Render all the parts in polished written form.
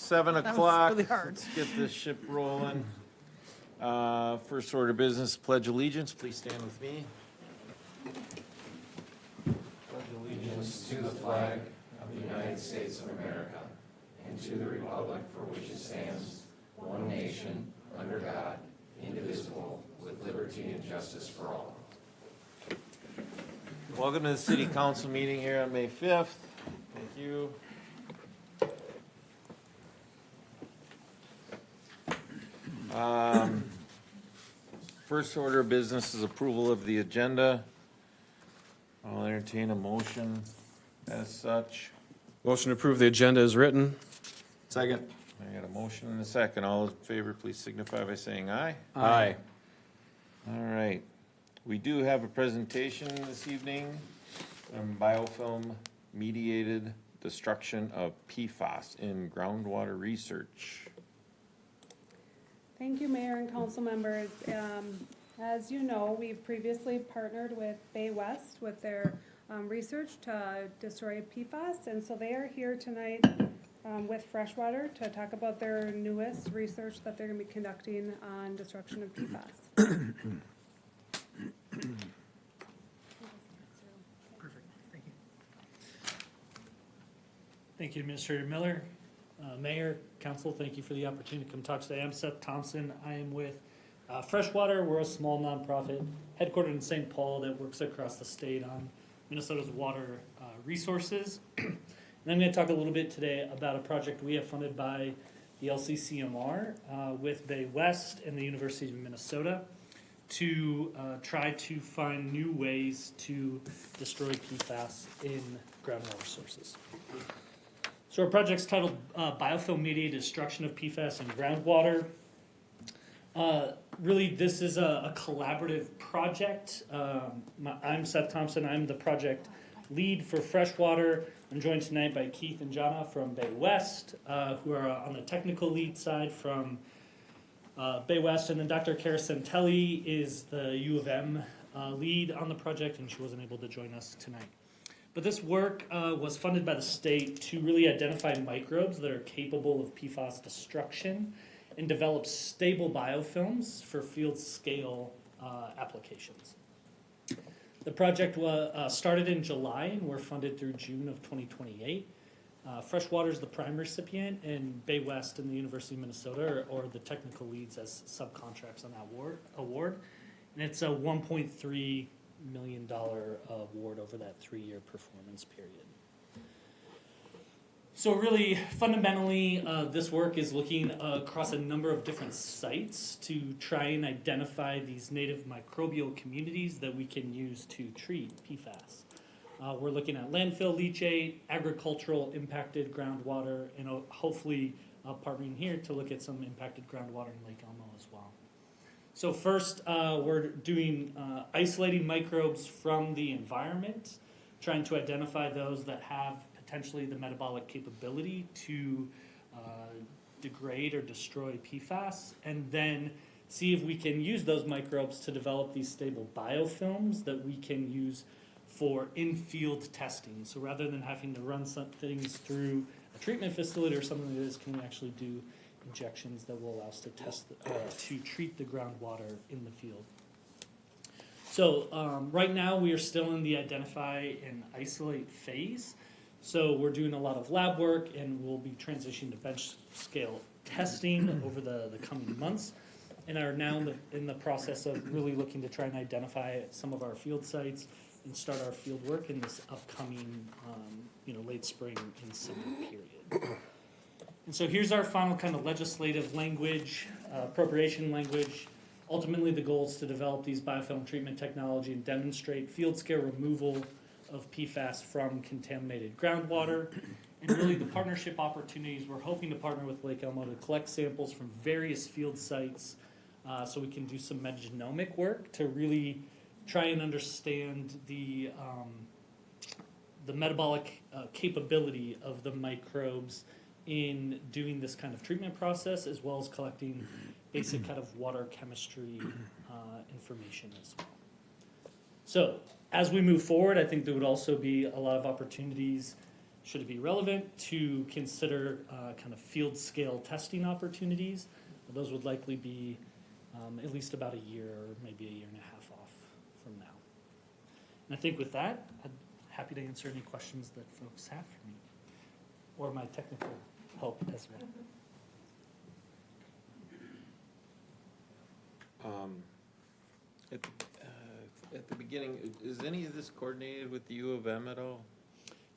7 was o'clock. really hard. Let's get this ship rolling. First order of business, pledge allegiance. Please stand with me. Pledge allegiance To the flag of the United States of America and to the republic for which it stands, one nation, under God, indivisible, with liberty and justice for all. Welcome to the city council meeting here on May 5th. Thank you. First order of business is approval of the agenda. I'll entertain a motion as such. Motion to approve the agenda is written. Second. I got a motion and a second. All in favor, please signify by saying aye. Aye. All right. We do have a presentation this evening on biofilm mediated destruction of PFAS in groundwater research. Thank you, Mayor and council members. As you know, we've previously partnered with Bay West with their research to destroy PFAS, and so they are here tonight with Freshwater to talk about their newest research that they're going to be conducting on destruction of PFAS. Perfect, thank you. Thank you, Administrator Miller. Mayor, Council, thank you for the opportunity to come talk today. I'm Seth Thompson. I am with Freshwater. We're a small nonprofit headquartered in St. Paul that works across the state on Minnesota's water resources. And I'm going to talk a little bit today about a project we have funded by the LCCMR with Bay West and the University of Minnesota to try to find new ways to destroy PFAS in groundwater sources. So our project's titled Biofilm Mediated Destruction of PFAS in Groundwater. Really, this is a collaborative project. I'm Seth Thompson. I'm the project lead for Freshwater. I'm joined tonight by Keith and Jana from Bay West, who are on the technical lead side from Bay West. And then Dr. Cara Santelli is the U of M lead on the project, and she wasn't able to join us tonight. But this work was funded by the state to really identify microbes that are capable of PFAS destruction and develop stable biofilms for field scale applications. The project was started in July and we're funded through June of 2028. Freshwater is the prime recipient, and Bay West and the University of Minnesota are the technical leads as subcontracts on that award. And it's a $1.3 million award over that 3-year performance period. So really, fundamentally, this work is looking across a number of different sites to try and identify these native microbial communities that we can use to treat PFAS. We're looking at landfill leachate, agricultural impacted groundwater, and hopefully partnering here to look at some impacted groundwater in Lake Elmo as well. So first, we're doing isolating microbes from the environment, trying to identify those that have potentially the metabolic capability to degrade or destroy PFAS, and then see if we can use those microbes to develop these stable biofilms that we can use for in-field testing. So rather than having to run some things through a treatment facility or something like this, can we actually do injections that will allow us to test, to treat the groundwater in the field. So right now we are still in the identify and isolate phase. So we're doing a lot of lab work, and we'll be transitioning to bench scale testing over the coming months, and are now in the process of really looking to try and identify some of our field sites and start our field work in this upcoming late spring and summer period. And so here's our final kind of legislative language, appropriation language. Ultimately, the goal is to develop these biofilm treatment technology and demonstrate field scale removal of PFAS from contaminated groundwater. And really the partnership opportunities, we're hoping to partner with Lake Elmo to collect samples from various field sites so we can do some metagenomic work to really try and understand the metabolic capability of the microbes in doing this kind of treatment process, as well as collecting basic kind of water chemistry information as well. So as we move forward, I think there would also be a lot of opportunities should it be relevant, to consider kind of field scale testing opportunities. Those would likely be at least about a year or maybe a year and a half off from now. And I think with that, I'm happy to answer any questions that folks have for me, or my technical help as well. At the beginning, is any of this coordinated with the U of M at all?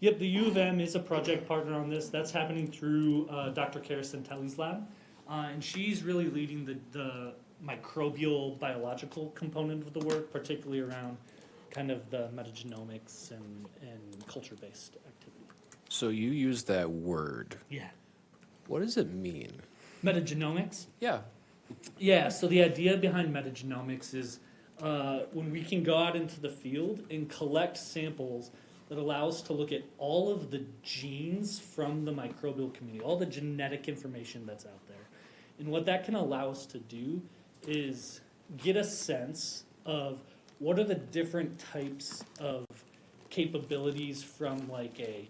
Yep, the U of M is a project partner on this. That's happening through Dr. Kara Santelli's lab. And she's really leading the microbial biological component of the work, particularly around kind of the metagenomics and culture-based activity. So you use that word. Yeah. What does it mean? Metagenomics? Yeah. Yeah, so the idea behind metagenomics is when we can go out into the field and collect samples that allow us to look at all of the genes from the microbial community, all the genetic information that's out there. And what that can allow us to do is get a sense of what are the different types of capabilities from like a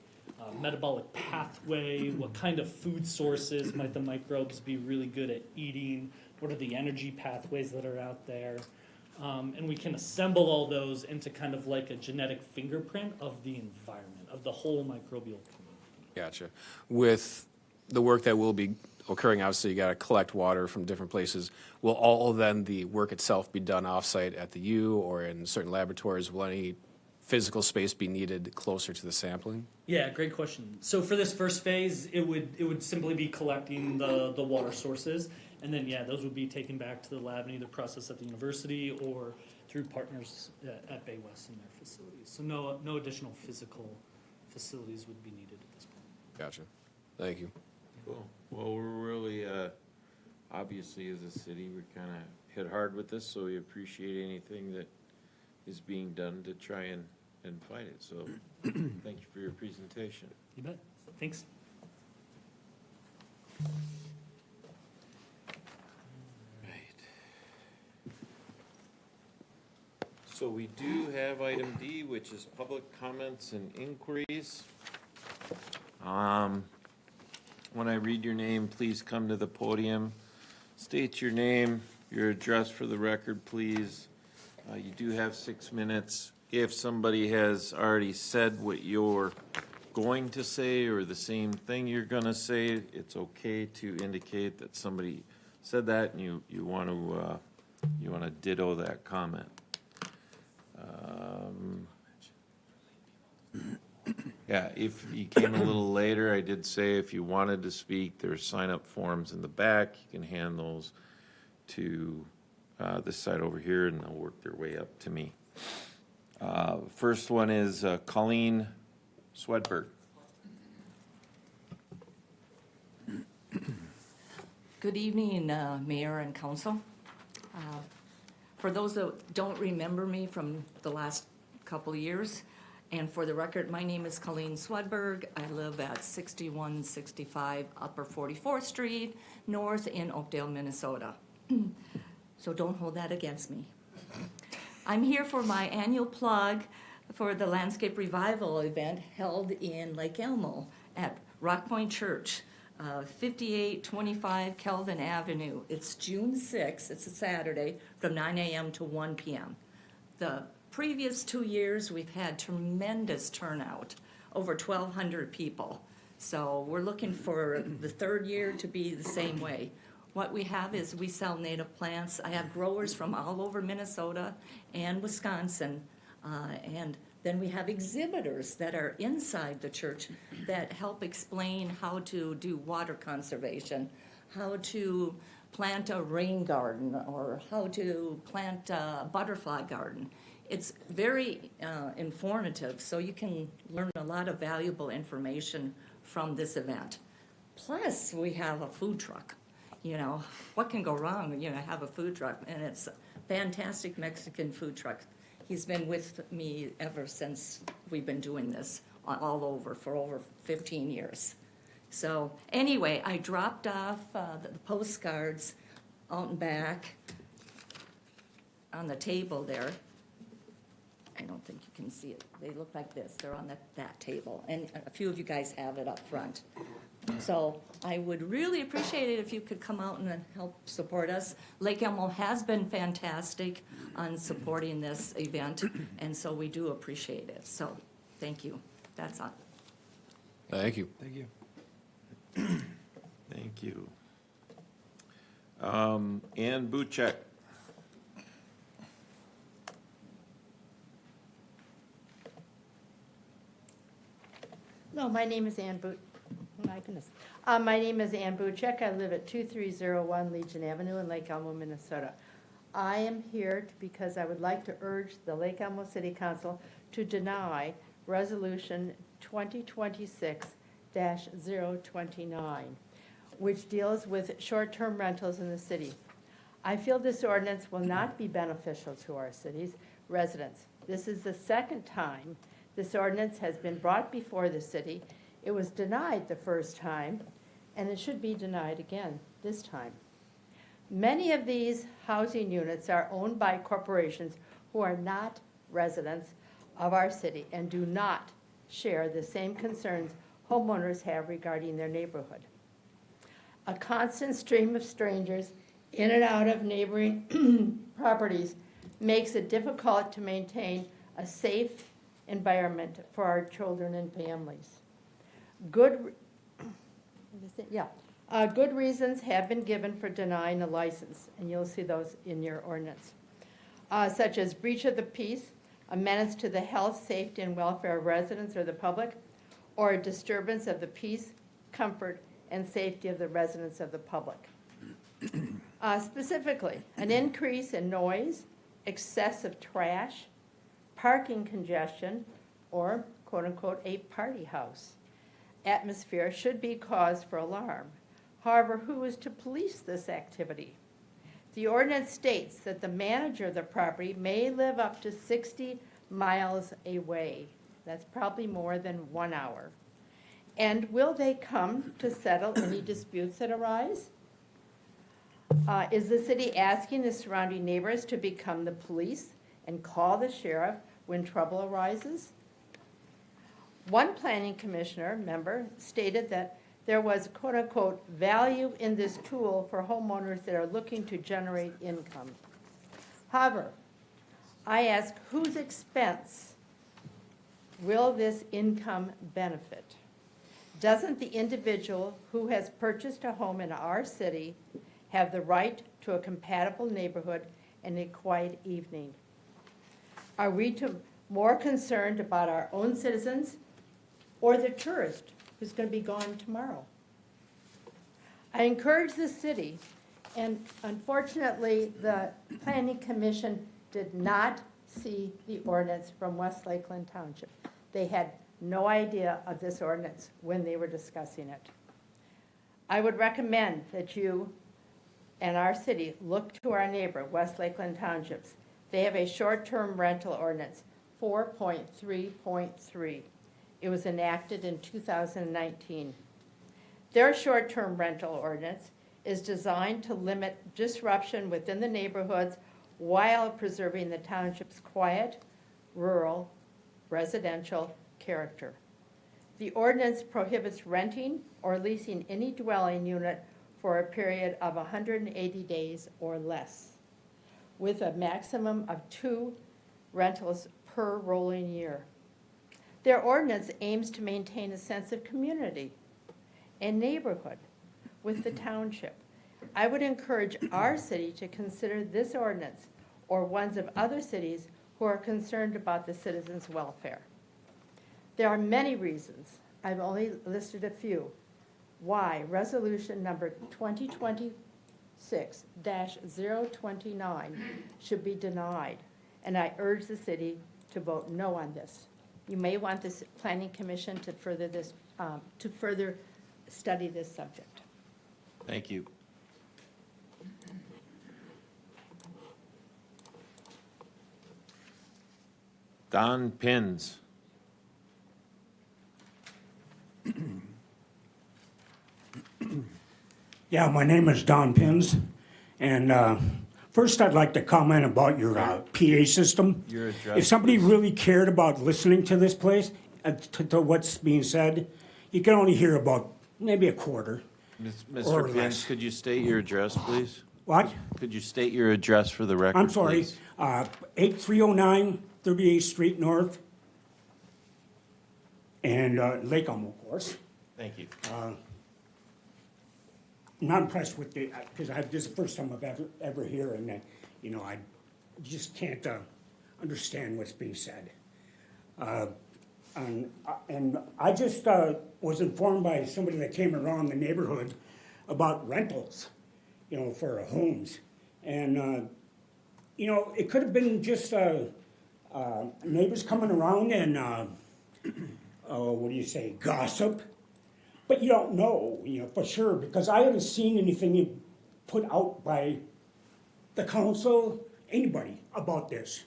metabolic pathway, what kind of food sources might the microbes be really good at eating, what are the energy pathways that are out there. And we can assemble all those into kind of like a genetic fingerprint of the environment, of the whole microbial community. Gotcha. With the work that will be occurring, obviously you got to collect water from different places. Will all then the work itself be done offsite at the U or in certain laboratories? Will any physical space be needed closer to the sampling? Yeah, great question. So for this first phase, it would simply be collecting the water sources, and then yeah, those would be taken back to the lab and either processed at the university or through partners at Bay West in their facilities. So no additional physical facilities would be needed at this point. Gotcha. Thank you. Cool. Well, we're really, obviously as a city, we kind of hit hard with this, so we appreciate anything that is being done to try and fight it. So thank you for your presentation. You bet. Thanks. Right. So we do have item D, which is public comments and inquiries. When I read your name, please come to the podium. State your name, your address for the record, please. You do have 6 minutes. If somebody has already said what you're going to say or the same thing you're going to say, it's okay to indicate that somebody said that and you want to ditto that comment. Yeah, if you came a little later, I did say if you wanted to speak, there's sign-up forms in the back. You can hand those to this side over here, and they'll work their way up to me. First one is Colleen Swedberg. Good evening, Mayor and Council. For those that don't remember me from the last couple of years, and for the record, my name is Colleen Swedberg. I live at 6165 Upper 44th Street, North in Oakdale, Minnesota. So don't hold that against me. I'm here for my annual plug for the Landscape Revival event held in Lake Elmo at Rock Point Church, 5825 Kelvin Avenue. It's June 6th, it's a Saturday, from 9 a.m. to 1 p.m. The previous 2 years, we've had tremendous turnout, over 1,200 people. So we're looking for the third year to be the same way. What we have is we sell native plants. I have growers from all over Minnesota and Wisconsin. And then we have exhibitors that are inside the church that help explain how to do water conservation, how to plant a rain garden, or how to plant a butterfly garden. It's very informative, so you can learn a lot of valuable information from this event. Plus, we have a food truck. You know, what can go wrong when you have a food truck? And it's a fantastic Mexican food truck. He's been with me ever since we've been doing this all over for over 15 years. So anyway, I dropped off the postcards out and back on the table there. I don't think you can see it. They look like this. They're on that table. And a few of you guys have it up front. So I would really appreciate it if you could come out and help support us. Lake Elmo has been fantastic on supporting this event, and so we do appreciate it. So, thank you. That's all. Thank you. Thank you. Thank you. Ann Buchek. No, my name is Ann Boot, my goodness. My name is Ann Buchek. I live at 2301 Legion Avenue in Lake Elmo, Minnesota. I am here because I would like to urge the Lake Elmo City Council to deny Resolution 2026-029, which deals with short-term rentals in the city. I feel this ordinance will not be beneficial to our city's residents. This is the second time this ordinance has been brought before the city. It was denied the first time, and it should be denied again this time. Many of these housing units are owned by corporations who are not residents of our city and do not share the same concerns homeowners have regarding their neighborhood. A constant stream of strangers in and out of neighboring properties makes it difficult to maintain a safe environment for our children and families. Good reasons have been given for denying a license, and you'll see those in your ordinance, such as breach of the peace, a menace to the health, safety, and welfare of residents or the public, or a disturbance of the peace, comfort, and safety of the residents of the public. Specifically, an increase in noise, excessive trash, parking congestion, or quote-unquote a party house atmosphere should be cause for alarm. However, who is to police this activity? The ordinance states that the manager of the property may live up to 60 miles away. That's probably more than 1 hour. And will they come to settle any disputes that arise? Is the city asking the surrounding neighbors to become the police and call the sheriff when trouble arises? One planning commissioner member stated that there was quote-unquote value in this tool for homeowners that are looking to generate income. However, I ask, whose expense will this income benefit? Doesn't the individual who has purchased a home in our city have the right to a compatible neighborhood and a quiet evening? Are we more concerned about our own citizens or the tourist who's going to be gone tomorrow? I encourage the city, and unfortunately, the Planning Commission did not see the ordinance from West Lakeland Township. They had no idea of this ordinance when they were discussing it. I would recommend that you and our city look to our neighbor, West Lakeland Townships. They have a short-term rental ordinance, 4.3.3. It was enacted in 2019. Their short-term rental ordinance is designed to limit disruption within the neighborhoods while preserving the township's quiet, rural, residential character. The ordinance prohibits renting or leasing any dwelling unit for a period of 180 days or less, with a maximum of 2 rentals per rolling year. Their ordinance aims to maintain a sense of community and neighborhood with the township. I would encourage our city to consider this ordinance or ones of other cities who are concerned about the citizens' welfare. There are many reasons, I've only listed a few, why resolution number 2026-029 should be denied, and I urge the city to vote no on this. You may want this planning commission to further study this subject. Thank you. Don Pins. Yeah, my name is Don Pins, and First, I'd like to comment about your PA system. Your address, If somebody please. really cared about listening to this place, to what's being said, you can only hear about maybe a quarter. Or Mr. Pins, less. could you state your address, please? What? Could you state your address for the record, I'm sorry, please? 8309 38th Street North. And Lake Elmo, of course. Thank you. I'm not impressed with the, because this is the first time I've ever hearing that, you know, I just can't understand what's being said. And I just was informed by somebody that came around the neighborhood about rentals, you know, for homes. And, you know, it could have been just neighbors coming around and, what do you say, gossip? But you don't know, you know, for sure, because I haven't seen anything put out by the council, anybody about this.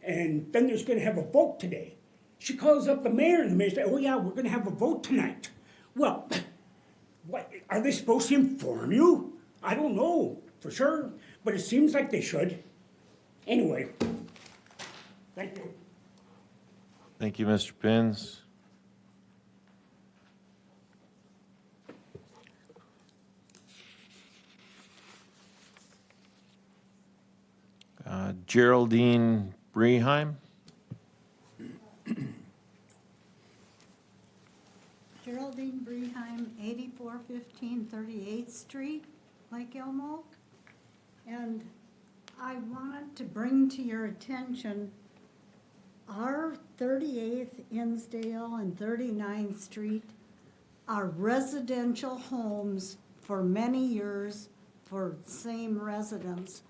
And then there's gonna have a vote today. She calls up the mayor and the mayor says, oh yeah, we're gonna have a vote tonight. Well, what, are they supposed to inform you? I don't know for sure, but it seems like they should. Anyway, thank you. Thank you, Mr. Pins. Geraldine Breheim? Geraldine Breheim, 8415 38th Street, Lake Elmo. And I wanted to bring to your attention our 38th Innsdale and 39th Street are residential homes for many years for same residents.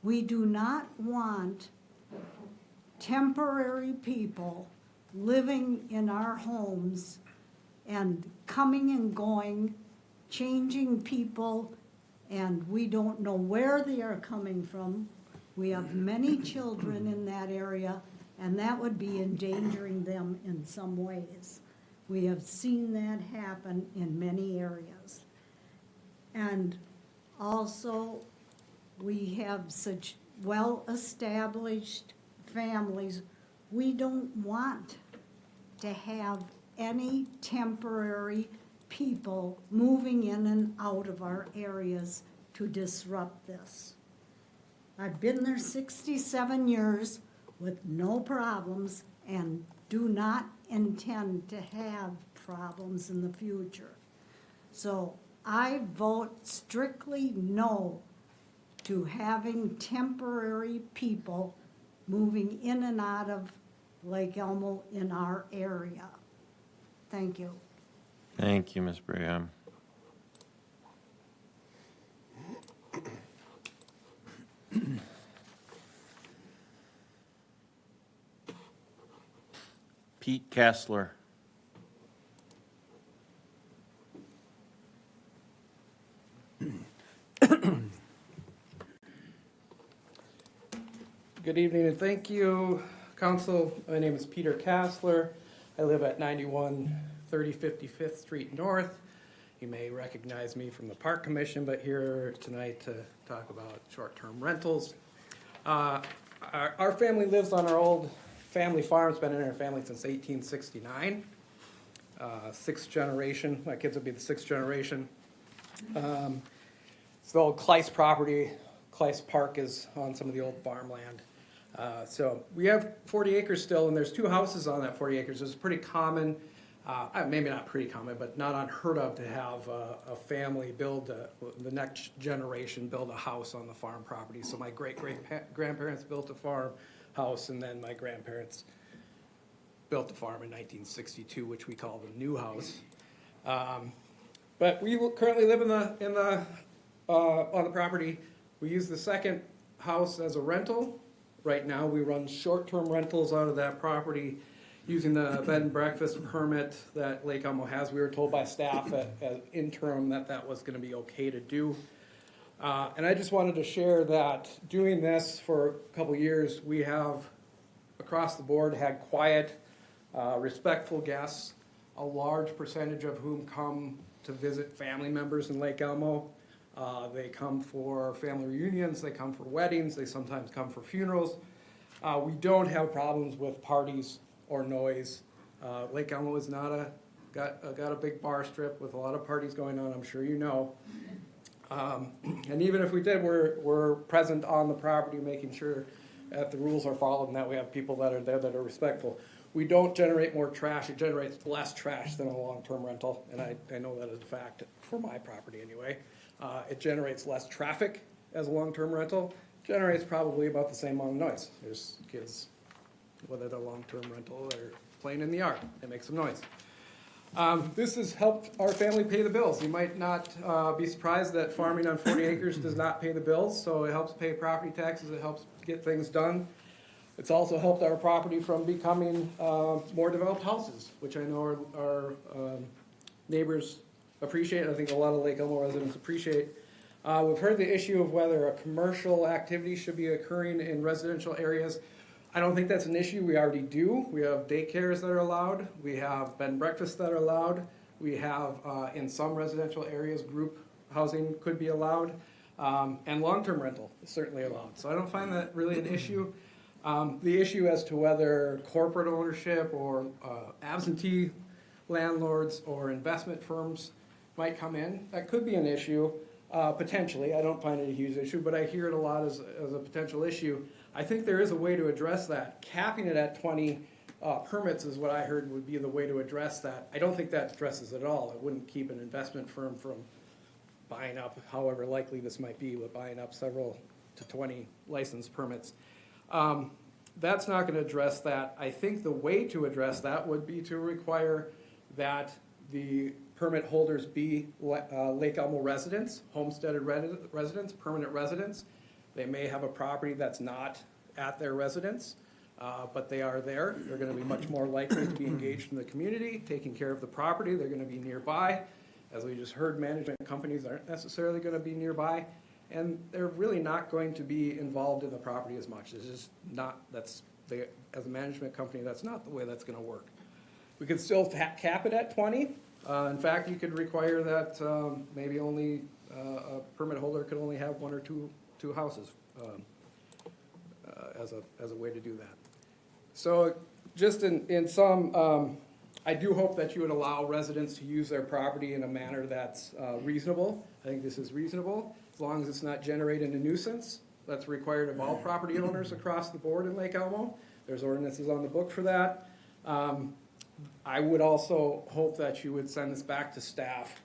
We do not want temporary people living in our homes and coming and going, changing people, and we don't know where they are coming from. We have many children in that area, and that would be endangering them in some ways. We have seen that happen in many areas. And also, we have such well-established families. We don't want to have any temporary people moving in and out of our areas to disrupt this. I've been there 67 years with no problems and do not intend to have problems in the future. So I vote strictly no to having temporary people moving in and out of Lake Elmo in our area. Thank you. Thank you, Ms. Breheim. Pete Kessler. Good evening and thank you, Council. My name is Peter Kassler. I live at 9130 55th Street North. You may recognize me from the Park Commission, but here tonight to talk about short-term rentals. Our family lives on our old family farm. It's been in our family since 1869. Sixth generation. My kids will be the sixth generation. It's the old Kleiss property. Kleiss Park is on some of the old farmland. So we have 40 acres still, and there's two houses on that 40 acres. It's pretty common, maybe not pretty common, but not unheard of to have a family build, the next generation build a house on the farm property. So my great-great-grandparents built a farmhouse, and then my grandparents built the farm in 1962, which we call the new house. But we currently live on the property. We use the second house as a rental. Right now, we run short-term rentals out of that property using the bed and breakfast permit that Lake Elmo has. We were told by staff at interim that was going to be okay to do. And I just wanted to share that doing this for a couple years, we have across the board had quiet, respectful guests, a large percentage of whom come to visit family members in Lake Elmo. They come for family reunions, they come for weddings, they sometimes come for funerals. We don't have problems with parties or noise. Lake Elmo is not got a big bar strip with a lot of parties going on, I'm sure you know. And even if we did, we're present on the property, making sure that the rules are followed and that we have people that are there that are respectful. We don't generate more trash, it generates less trash than a long-term rental, and I know that is a fact for my property anyway. It generates less traffic as a long-term rental, generates probably about the same amount of noise. There's kids, whether they're long-term rental, they're playing in the yard, it makes some noise. This has helped our family pay the bills. You might not be surprised that farming on 40 acres does not pay the bills, so it helps pay property taxes, it helps get things done. It's also helped our property from becoming more developed houses, which I know our neighbors appreciate, I think a lot of Lake Elmo residents appreciate. We've heard the issue of whether a commercial activity should be occurring in residential areas. I don't think that's an issue, we already do. We have daycares that are allowed, we have bed and breakfasts that are allowed, we have, in some residential areas, group housing could be allowed, and long-term rental is certainly allowed. So I don't find that really an issue. The issue as to whether corporate ownership or absentee landlords or investment firms might come in, that could be an issue, potentially. I don't find it a huge issue, but I hear it a lot as a potential issue. I think there is a way to address that. Capping it at 20 permits is what I heard would be the way to address that. I don't think that addresses it at all. It wouldn't keep an investment firm from buying up, however likely this might be, with buying up several to 20 license permits. That's not going to address that. I think the way to address that would be to require that the permit holders be Lake Elmo residents, homesteaded residents, permanent residents. They may have a property that's not at their residence, but they are there. They're going to be much more likely to be engaged in the community, taking care of the property. They're going to be nearby. As we just heard, management companies aren't necessarily going to be nearby, and they're really not going to be involved in the property as much. It's just not, as a management company, that's not the way that's going to work. We could still cap it at 20. In fact, you could require that maybe only a permit holder could only have one or two houses as a way to do that. So just in sum, I do hope that you would allow residents to use their property in a manner that's reasonable. I think this is reasonable, as long as it's not generating a nuisance. That's required of all property owners across the board in Lake Elmo. There's ordinances on the book for that. I would also hope that you would send this back to staff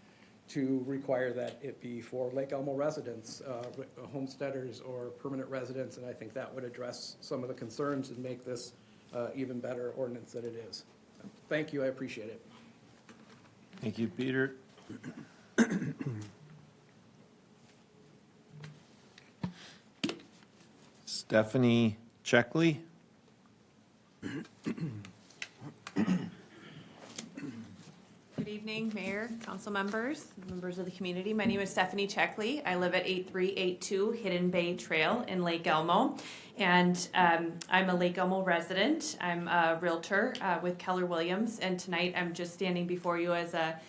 to require that it be for Lake Elmo residents, homesteaders or permanent residents, and I think that would address some of the concerns and make this even better ordinance than it is. Thank you, I appreciate it. Thank you, Peter. Stephanie Checkley. Good evening, Mayor, council members, members of the community. My name is Stephanie Checkley. I live at 8382 Hidden Bay Trail in Lake Elmo, and I'm a Lake Elmo resident. I'm a realtor with Keller Williams, and tonight I'm just standing before you as a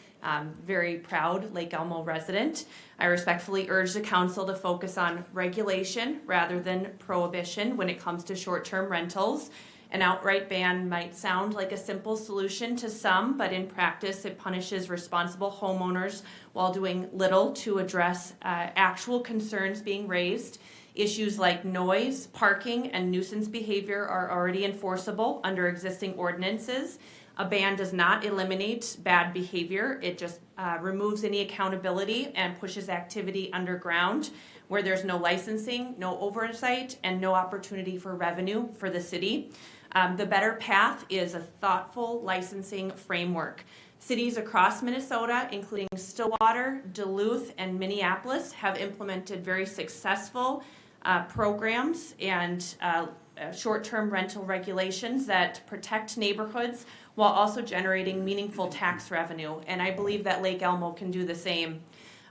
very proud Lake Elmo resident. I respectfully urge the council to focus on regulation rather than prohibition when it comes to short-term rentals. An outright ban might sound like a simple solution to some, but in practice it punishes responsible homeowners while doing little to address actual concerns being raised. Issues like noise, parking, and nuisance behavior are already enforceable under existing ordinances. A ban does not eliminate bad behavior. It just removes any accountability and pushes activity underground where there's no licensing, no oversight, and no opportunity for revenue for the city. The better path is a thoughtful licensing framework. Cities across Minnesota, including Stillwater, Duluth, and Minneapolis, have implemented very successful programs and short-term rental regulations that protect neighborhoods while also generating meaningful tax revenue. And I believe that Lake Elmo can do the same.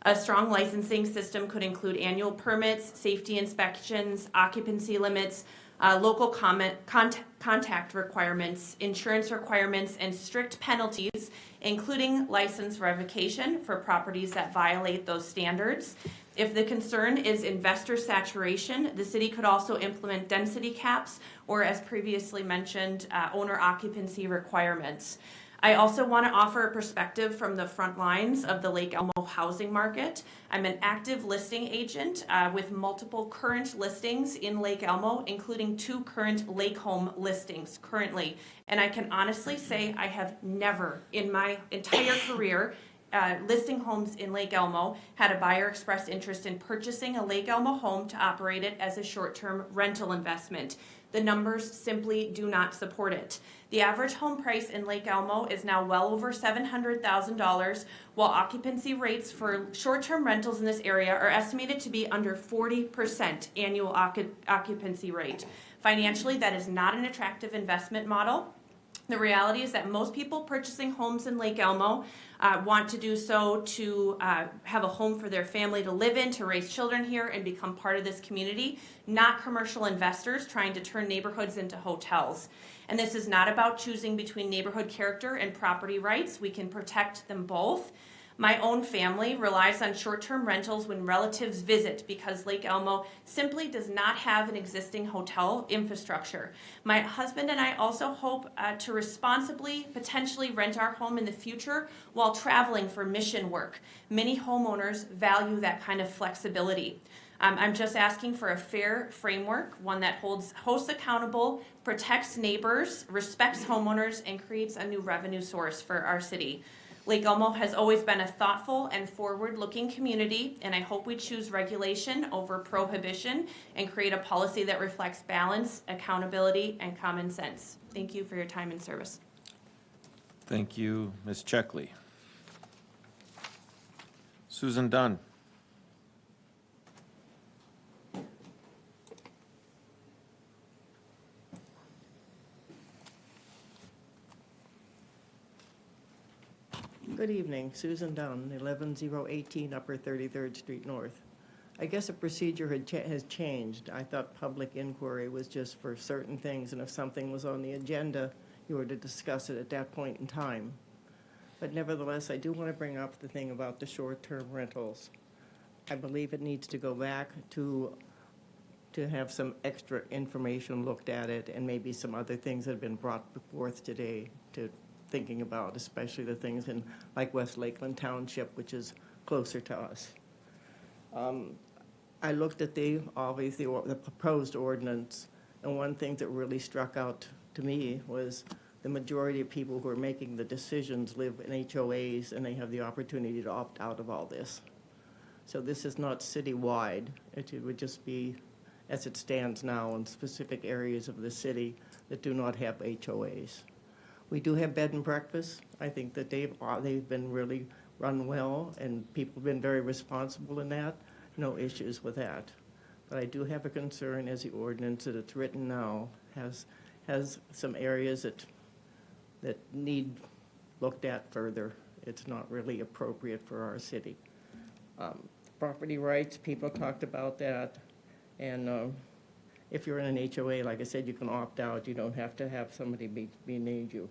A strong licensing system could include annual permits, safety inspections, occupancy limits, local contact requirements, insurance requirements, and strict penalties, including license revocation for properties that violate those standards. If the concern is investor saturation, the city could also implement density caps or, as previously mentioned, owner occupancy requirements. I also want to offer a perspective from the front lines of the Lake Elmo housing market. I'm an active listing agent with multiple current listings in Lake Elmo, including 2 current Lake Home listings currently. And I can honestly say I have never in my entire career listing homes in Lake Elmo had a buyer express interest in purchasing a Lake Elmo home to operate it as a short-term rental investment. The numbers simply do not support it. The average home price in Lake Elmo is now well over $700,000, while occupancy rates for short-term rentals in this area are estimated to be under 40% annual occupancy rate. Financially, that is not an attractive investment model. The reality is that most people purchasing homes in Lake Elmo want to do so to have a home for their family to live in, to raise children here and become part of this community, not commercial investors trying to turn neighborhoods into hotels. And this is not about choosing between neighborhood character and property rights. We can protect them both. My own family relies on short-term rentals when relatives visit because Lake Elmo simply does not have an existing hotel infrastructure. My husband and I also hope to responsibly potentially rent our home in the future while traveling for mission work. Many homeowners value that kind of flexibility. I'm just asking for a fair framework, one that holds hosts accountable, protects neighbors, respects homeowners, and creates a new revenue source for our city. Lake Elmo has always been a thoughtful and forward-looking community, and I hope we choose regulation over prohibition and create a policy that reflects balance, accountability, and common sense. Thank you for your time and service. Thank you, Ms. Checkley. Susan Dunn. Good evening, Susan Dunn, 11018 Upper 33rd Street North. I guess the procedure has changed. I thought public inquiry was just for certain things, and if something was on the agenda, you were to discuss it at that point in time. But nevertheless, I do want to bring up the thing about the short-term rentals. I believe it needs to go back to have some extra information looked at it, and maybe some other things that have been brought forth today to thinking about, especially the things in like West Lakeland Township, which is closer to us. I looked at the proposed ordinance, and one thing that really struck out to me was the majority of people who are making the decisions live in HOAs, and they have the opportunity to opt out of all this. So this is not citywide. It would just be as it stands now in specific areas of the city that do not have HOAs. We do have bed and breakfast. I think that they've been really run well, and people have been very responsible in that. No issues with that. But I do have a concern as the ordinance that it's written now has some areas that need looked at further. It's not really appropriate for our city. Property rights, people talked about that. And if you're in an HOA, like I said, you can opt out. You don't have to have somebody be named you.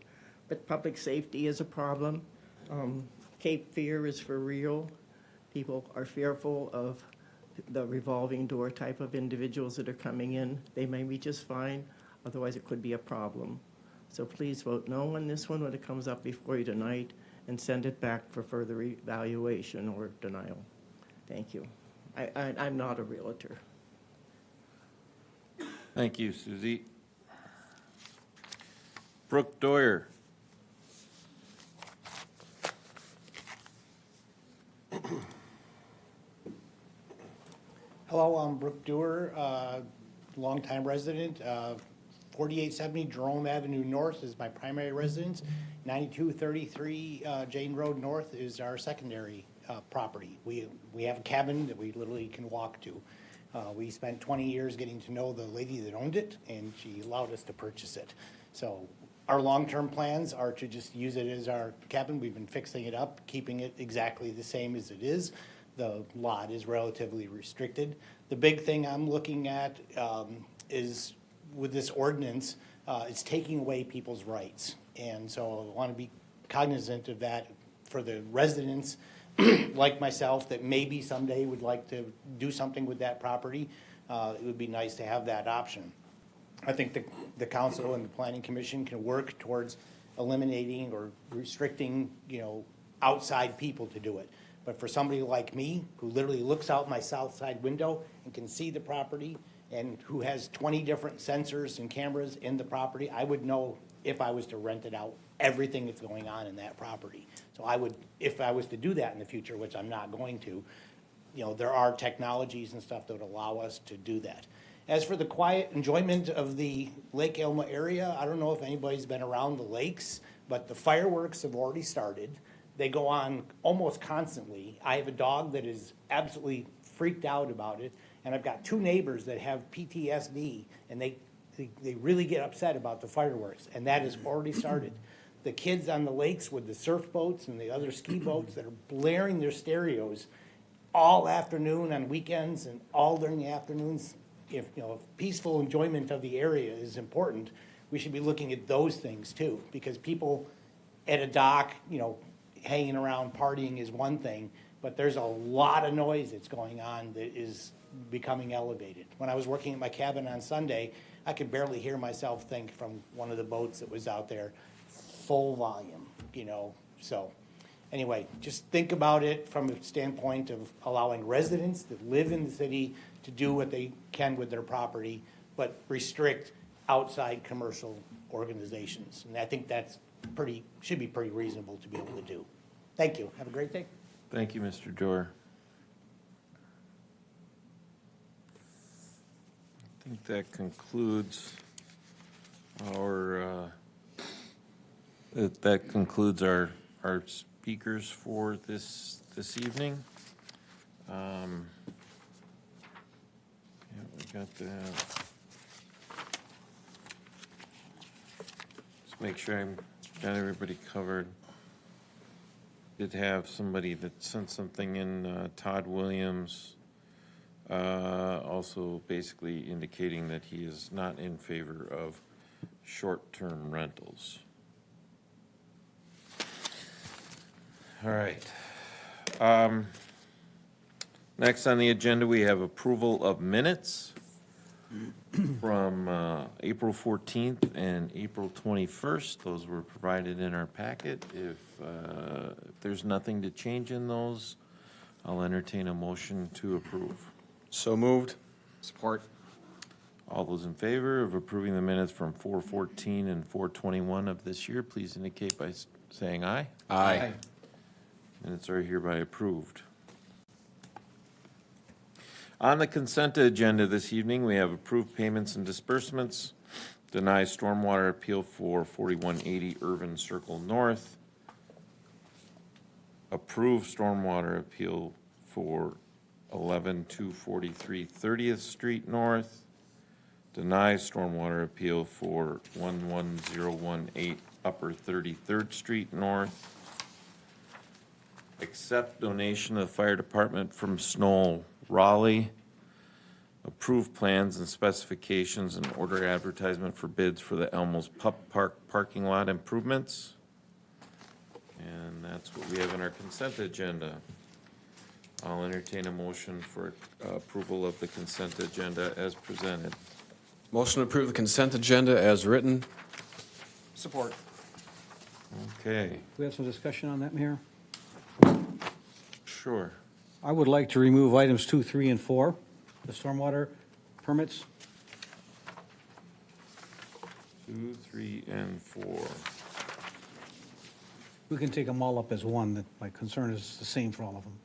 But public safety is a problem. Cape Fear is for real. People are fearful of the revolving door type of individuals that are coming in. They may be just fine, otherwise it could be a problem. So please vote no on this one when it comes up before you tonight, and send it back for further evaluation or denial. Thank you. I'm not a realtor. Thank you, Susie. Brooke Doyer. Hello, I'm Brooke Dewar, longtime resident. 4870 Jerome Avenue North is my primary residence. 9233 Jane Road North is our secondary property. We have a cabin that we literally can walk to. We spent 20 years getting to know the lady that owned it, and she allowed us to purchase it. So our long-term plans are to just use it as our cabin. We've been fixing it up, keeping it exactly the same as it is. The lot is relatively restricted. The big thing I'm looking at is with this ordinance, it's taking away people's rights. And so I want to be cognizant of that for the residents like myself that maybe someday would like to do something with that property. It would be nice to have that option. I think the council and the planning commission can work towards eliminating or restricting, outside people to do it. But for somebody like me, who literally looks out my south side window and can see the property, and who has 20 different sensors and cameras in the property, I would know if I was to rent it out, everything that's going on in that property. So I would, if I was to do that in the future, which I'm not going to, there are technologies and stuff that would allow us to do that. As for the quiet enjoyment of the Lake Elmo area, I don't know if anybody's been around the lakes, but the fireworks have already started. They go on almost constantly. I have a dog that is absolutely freaked out about it, and I've got two neighbors that have PTSD, and they really get upset about the fireworks, and that has already started. The kids on the lakes with the surf boats and the other ski boats that are blaring their stereos all afternoon on weekends and all during the afternoons. If peaceful enjoyment of the area is important, we should be looking at those things too, because people at a dock, hanging around partying is one thing, but there's a lot of noise that's going on that is becoming elevated. When I was working at my cabin on Sunday, I could barely hear myself think from one of the boats that was out there, full volume, so. Anyway, just think about it from a standpoint of allowing residents that live in the city to do what they can with their property, but restrict outside commercial organizations. And I think that's should be pretty reasonable to be able to do. Thank you. Have a great day. Thank you, Mr. Dorr. I think that concludes our speakers for this evening. Yeah, we got that. Just make sure I've got everybody covered. Did have somebody that sent something in, Todd Williams, also basically indicating that he is not in favor of short-term rentals. All right. Next on the agenda, we have approval of minutes from April 14th and April 21st. Those were provided in our packet. If there's nothing to change in those, I'll entertain a motion to approve. So moved. Support. All those in favor of approving the minutes from 4/14 and 4/21 of this year, please indicate by saying aye. Aye. Minutes are hereby approved. On the consent agenda this evening, we have approved payments and disbursements, deny stormwater appeal for 4180 Irvin Circle North, approve stormwater appeal for 11243 30th Street North, deny stormwater appeal for 11018 Upper 33rd Street North, accept donation of the fire department from Snow Raleigh, approve plans and specifications and order advertisement for bids for the Elmo's Pup Park parking lot improvements. And that's what we have in our consent agenda. I'll entertain a motion for approval of the consent agenda as presented. Motion to approve the consent agenda as written. Support. Okay, We have some discussion on that, Mayor. sure. I would like to remove items 2, 3, and 4, the stormwater permits. 2, 3, and 4. We can take them all up as one. That my concern is the same for all of them.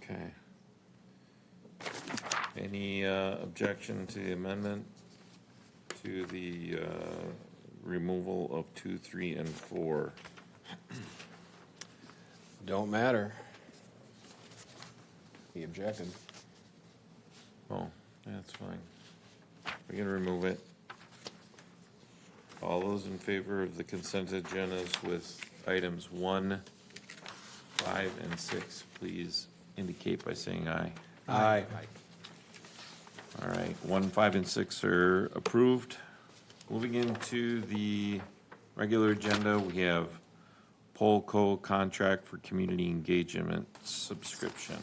Okay. Any objection to the amendment to the removal of 2, 3, and 4? Don't matter. He objected. Oh, that's fine. We can remove it. All those in favor of the consent agendas with items 1, 5, and 6, please indicate by saying aye. Aye. All right, 1, 5, and 6 are approved. Moving into the regular agenda, we have Polco contract for community engagement subscription.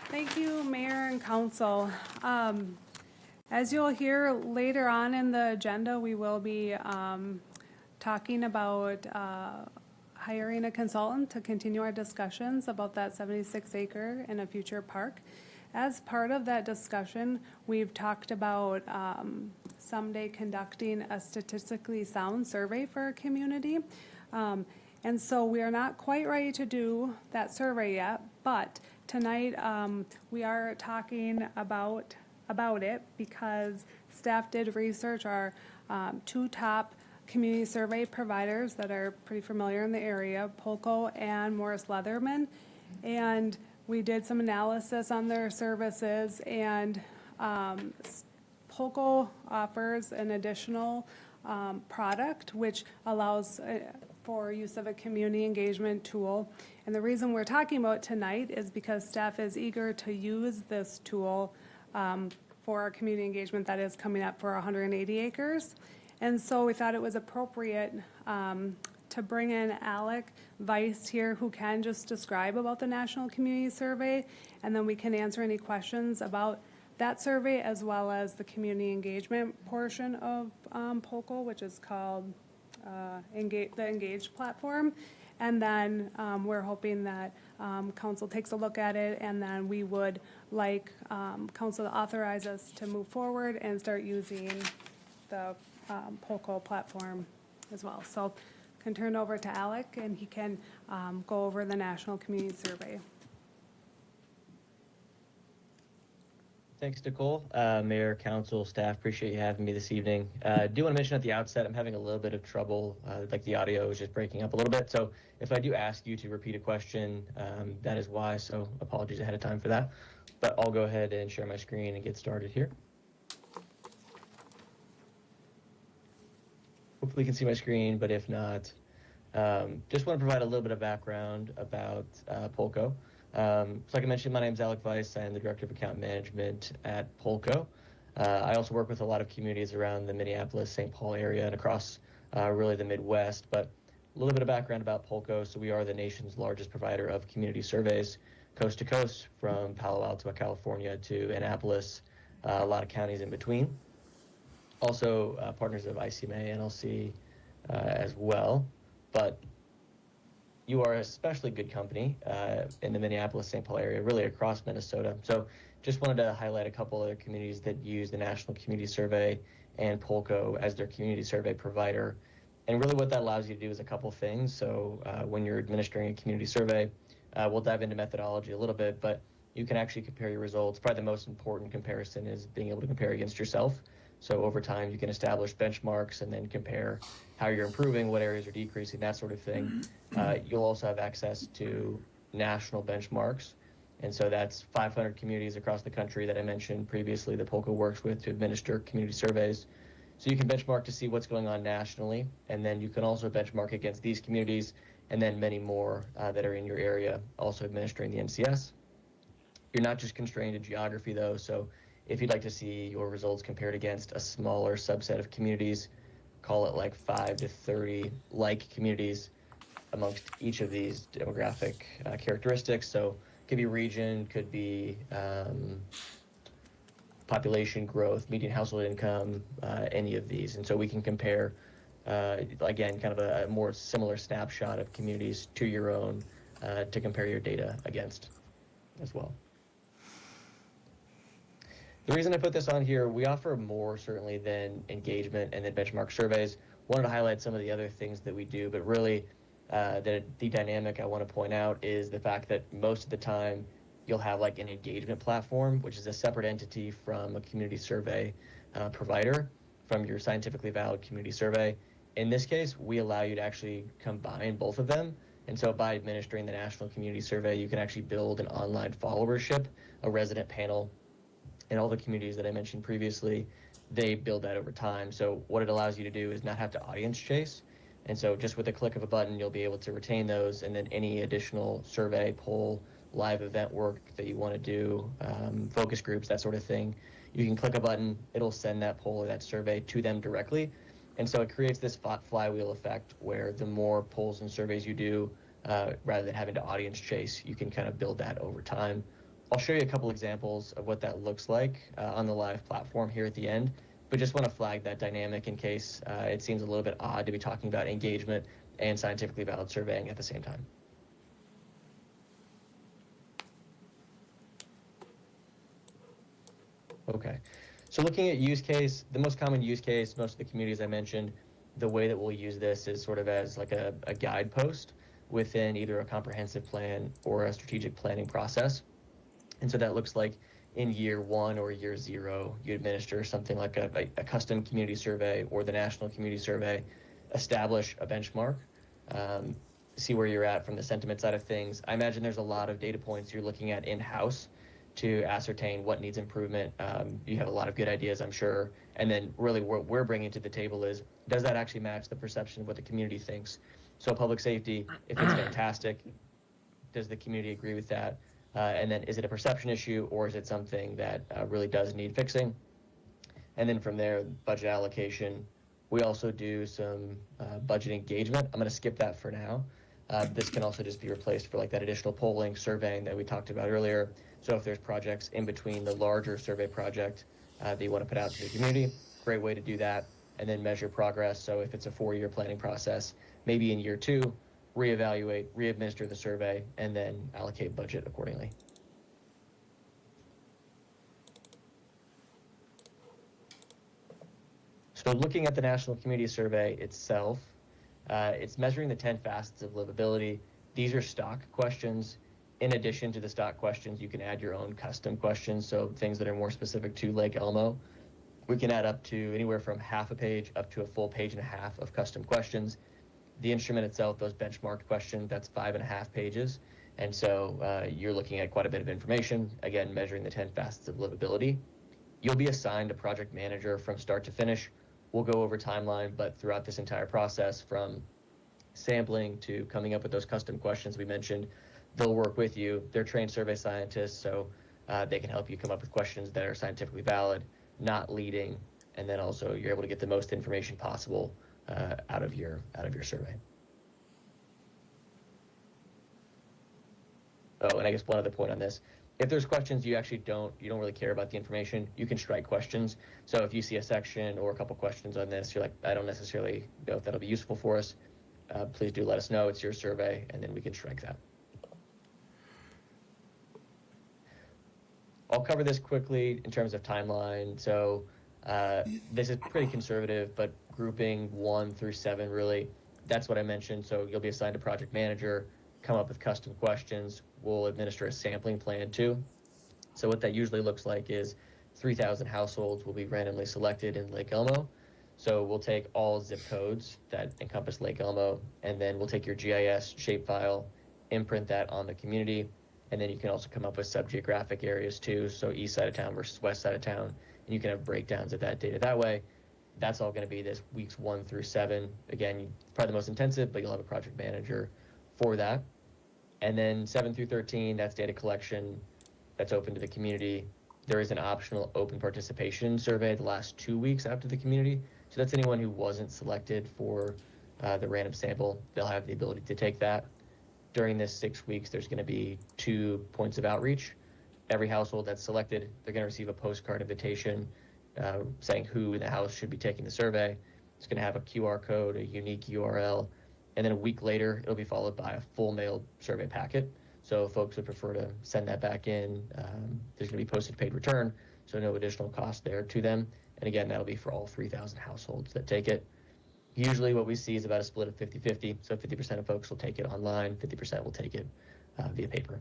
Thank you, Mayor and Council. As you'll hear later on in the agenda, we will be talking about hiring a consultant to continue our discussions about that 76-acre and a future park. As part of that discussion, we've talked about someday conducting a statistically sound survey for our community. And so we are not quite ready to do that survey yet, but tonight we are talking about it because staff did research our 2 top community survey providers that are pretty familiar in the area, Polco and Morris Leatherman. And we did some analysis on their services, and Polco offers an additional product which allows for use of a community engagement tool. And the reason we're talking about it tonight is because staff is eager to use this tool for our community engagement that is coming up for 180 acres. And so we thought it was appropriate to bring in Alec Weiss here, who can just describe about the National Community Survey, and then we can answer any questions about that survey as well as the community engagement portion of Polco, which is called the Engage platform. And then we're hoping that council takes a look at it, and then we would like council to authorize us to move forward and start using the Polco platform as well. So can turn over to Alec, and he can go over the National Community Survey. Thanks, Nicole. Mayor, council, staff, appreciate you having me this evening. Do want to mention at the outset, I'm having a little bit of trouble, like the audio is just breaking up a little bit. So if I do ask you to repeat a question, that is why, so apologies ahead of time for that. But I'll go ahead and share my screen and get started here. Hopefully you can see my screen, but if not, just want to provide a little bit of background about Polco. So like I mentioned, my name is Alec Weiss. I am the Director of Account Management at Polco. I also work with a lot of communities around the Minneapolis, St. Paul area and across really the Midwest. But a little bit of background about Polco. So we are the nation's largest provider of community surveys, coast to coast, from Palo Alto, California to Annapolis, a lot of counties in between. Also partners of ICMA, NLC as well. But you are especially good company in the Minneapolis, St. Paul area, really across Minnesota. So just wanted to highlight a couple other communities that use the National Community Survey and Polco as their community survey provider. And really what that allows you to do is a couple things. So when you're administering a community survey, we'll dive into methodology a little bit, but you can actually compare your results. Probably the most important comparison is being able to compare against yourself. So over time, you can establish benchmarks and then compare how you're improving, what areas are decreasing, that sort of thing. You'll also have access to national benchmarks. And so that's 500 communities across the country that I mentioned previously that Polco works with to administer community surveys. So you can benchmark to see what's going on nationally, and then you can also benchmark against these communities and then many more that are in your area also administering the NCS. You're not just constrained to geography though, so if you'd like to see your results compared against a smaller subset of communities, call it like 5 to 30 like communities amongst each of these demographic characteristics. So could be region, could be population growth, median household income, any of these. And so we can compare, again, kind of a more similar snapshot of communities to your own to compare your data against as well. The reason I put this on here, we offer more certainly than engagement and then benchmark surveys. Wanted to highlight some of the other things that we do, but really the dynamic I want to point out is the fact that most of the time you'll have like an engagement platform, which is a separate entity from a community survey provider, from your scientifically valid community survey. In this case, we allow you to actually combine both of them. And so by administering the National Community Survey, you can actually build an online followership, a resident panel. In all the communities that I mentioned previously, they build that over time. So what it allows you to do is not have to audience chase. And so just with a click of a button, you'll be able to retain those, and then any additional survey, poll, live event work that you want to do, focus groups, that sort of thing, You can click a button, it'll send that poll or that survey to them directly. And so it creates this flywheel effect where the more polls and surveys you do, rather than having to audience chase, you can kind of build that over time. I'll show you a couple examples of what that looks like on the live platform here at the end, but just want to flag that dynamic in case it seems a little bit odd to be talking about engagement and scientifically valid surveying at the same time. Okay, so looking at use case, the most common use case, most of the communities I mentioned, the way that we'll use this is sort of as like a guidepost within either a comprehensive plan or a strategic planning process. And so that looks like in year 1 or year 0, you administer something like a custom community survey or the national community survey, establish a benchmark, see where you're at from the sentiment side of things. I imagine there's a lot of data points you're looking at in-house to ascertain what needs improvement. You have a lot of good ideas, I'm sure. And then really what we're bringing to the table is, does that actually match the perception of what the community thinks? So public safety, if it's fantastic, does the community agree with that? And then is it a perception issue, or is it something that really does need fixing? And then from there, budget allocation. We also do some budget engagement. I'm going to skip that for now. This can also just be replaced for like that additional polling, surveying that we talked about earlier. So if there's projects in between the larger survey project that you want to put out to the community, great way to do that. And then measure progress. So if it's a 4-year planning process, maybe in year 2, reevaluate, re-administer the survey, and then allocate budget accordingly. So looking at the National Community Survey itself, it's measuring the 10 facets of livability. These are stock questions. In addition to the stock questions, you can add your own custom questions, so things that are more specific to Lake Elmo. We can add up to anywhere from half a page up to a full page and a half of custom questions. The instrument itself, those benchmarked questions, that's 5.5 pages. And so you're looking at quite a bit of information, again, measuring the 10 facets of livability. You'll be assigned a project manager from start to finish. We'll go over timeline, but throughout this entire process, from sampling to coming up with those custom questions we mentioned, they'll work with you. They're trained survey scientists, so they can help you come up with questions that are scientifically valid, not leading, and then also you're able to get the most information possible out of your survey. Oh, and I guess one other point on this: if there's questions you actually don't really care about the information, you can strike questions. So if you see a section or a couple questions on this, you're like, I don't necessarily know if that'll be useful for us, please do let us know. It's your survey, and then we can strike that. I'll cover this quickly in terms of timeline. So this is pretty conservative, but grouping 1 through 7, really, that's what I mentioned. So you'll be assigned a project manager, come up with custom questions. We'll administer a sampling plan too. So what that usually looks like is 3,000 households will be randomly selected in Lake Elmo. So we'll take all zip codes that encompass Lake Elmo, and then we'll take your GIS shapefile, imprint that on the community, and then you can also come up with sub-geographic areas too, so east side of town versus west side of town, and you can have breakdowns of that data that way. That's all going to be this weeks 1 through 7. Again, probably the most intensive, but you'll have a project manager for that. And then 7 through 13, that's data collection that's open to the community. There is an optional open participation survey the last 2 weeks after the community. So that's anyone who wasn't selected for the random sample. They'll have the ability to take that. During this 6 weeks, there's going to be 2 points of outreach. Every household that's selected, they're going to receive a postcard invitation saying who in the house should be taking the survey. It's going to have a QR code, a unique URL, and then a week later, it'll be followed by a full mailed survey packet. So if folks would prefer to send that back in, there's going to be postage paid return, so no additional cost there to them. And again, that'll be for all 3,000 households that take it. Usually what we see is about a split of 50-50. So 50% of folks will take it online, 50% will take it via paper.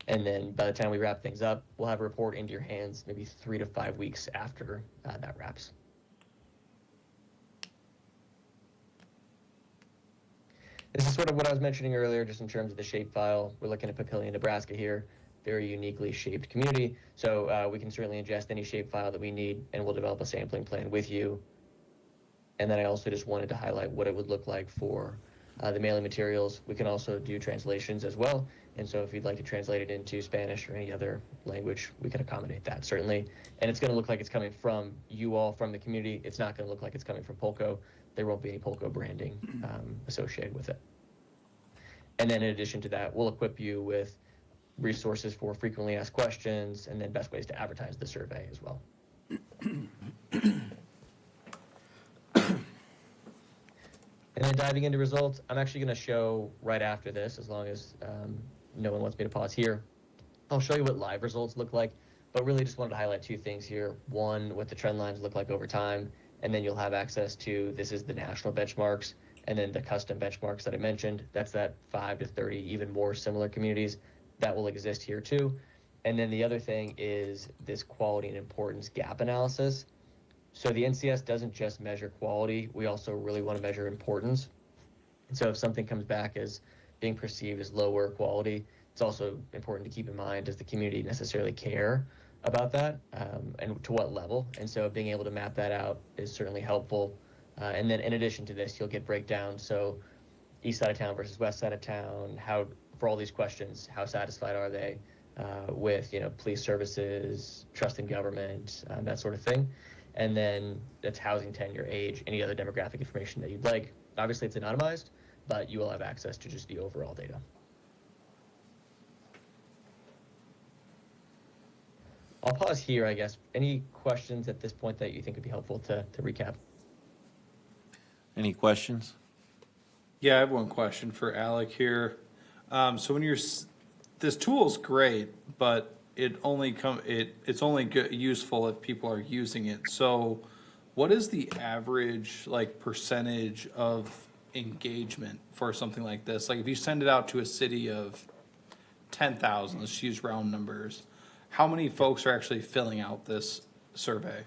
And then by the time we wrap things up, we'll have a report into your hands maybe 3 to 5 weeks after that wraps. This is sort of what I was mentioning earlier, just in terms of the shapefile. We're looking at Papillion, Nebraska here, very uniquely shaped community. So we can certainly ingest any shapefile that we need, and we'll develop a sampling plan with you. And then I also just wanted to highlight what it would look like for the mailing materials. We can also do translations as well. And so if you'd like to translate it into Spanish or any other language, we can accommodate that, certainly. And it's going to look like it's coming from you all, from the community. It's not going to look like it's coming from Polko. There won't be any Polko branding associated with it. And then in addition to that, we'll equip you with resources for frequently asked questions and then best ways to advertise the survey as well. And then diving into results, I'm actually going to show right after this, as long as no one wants me to pause here. I'll show you what live results look like, but really just wanted to highlight two things here. One, what the trend lines look like over time, and then you'll have access to, this is the national benchmarks, and then the custom benchmarks that I mentioned. That's that 5 to 30, even more similar communities that will exist here too. And then the other thing is this quality and importance gap analysis. So the NCS doesn't just measure quality, we also really want to measure importance. And so if something comes back as being perceived as lower quality, it's also important to keep in mind, does the community necessarily care about that, and to what level? And so being able to map that out is certainly helpful. And then in addition to this, you'll get breakdowns. So east side of town versus west side of town, how, for all these questions, how satisfied are they with, police services, trust in government, that sort of thing. And then that's housing, tenure, age, any other demographic information that you'd like. Obviously it's anonymized, but you will have access to just the overall data. I'll pause here, I guess. Any questions at this point that you think would be helpful to recap? Any questions? Yeah, I have one question for Alec here. So when this tool is great, but it's only useful if people are using it. So what is the average percentage of engagement for something like this? Like if you send it out to a city of 10,000, let's use round numbers, how many folks are actually filling out this survey?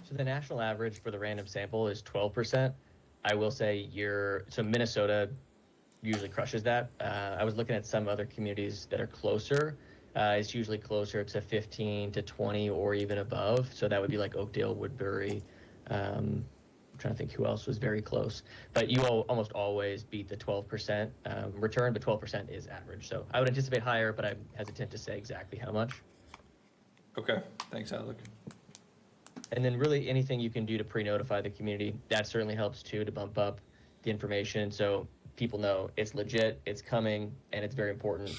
So the national average for the random sample is 12%. I will say so Minnesota usually crushes that. I was looking at some other communities that are closer. It's usually closer to 15 to 20 or even above. So that would be like Oakdale, Woodbury. I'm trying to think who else was very close. But you almost always beat the 12% return, but 12% is average. So I would anticipate higher, but I'm hesitant to say exactly how much. Okay, thanks, Alec. And then really anything you can do to pre-notify the community, that certainly helps too, to bump up the information so people know it's legit, it's coming, and it's very important.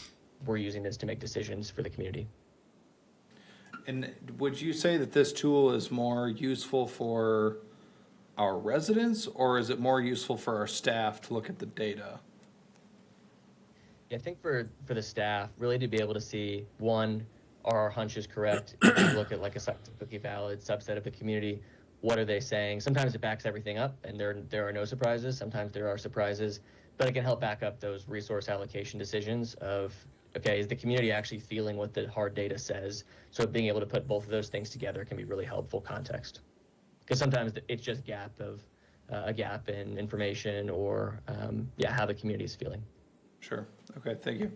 We're using this to make decisions for the community. And would you say that this tool is more useful for our residents, or is it more useful for our staff to look at the data? Yeah, I think for the staff, really to be able to see, one, are our hunches correct? If you look at like a scientifically valid subset of the community, what are they saying? Sometimes it backs everything up and there are no surprises. Sometimes there are surprises, but it can help back up those resource allocation decisions of, okay, is the community actually feeling what the hard data says? So being able to put both of those things together can be really helpful context. Because sometimes it's just a gap in information or how the community is feeling. Sure. Okay, thank you.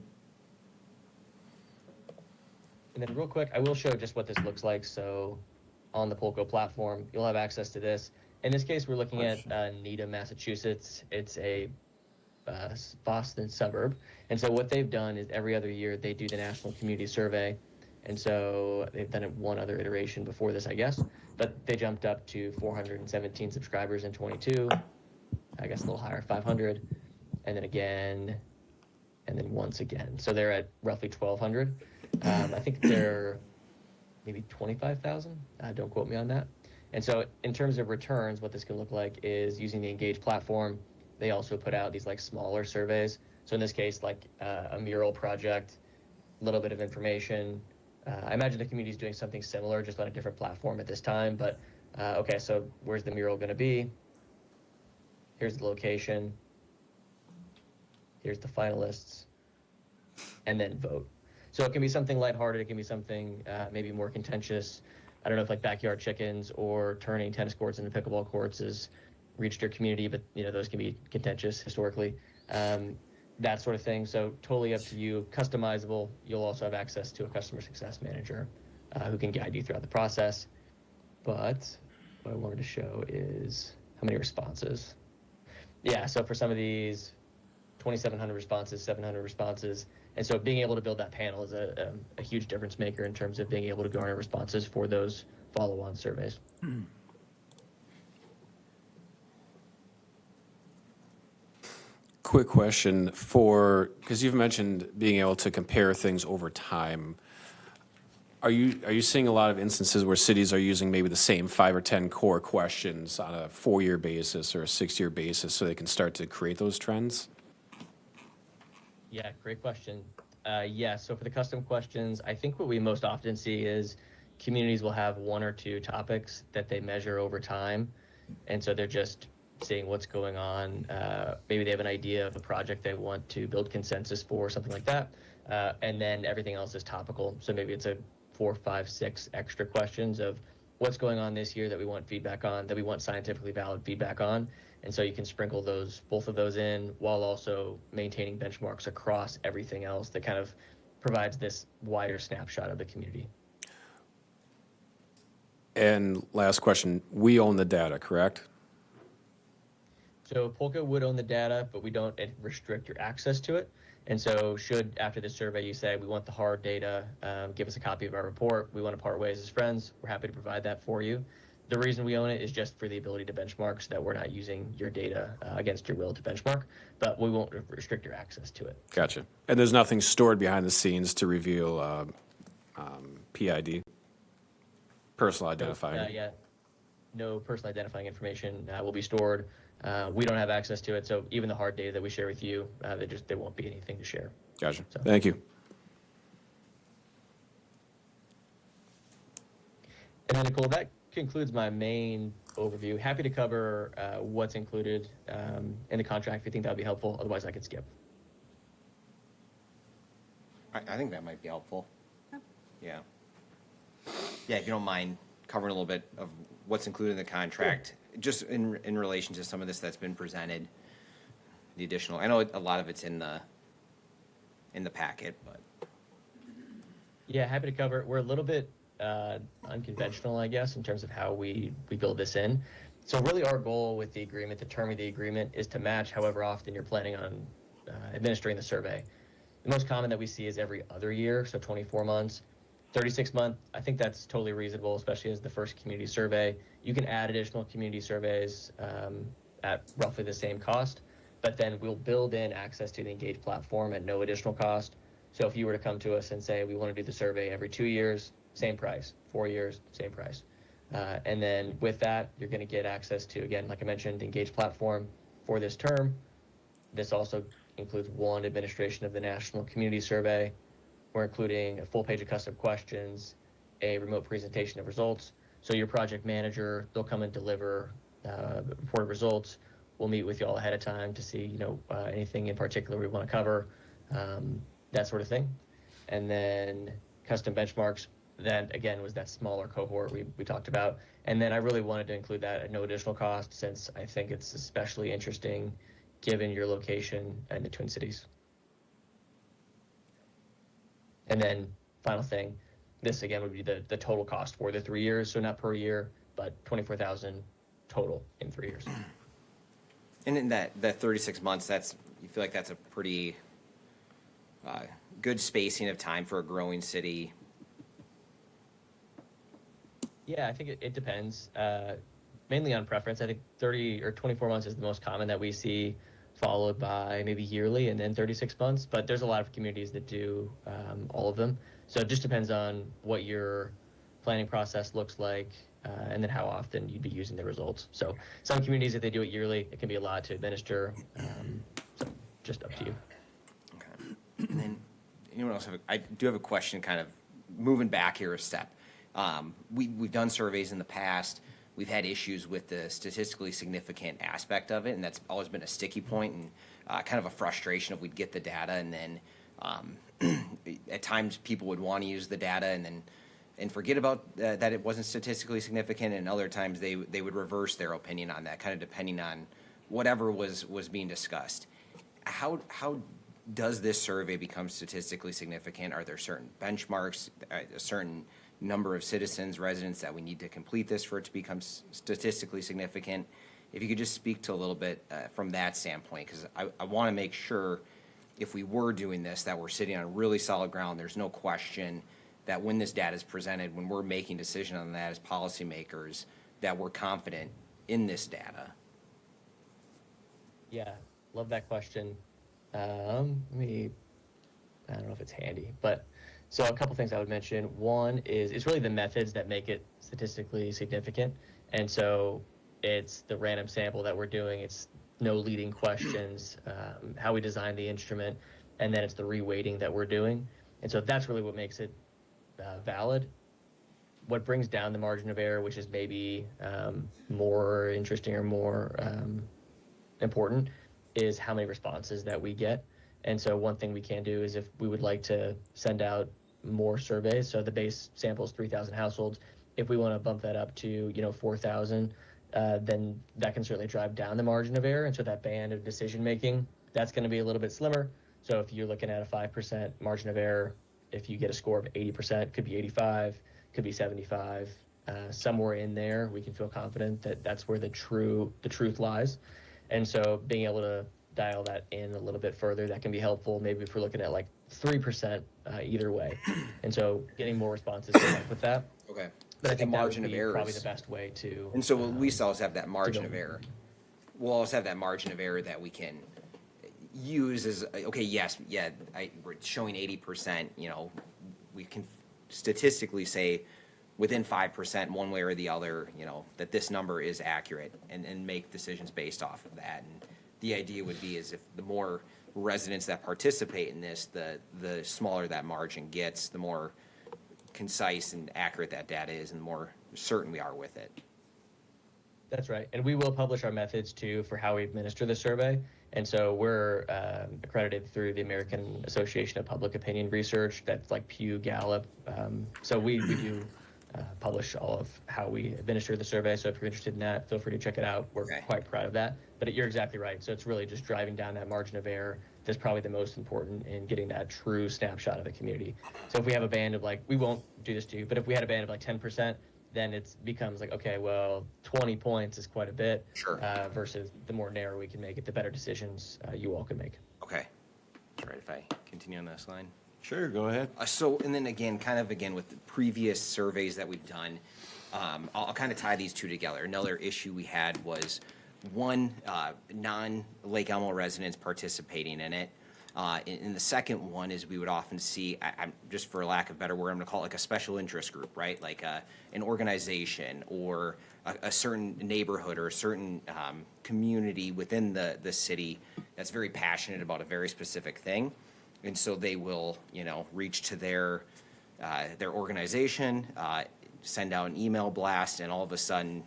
And then real quick, I will show just what this looks like. So on the Polko platform, you'll have access to this. In this case, we're looking at Needham, Massachusetts. It's a Boston suburb. And so what they've done is every other year they do the National Community Survey. And so they've done it one other iteration before this, I guess. But they jumped up to 417 subscribers in 22. I guess a little higher, 500. And then again, and then once again. So they're at roughly 1,200. I think they're maybe 25,000. Don't quote me on that. And so in terms of returns, what this can look like is using the Engage platform. They also put out these like smaller surveys. So in this case, like a mural project, a little bit of information. I imagine the community is doing something similar, just on a different platform at this time. But okay, so where's the mural going to be? Here's the location. Here's the finalists. And then vote. So it can be something lighthearted. It can be something maybe more contentious. I don't know if like backyard chickens or turning tennis courts into pickleball courts has reached your community, but those can be contentious historically. That sort of thing. So totally up to you, customizable. You'll also have access to a customer success manager who can guide you throughout the process. But what I wanted to show is how many responses. yeah, so for some of these 2,700 responses, 700 responses, and so being able to build that panel is a huge difference maker in terms of being able to garner responses for those follow-on surveys. Quick question because you've mentioned being able to compare things over time. Are you seeing a lot of instances where cities are using maybe the same 5 or 10 core questions on a 4-year basis or a 6-year basis so they can start to create those trends? Yeah, great question. Yeah, so for the custom questions, I think what we most often see is communities will have 1 or 2 topics that they measure over time. And so they're just seeing what's going on. Maybe they have an idea of a project they want to build consensus for, something like that. And then everything else is topical. So maybe it's a 4, 5, 6 extra questions of what's going on this year that we want feedback on, that we want scientifically valid feedback on. And so you can sprinkle both of those in while also maintaining benchmarks across everything else that kind of provides this wider snapshot of the community. And last question, we own the data, correct? So Polka would own the data, but we don't restrict your access to it. And so should, after this survey, you say, we want the hard data, give us a copy of our report, we want to part ways as friends, we're happy to provide that for you. The reason we own it is just for the ability to benchmark so that we're not using your data against your will to benchmark, but we won't restrict your access to it. Gotcha. And there's nothing stored behind the scenes to reveal PID, personal identifying? Yeah, no personal identifying information will be stored. We don't have access to it, so even the hard data that we share with you, there won't be anything to share. Gotcha. So. Thank you. And then, Nicole, that concludes my main overview. Happy to cover what's included in the contract if you think that would be helpful. Otherwise, I could skip. I think that might be helpful. Yeah. Yeah, if you don't mind covering a little bit of what's included in the contract, just in relation to some of this that's been presented, the additional, I know a lot of it's in the packet, but. Yeah, happy to cover it. We're a little bit unconventional, I guess, in terms of how we build this in. So really our goal with the agreement, the term of the agreement, is to match however often you're planning on administering the survey. The most common that we see is every other year, so 24 months. 36 month, I think that's totally reasonable, especially as the first community survey. You can add additional community surveys at roughly the same cost, but then we'll build in access to the Engage platform at no additional cost. So if you were to come to us and say, we want to do the survey every 2 years, same price, 4 years, same price. And then with that, you're going to get access to, again, like I mentioned, the Engage platform for this term. This also includes 1 administration of the National Community Survey. We're including a full page of custom questions, a remote presentation of results. So your project manager, they'll come and deliver reported results. We'll meet with you all ahead of time to see, anything in particular we want to cover, that sort of thing. And then custom benchmarks, that again was that smaller cohort we talked about. And then I really wanted to include that at no additional cost, since I think it's especially interesting given your location in the Twin Cities. And then final thing, this again would be the total cost for the 3 years, so not per year, but $24,000 total in 3 years. And in that 36 months, you feel like that's a pretty good spacing of time for a growing city? Yeah, I think it depends. Mainly on preference. I think 30 or 24 months is the most common that we see, followed by maybe yearly and then 36 months. But there's a lot of communities that do all of them. So it just depends on what your planning process looks like and then how often you'd be using the results. So some communities, if they do it yearly, it can be a lot to administer. So just up to you. Okay. And then anyone else I do have a question kind of moving back here a step. We've done surveys in the past. We've had issues with the statistically significant aspect of it, and that's always been a sticky point and kind of a frustration if we'd get the data and then at times people would want to use the data and forget about that it wasn't statistically significant, and other times they would reverse their opinion on that, kind of depending on whatever was being discussed. How does this survey become statistically significant? Are there certain benchmarks, a certain number of citizens, residents that we need to complete this for it to become statistically significant? if you could just speak to a little bit from that standpoint, because I want to make sure if we were doing this, that we're sitting on really solid ground. There's no question that when this data is presented, when we're making decision on that as policymakers, that we're confident in this data. Yeah, love that question. I don't know if it's handy, but so a couple things I would mention. One is it's really the methods that make it statistically significant. And so it's the random sample that we're doing. It's no leading questions, how we design the instrument, and then it's the reweighting that we're doing. And so that's really what makes it valid. What brings down the margin of error, which is maybe more interesting or more important, is how many responses that we get. And so one thing we can do is if we would like to send out more surveys, so the base sample is 3,000 households, if we want to bump that up to 4,000, then that can certainly drive down the margin of error. And so that band of decision making, that's going to be a little bit slimmer. So if you're looking at a 5% margin of error, if you get a score of 80%, could be 85, could be 75, somewhere in there, we can feel confident that that's where the truth lies. And so being able to dial that in a little bit further, that can be helpful. Maybe if we're looking at like 3% either way. And so getting more responses can help with that. Okay. But I The think margin that of would be error probably is- the best way to. And so we still always have that margin go. of error. We'll always have that margin of error that we can use as, okay, yes, yeah, we're showing 80%, we can statistically say within 5%, one way or the other, that this number is accurate and make decisions based off of that. And the idea would be is if the more residents that participate in this, the smaller that margin gets, the more concise and accurate that data is, and the more certain we are with it. That's right. And we will publish our methods too for how we administer the survey. And so we're accredited through the American Association of Public Opinion Research. That's like Pew, Gallup. So we do publish all of how we administer the survey. So if you're interested in that, feel free to check it out. We're quite proud of that. But you're exactly right. So it's really just driving down that margin of error that's probably the most important in getting that true snapshot of the community. So if we have a band of we won't do this to you, but if we had a band of 10%, then it becomes okay, well, 20 points is quite a bit. Sure. Versus the more narrow we can make it, the better decisions you all can make. Okay. All right, if I continue on this line. Sure, go ahead. And then again, with the previous surveys that we've done, I'll kind of tie these two together. Another issue we had was one, non-Lake Elmo residents participating in it. And the second one is we would often see, I'm just for lack of a better word, I'm going to call it a special interest group, right? An organization or a certain neighborhood or a certain community within the city that's very passionate about a very specific thing. And so they will, reach to their organization, send out an email blast, and all of a sudden,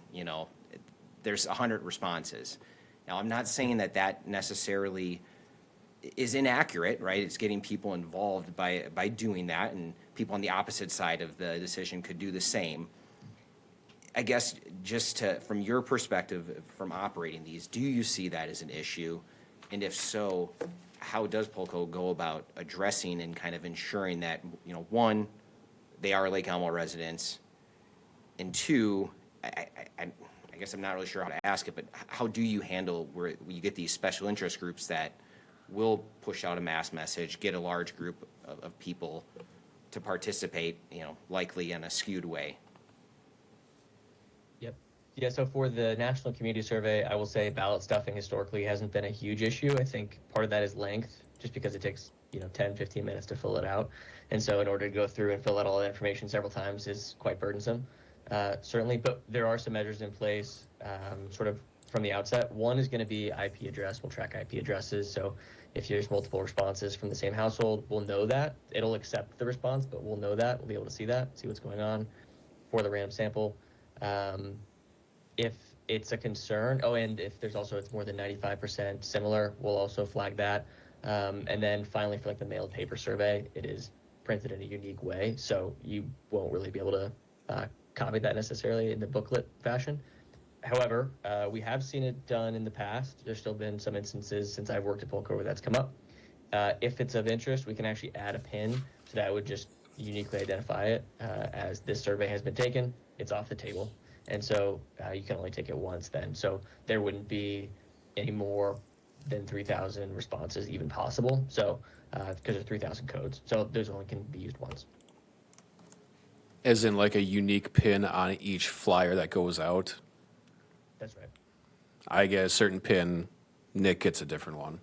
there's 100 responses. Now, I'm not saying that necessarily is inaccurate, right? It's getting people involved by doing that, and people on the opposite side of the decision could do the same. I guess just from your perspective, from operating these, do you see that as an issue? And if so, how does Polko go about addressing and kind of ensuring that, one, they are Lake Elmo residents, and two, I guess I'm not really sure how to ask it, but how do you handle where you get these special interest groups that will push out a mass message, get a large group of people to participate, likely in a skewed way? Yep. Yeah, so for the National Community Survey, I will say ballot stuffing historically hasn't been a huge issue. I think part of that is length, just because it takes 10, 15 minutes to fill it out. And so in order to go through and fill out all that information several times is quite burdensome, certainly. But there are some measures in place sort of from the outset. One is going to be IP address. We'll track IP addresses. So if there's multiple responses from the same household, we'll know that. It'll accept the response, but we'll know that. We'll be able to see that, see what's going on for the random sample. If it's a concern, and if there's also it's more than 95% similar, we'll also flag that. And then finally, for the mailed paper survey, it is printed in a unique way, so you won't really be able to copy that necessarily in the booklet fashion. However, we have seen it done in the past. There's still been some instances since I've worked at Polko where that's come up. If it's of interest, we can actually add a pin so that would just uniquely identify it as this survey has been taken. It's off the table. And so you can only take it once then. So there wouldn't be any more than 3,000 responses even possible. So, because there's 3,000 codes. So those only can be used once. As in like a unique pin on each flyer that goes out. That's right. I get a certain pin, Nick gets a different one.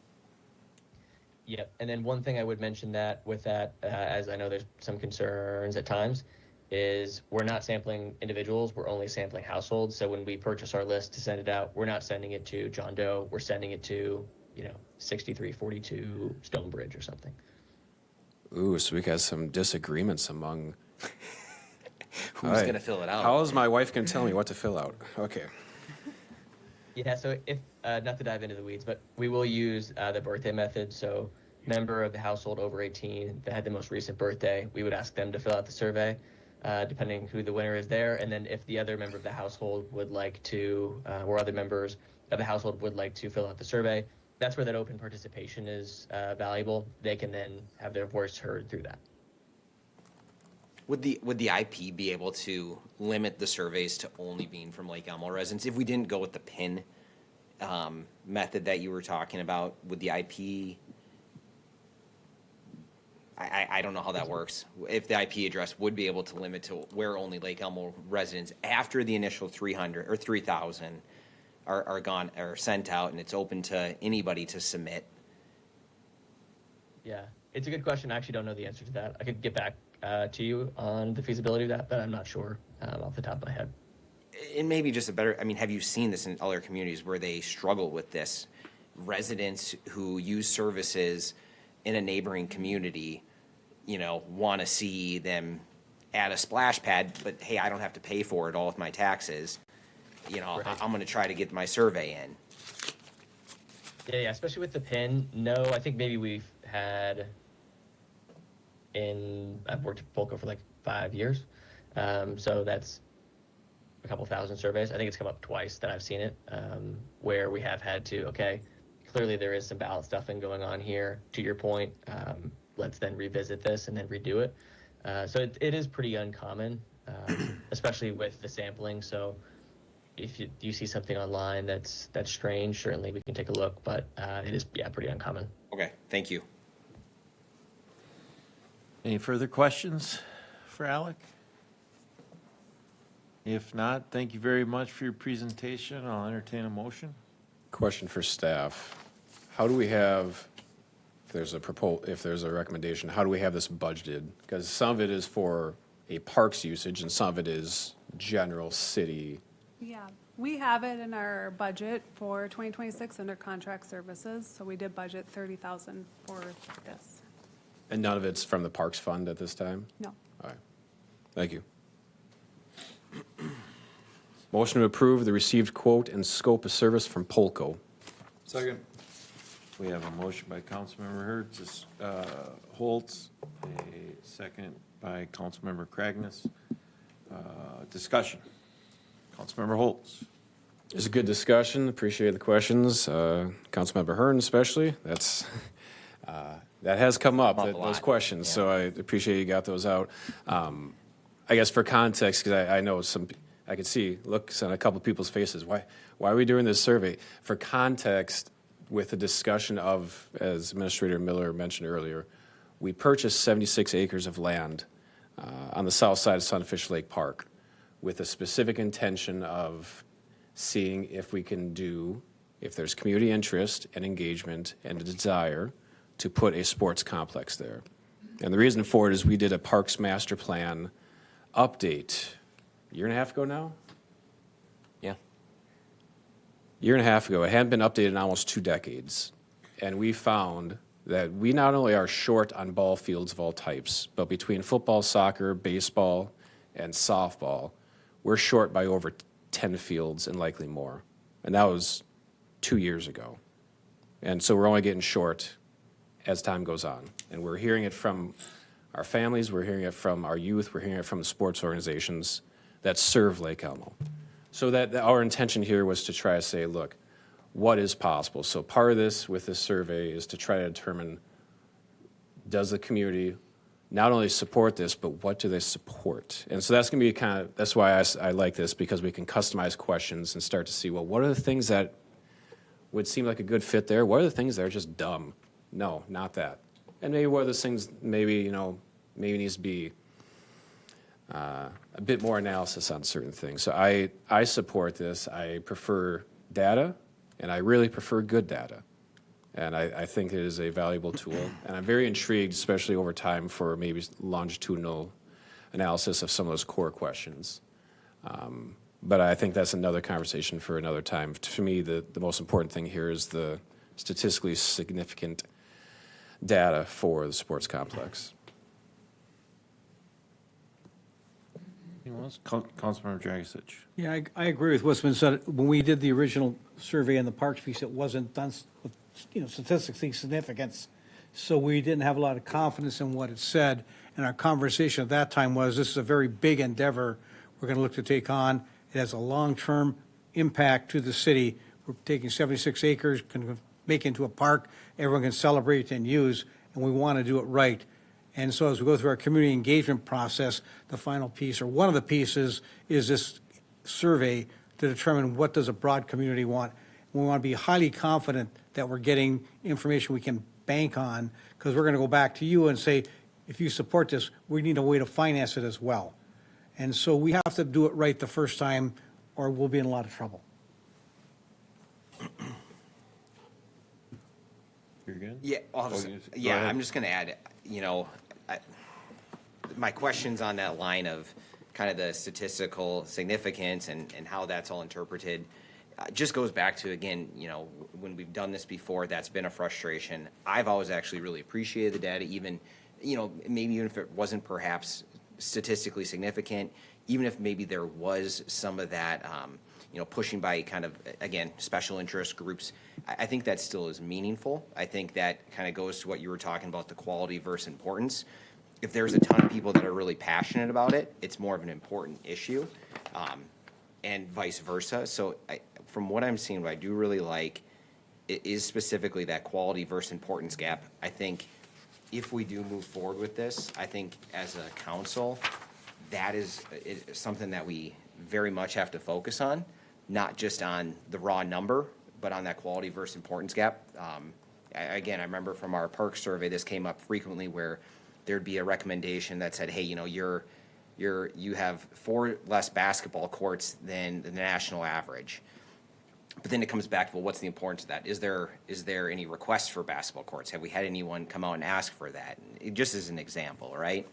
Yep. And then one thing I would mention that with that, as I know there's some concerns at times, is we're not sampling individuals, we're only sampling households. So when we purchase our list to send it out, we're not sending it to John Doe, we're sending it to, 6342 Stonebridge or something. Ooh, so we got some disagreements among... Who's going to fill it out? How is my wife going to tell me what to fill out? Okay. Yeah, so if, not to dive into the weeds, but we will use the birthday method. So member of the household over 18 that had the most recent birthday, we would ask them to fill out the survey, depending who the winner is there. And then if the other member of the household would like to, or other members of the household would like to fill out the survey, that's where that open participation is valuable. They can then have their voice heard through that. Would the IP be able to limit the surveys to only being from Lake Elmo residents? If we didn't go with the PIN method that you were talking about, would the IP... I don't know how that works. If the IP address would be able to limit to where only Lake Elmo residents after the initial 300 or 3,000 are gone or sent out, and it's open to anybody to submit. Yeah, it's a good question. I actually don't know the answer to that. I could get back to you on the feasibility of that, but I'm not sure off the top of my head. And maybe just a better, have you seen this in other communities where they struggle with this? Residents who use services in a neighboring community, want to see them add a splash pad, but hey, I don't have to pay for it all with my taxes. Right. I'm going to try to get my survey in. Yeah, especially with the PIN. No, I think maybe we've had I've worked at Polko for like 5 years. So that's a couple thousand surveys. I think it's come up twice that I've seen it, where we have had to, okay, clearly there is some ballot stuffing going on here. To your point, let's then revisit this and then redo it. So it is pretty uncommon, especially with the sampling. So if you see something online that's strange, certainly we can take a look, but it is, pretty uncommon. Okay, thank you. Any further questions for Alec? If not, thank you very much for your presentation. I'll entertain a motion. Question for staff. How do we have, if there's a recommendation, how do we have this budgeted? Because some of it is for a parks usage and some of it is general city. Yeah, we have it in our budget for 2026 under contract services, so we did budget 30,000 for this. And none of it's from the parks fund at this time? No. All right. Thank you. Motion to approve the received quote and scope of service from Polko. Second. We have a motion by Councilmember Hertz, Holtz, a second by Councilmember Cragnis. Discussion. Councilmember Holtz. It's a good discussion. Appreciate the questions. Councilmember Hearn especially. That's that has come up, Come up a those lot. questions. Yeah. So I appreciate you got those out. I guess for context, because I know I could see looks on a couple of people's faces. Why are we doing this survey? For context, with the discussion of, as Administrator Miller mentioned earlier, we purchased 76 acres of land on the south side of Sunfish Lake Park with a specific intention of seeing if we can if there's community interest and engagement and a desire to put a sports complex there. And the reason for it is we did a Parks Master Plan update a year and a half ago now? Yeah. Year and a half ago. It hadn't been updated in almost 2 decades. And we found that we not only are short on ball fields of all types, but between football, soccer, baseball, and softball, we're short by over 10 fields and likely more. And that was 2 years ago. And so we're only getting short as time goes on. And we're hearing it from our families, we're hearing it from our youth, we're hearing it from the sports organizations that serve Lake Elmo. So that our intention here was to try to say, look, what is possible? So part of this with this survey is to try to determine, does the community not only support this, but what do they support? And so that's going to be that's why I like this, because we can customize questions and start to see, well, what are the things that would seem like a good fit there? What are the things that are just dumb? No, not that. And maybe what are those things, maybe needs to be a bit more analysis on certain things. So I support this. I prefer data, and I really prefer good data. And I think it is a valuable tool. And I'm very intrigued, especially over time, for maybe longitudinal analysis of some of those core questions. But I think that's another conversation for another time. For me, the most important thing here is the statistically significant data for the sports complex. Anyone else? Councilmember Dragisich. Yeah, I agree with what's been said. When we did the original survey in the parks piece, it wasn't done with, statistically significance. So we didn't have a lot of confidence in what it said. And our conversation at that time was, this is a very big endeavor we're going to look to take on. It has a long-term impact to the city. We're taking 76 acres, can make into a park, everyone can celebrate and use, and we want to do it right. And so as we go through our community engagement process, the final piece, or one of the pieces, is this survey to determine what does a broad community want. We want to be highly confident that we're getting information we can bank on, because we're going to go back to you and say, if you support this, we need a way to finance it as well. And so we have to do it right the first time, or we'll be in a lot of trouble. You're good? Yeah, Go ahead. I'm just going to add, my questions on that line of kind of the statistical significance and how that's all interpreted just goes back to, again, when we've done this before, that's been a frustration. I've always actually really appreciated the data, even, maybe even if it wasn't perhaps statistically significant, even if maybe there was some of that, pushing by kind of, again, special interest groups. I think that still is meaningful. I think that kind of goes to what you were talking about, the quality versus importance. If there's a ton of people that are really passionate about it, it's more of an important issue, and vice versa. So from what I'm seeing, what I do really like is specifically that quality versus importance gap. I think if we do move forward with this, I think as a council, that is something that we very much have to focus on, not just on the raw number, but on that quality versus importance gap. Again, I remember from our park survey, this came up frequently where there'd be a recommendation that said, hey, you have 4 less basketball courts than the national average. But then it comes back to, well, what's the importance of that? Is there any requests for basketball courts? Have we had anyone come out and ask for that? It just as an example, right?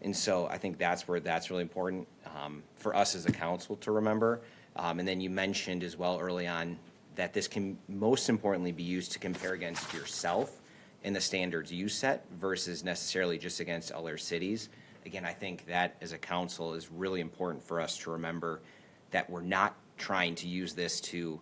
And so I think that's where that's really important for us as a council to remember. And then you mentioned as well early on that this can most importantly be used to compare against yourself and the standards you set versus necessarily just against other cities. Again, I think that as a council is really important for us to remember that we're not trying to use this to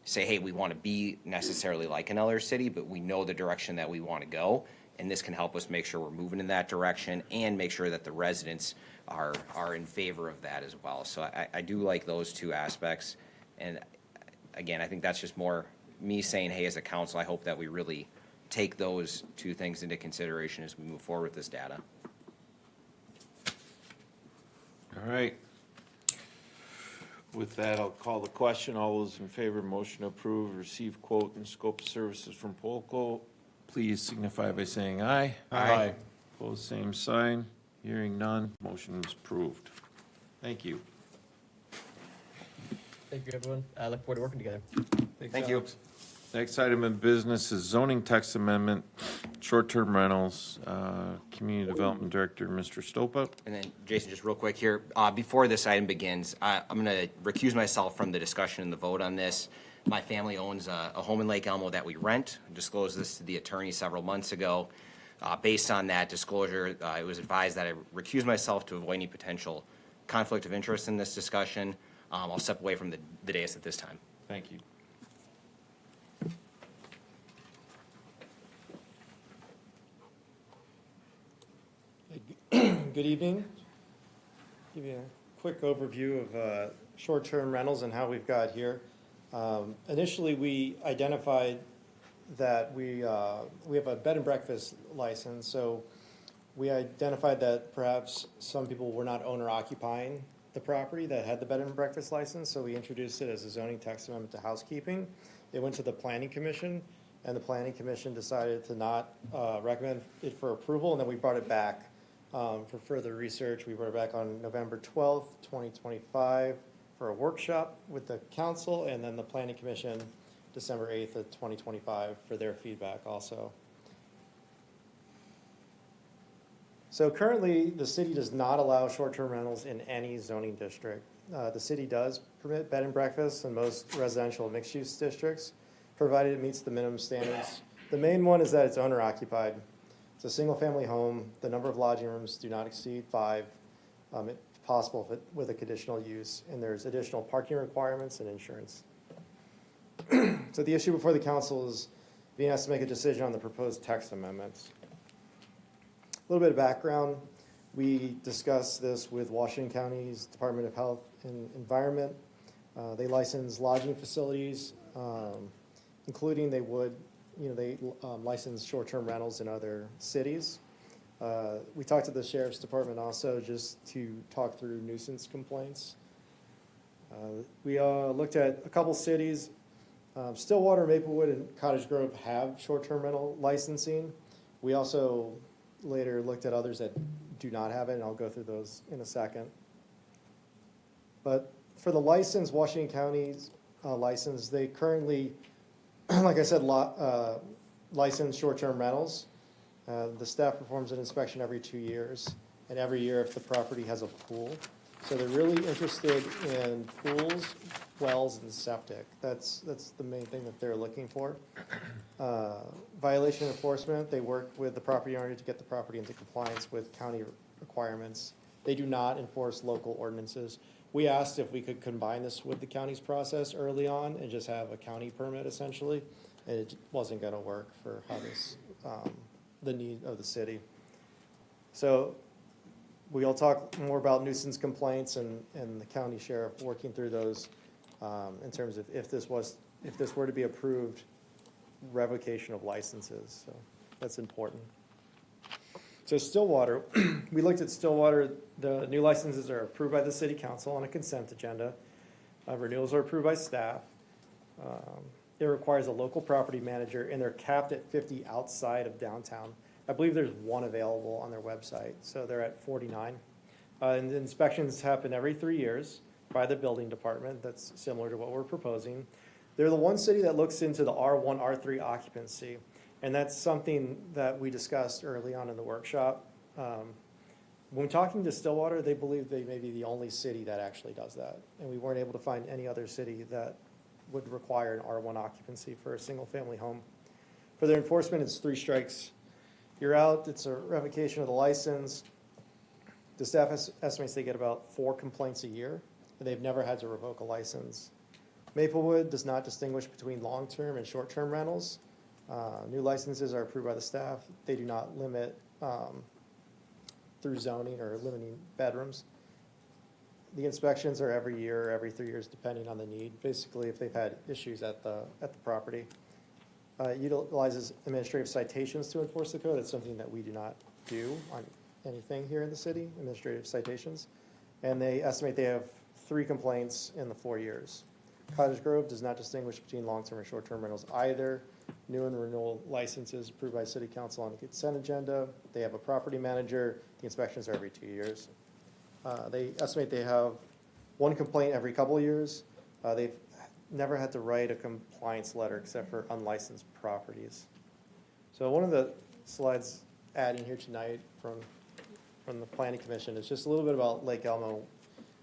say, hey, we want to be necessarily like another city, but we know the direction that we want to go. And this can help us make sure we're moving in that direction and make sure that the residents are in favor of that as well. So I do like those two aspects. And again, I think that's just more me saying, hey, as a council, I hope that we really take those two things into consideration as we move forward with this data. All right. With that, I'll call the question. All those in favor, motion to approve, receive quote and scope of services from Polco, please signify by saying aye. Aye. Opposed, same sign. Hearing none, motion is approved. Thank you. Thank you, everyone. I look forward to working together. Thank you. Next item of business is zoning text amendment, short-term rentals, Community Development Director, Mr. Stopa. And then, Jason, just real quick here, before this item begins, I'm going to recuse myself from the discussion and the vote on this. My family owns a home in Lake Elmo that we rent. I disclosed this to the attorney several months ago. Based on that disclosure, it was advised that I recuse myself to avoid any potential conflict of interest in this discussion. I'll step away from the dais at this time. Thank you. Good evening. Give you a quick overview of short-term rentals and how we've got here. Initially, we identified that we have a bed and breakfast license, so We identified that perhaps some people were not owner occupying the property that had the bed and breakfast license, so we introduced it as a zoning text amendment to housekeeping. It went to the planning commission, and the planning commission decided to not recommend it for approval, and then we brought it back for further research. We brought it back on November 12th, 2025 for a workshop with the council, and then the planning commission December 8th of 2025 for their feedback also. So currently, the city does not allow short-term rentals in any zoning district. The city does permit bed and breakfast in most residential mixed-use districts, provided it meets the minimum standards. The main one is that it's owner occupied. It's a single-family home. The number of lodging rooms do not exceed 5. It's possible with a conditional use, and there's additional parking requirements and insurance. So the issue before the council is being asked to make a decision on the proposed text amendments. A little bit of background. We discussed this with Washington County's Department of Health and Environment. They license lodging facilities, including they license short-term rentals in other cities. We talked to the Sheriff's Department also just to talk through nuisance complaints. We looked at a couple cities. Stillwater, Maplewood, and Cottage Grove have short-term rental licensing. We also later looked at others that do not have it, and I'll go through those in a second. But for the license, Washington County's license, they currently, like I said, license short-term rentals. The staff performs an inspection every 2 years, and every year if the property has a pool. So they're really interested in pools, wells, and septic. That's the main thing that they're looking for. Violation enforcement, they work with the property owner to get the property into compliance with county requirements. They do not enforce local ordinances. We asked if we could combine this with the county's process early on and just have a county permit essentially, and it wasn't gonna work for how this, the need of the city. So we'll talk more about nuisance complaints and the county sheriff working through those in terms of if this were to be approved, revocation of licenses. So that's important. So Stillwater, we looked at Stillwater. The new licenses are approved by the city council on a consent agenda. Renewals are approved by staff. It requires a local property manager, and they're capped at 50 outside of downtown. I believe there's one available on their website, so they're at 49. And the inspections happen every 3 years by the building department. That's similar to what we're proposing. They're the one city that looks into the R1, R3 occupancy, and that's something that we discussed early on in the workshop. When talking to Stillwater, they believe they may be the only city that actually does that, and we weren't able to find any other city that would require an R1 occupancy for a single-family home. For their enforcement, it's 3 strikes. You're out, it's a revocation of the license. The staff estimates they get about 4 complaints a year, and they've never had to revoke a license. Maplewood does not distinguish between long-term and short-term rentals. New licenses are approved by the staff. They do not limit through zoning or limiting bedrooms. The inspections are every year or every 3 years, depending on the need. Basically, if they've had issues at the property. Utilizes administrative citations to enforce the code. That's something that we do not do on anything here in the city, administrative citations. And they estimate they have 3 complaints in the 4 years. Cottage Grove does not distinguish between long-term and short-term rentals either. New and renewal licenses approved by city council on the consent agenda. They have a property manager. The inspections are every 2 years. They estimate they have 1 complaint every couple of years. They've never had to write a compliance letter except for unlicensed properties. So one of the slides adding here tonight from the Planning Commission is just a little bit about Lake Elmo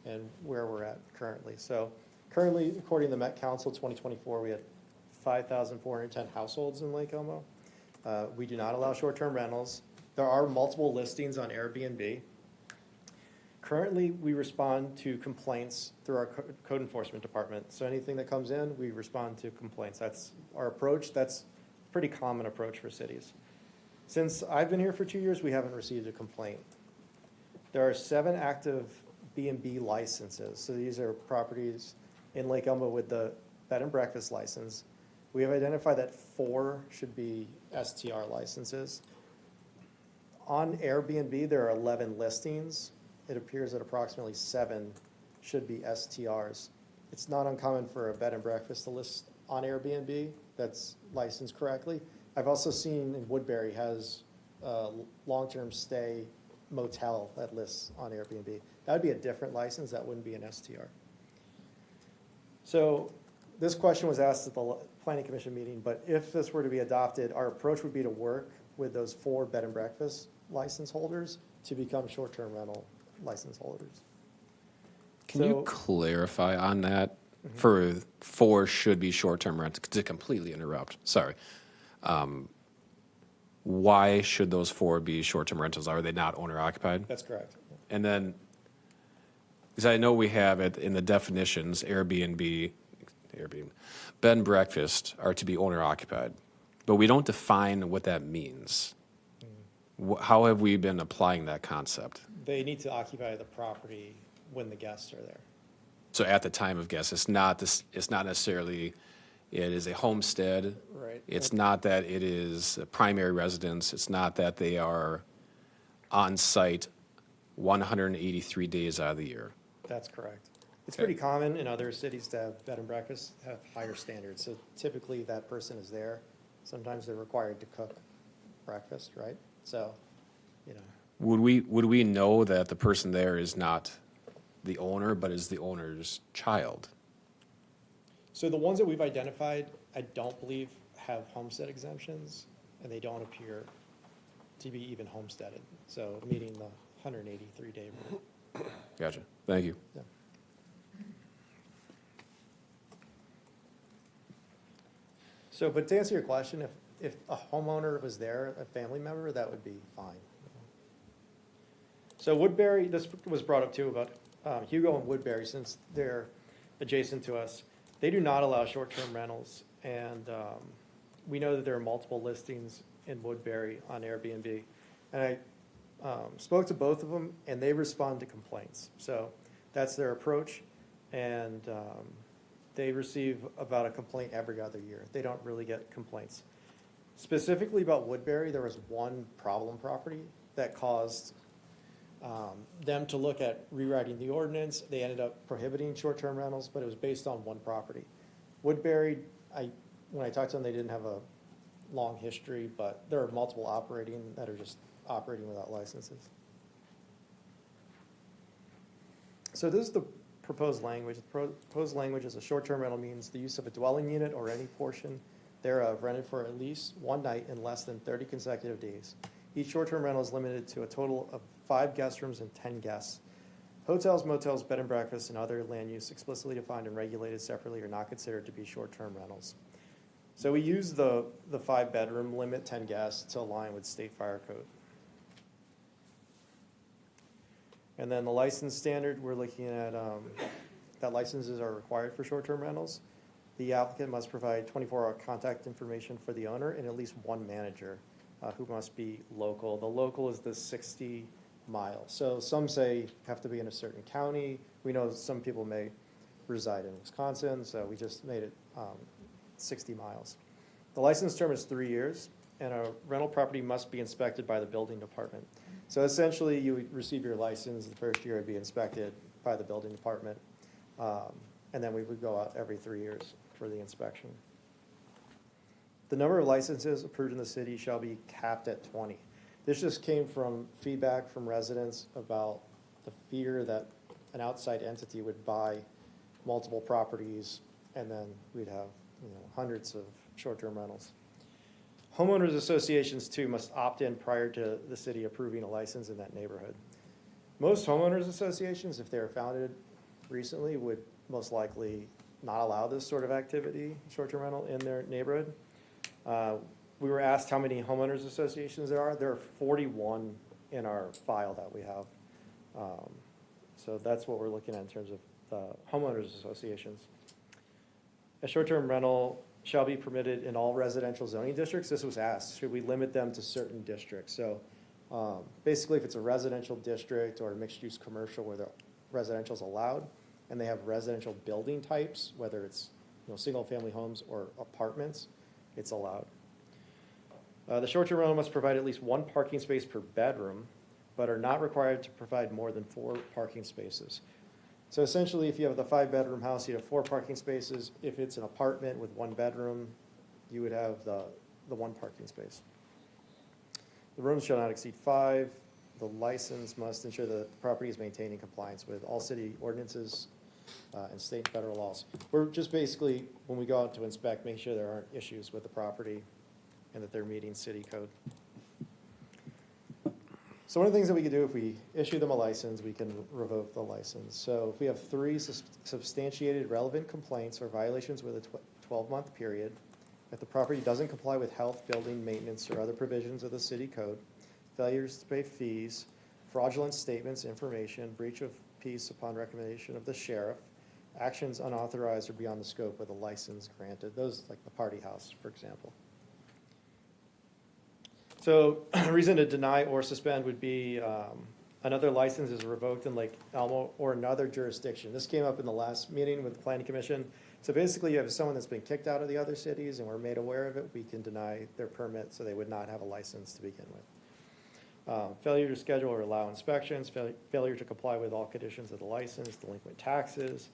and where we're at currently. So currently, according to the Met Council 2024, we had 5,410 households in Lake Elmo. We do not allow short-term rentals. There are multiple listings on Airbnb. Currently, we respond to complaints through our code enforcement department. So anything that comes in, we respond to complaints. That's our approach. That's a pretty common approach for cities. Since I've been here for 2 years, we haven't received a complaint. There are 7 active B&B licenses. So these are properties in Lake Elmo with the bed and breakfast license. We have identified that 4 should be STR licenses. On Airbnb, there are 11 listings. It appears that approximately 7 should be STRs. It's not uncommon for a bed and breakfast to list on Airbnb that's licensed correctly. I've also seen in Woodbury has a long-term stay motel that lists on Airbnb. That would be a different license, that wouldn't be an STR. So this question was asked at the planning commission meeting, but if this were to be adopted, our approach would be to work with those 4 bed and breakfast license holders to become short-term rental license holders. Can you clarify on that? For 4 should be short-term rentals, to completely interrupt, sorry. Why should those 4 be short-term rentals? Are they not owner-occupied? That's correct. And then, because I know we have it in the definitions, Airbnb, bed and breakfast are to be owner-occupied, but we don't define what that means. How have we been applying that concept? They need to occupy the property when the guests are there. So at the time of guests, it's not necessarily, it is a homestead. Right. It's not that it is a primary residence. It's not that they are on site 183 days out of the year. That's correct. It's pretty common in other cities to have bed and breakfast have higher standards. So typically that person is there. Sometimes they're required to cook breakfast, right? So, you know. Would we know that the person there is not the owner, but is the owner's child? So the ones that we've identified, I don't believe have homestead exemptions, and they don't appear to be even homesteaded. So meeting the 183-day rule. Gotcha. Thank you. Yeah. So, but to answer your question, if a homeowner was there, a family member, that would be fine. So Woodbury, this was brought up too about Hugo and Woodbury, since they're adjacent to us. They do not allow short-term rentals, and we know that there are multiple listings in Woodbury on Airbnb. And I spoke to both of them, and they respond to complaints. So that's their approach, and they receive about a complaint every other year. They don't really get complaints. Specifically about Woodbury, there was one problem property that caused them to look at rewriting the ordinance. They ended up prohibiting short-term rentals, but it was based on one property. Woodbury, when I talked to them, they didn't have a long history, but there are multiple operating that are just operating without licenses. So this is the proposed language. The proposed language is a short-term rental means the use of a dwelling unit or any portion thereof rented for at least one night in less than 30 consecutive days. Each short-term rental is limited to a total of 5 guest rooms and 10 guests. Hotels, motels, bed and breakfasts, and other land use explicitly defined and regulated separately are not considered to be short-term rentals. So we use the 5-bedroom limit, 10 guests, to align with state fire code. And then the license standard, we're looking at that licenses are required for short-term rentals. The applicant must provide 24-hour contact information for the owner and at least one manager who must be local. The local is the 60 miles. So some say have to be in a certain county. We know some people may reside in Wisconsin, so we just made it 60 miles. The license term is 3 years, and a rental property must be inspected by the building department. So essentially, you would receive your license, the first year would be inspected by the building department, and then we would go out every 3 years for the inspection. The number of licenses approved in the city shall be capped at 20. This just came from feedback from residents about the fear that an outside entity would buy multiple properties, and then we'd have hundreds of short-term rentals. Homeowners associations, too, must opt in prior to the city approving a license in that neighborhood. Most homeowners associations, if they were founded recently, would most likely not allow this sort of activity, short-term rental, in their neighborhood. We were asked how many homeowners associations there are. There are 41 in our file that we have. So that's what we're looking at in terms of homeowners associations. A short-term rental shall be permitted in all residential zoning districts. This was asked, should we limit them to certain districts? So basically, if it's a residential district or a mixed-use commercial where the residential is allowed, and they have residential building types, whether it's single-family homes or apartments, it's allowed. The short-term rental must provide at least one parking space per bedroom, but are not required to provide more than 4 parking spaces. So essentially, if you have the 5-bedroom house, you have 4 parking spaces. If it's an apartment with 1 bedroom, you would have the 1 parking space. The rooms shall not exceed 5. The license must ensure that the property is maintained in compliance with all city ordinances and state and federal laws. We're just basically, when we go out to inspect, make sure there aren't issues with the property and that they're meeting city code. So one of the things that we can do, if we issue them a license, we can revoke the license. So if we have 3 substantiated relevant complaints or violations with a 12-month period, if the property doesn't comply with health, building, maintenance, or other provisions of the city code, failures to pay fees, fraudulent statements, information, breach of peace upon recommendation of the sheriff, actions unauthorized or beyond the scope of the license granted, those like the party house, for example. So a reason to deny or suspend would be another license is revoked in Lake Elmo or another jurisdiction. This came up in the last meeting with the Planning Commission. So basically you have someone that's been kicked out of the other cities and we're made aware of it, we can deny their permit so they would not have a license to begin with. Failure to schedule or allow inspections, failure to comply with all conditions of the license, delinquent taxes,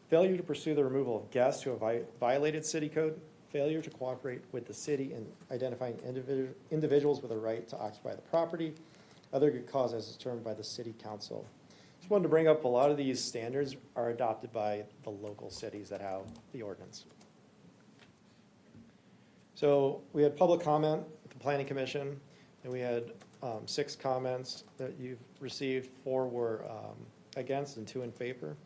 failure to pursue the removal of guests who have violated city code, failure to cooperate with the city in identifying individuals with a right to occupy the property, other good cause as determined by the city council. Just wanted to bring up a lot of these standards are adopted by the local cities that have the ordinance. So we had public comment at the Planning Commission, and we had 6 comments that you've received. 4 were against and 2 in favor.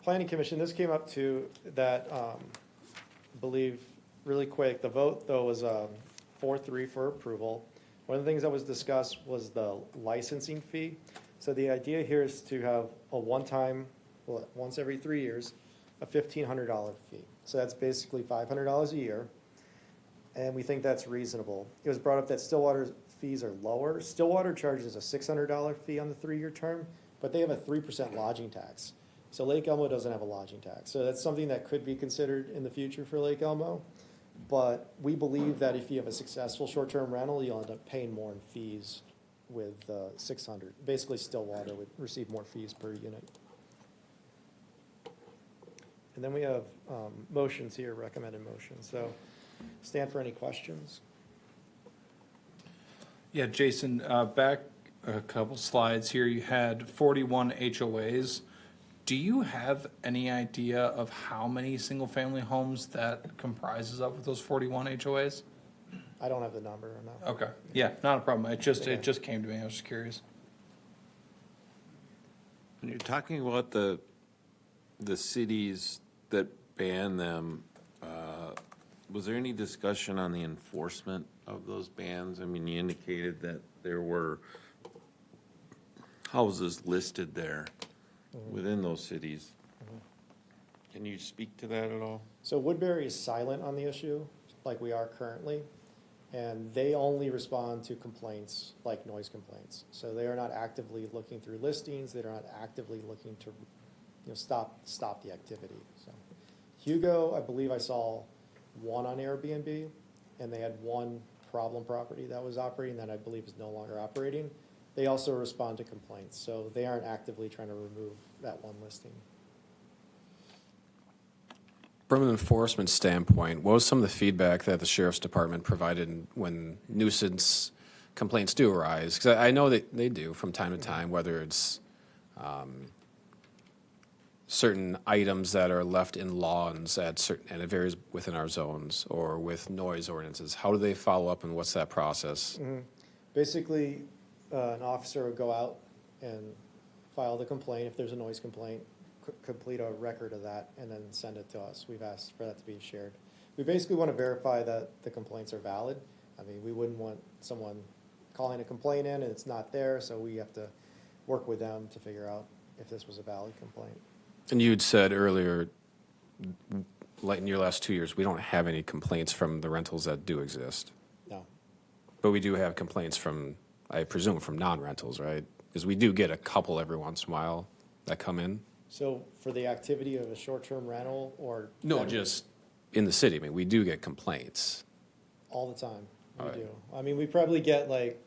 Planning Commission, this came up to that, I believe, really quick. The vote, though, was 4-3 for approval. One of the things that was discussed was the licensing fee. So the idea here is to have a one-time, well, once every 3 years, a $1,500 fee. So that's basically $500 a year, and we think that's reasonable. It was brought up that Stillwater's fees are lower. Stillwater charges a $600 fee on the 3-year term, but they have a 3% lodging tax. So Lake Elmo doesn't have a lodging tax. So that's something that could be considered in the future for Lake Elmo. But we believe that if you have a successful short-term rental, you'll end up paying more in fees with 600. Basically, Stillwater would receive more fees per unit. And then we have motions here, recommended motions. So stand for any questions. Yeah, Jason, back a couple slides here, you had 41 HOAs. Do you have any idea of how many single-family homes that comprises of with those 41 HOAs? I don't have the number, no. Okay, yeah, not a problem. It just came to me. I was just curious. When you're talking about the cities that ban them, was there any discussion on the enforcement of those bans? I mean, you indicated that there were houses listed there within those cities. Can you speak to that at all? So Woodbury is silent on the issue, like we are currently, and they only respond to complaints like noise complaints. So they are not actively looking through listings. They are not actively looking to, stop the activity. So Hugo, I believe I saw 1 on Airbnb, and they had 1 problem property that was operating that I believe is no longer operating. They also respond to complaints, so they aren't actively trying to remove that 1 listing. From an enforcement standpoint, what was some of the feedback that the sheriff's department provided when nuisance complaints do arise? Because I know that they do from time to time, whether it's certain items that are left in lawns and it varies within our zones, or with noise ordinances. How do they follow up, and what's that process? Mm-hmm. Basically, an officer would go out and file the complaint. If there's a noise complaint, complete a record of that and then send it to us. We've asked for that to be shared. We basically want to verify that the complaints are valid. I mean, we wouldn't want someone calling a complaint in and it's not there, so we have to work with them to figure out if this was a valid complaint. And you'd said earlier, like in your last 2 years, we don't have any complaints from the rentals that do exist. No. But we do have complaints from, I presume, from non-rentals, right? Because we do get a couple every once in a while that come in. So for the activity of a short-term rental or? No, just in the city. I mean, we do get complaints. All the time, we All right. do. I mean, we probably get like,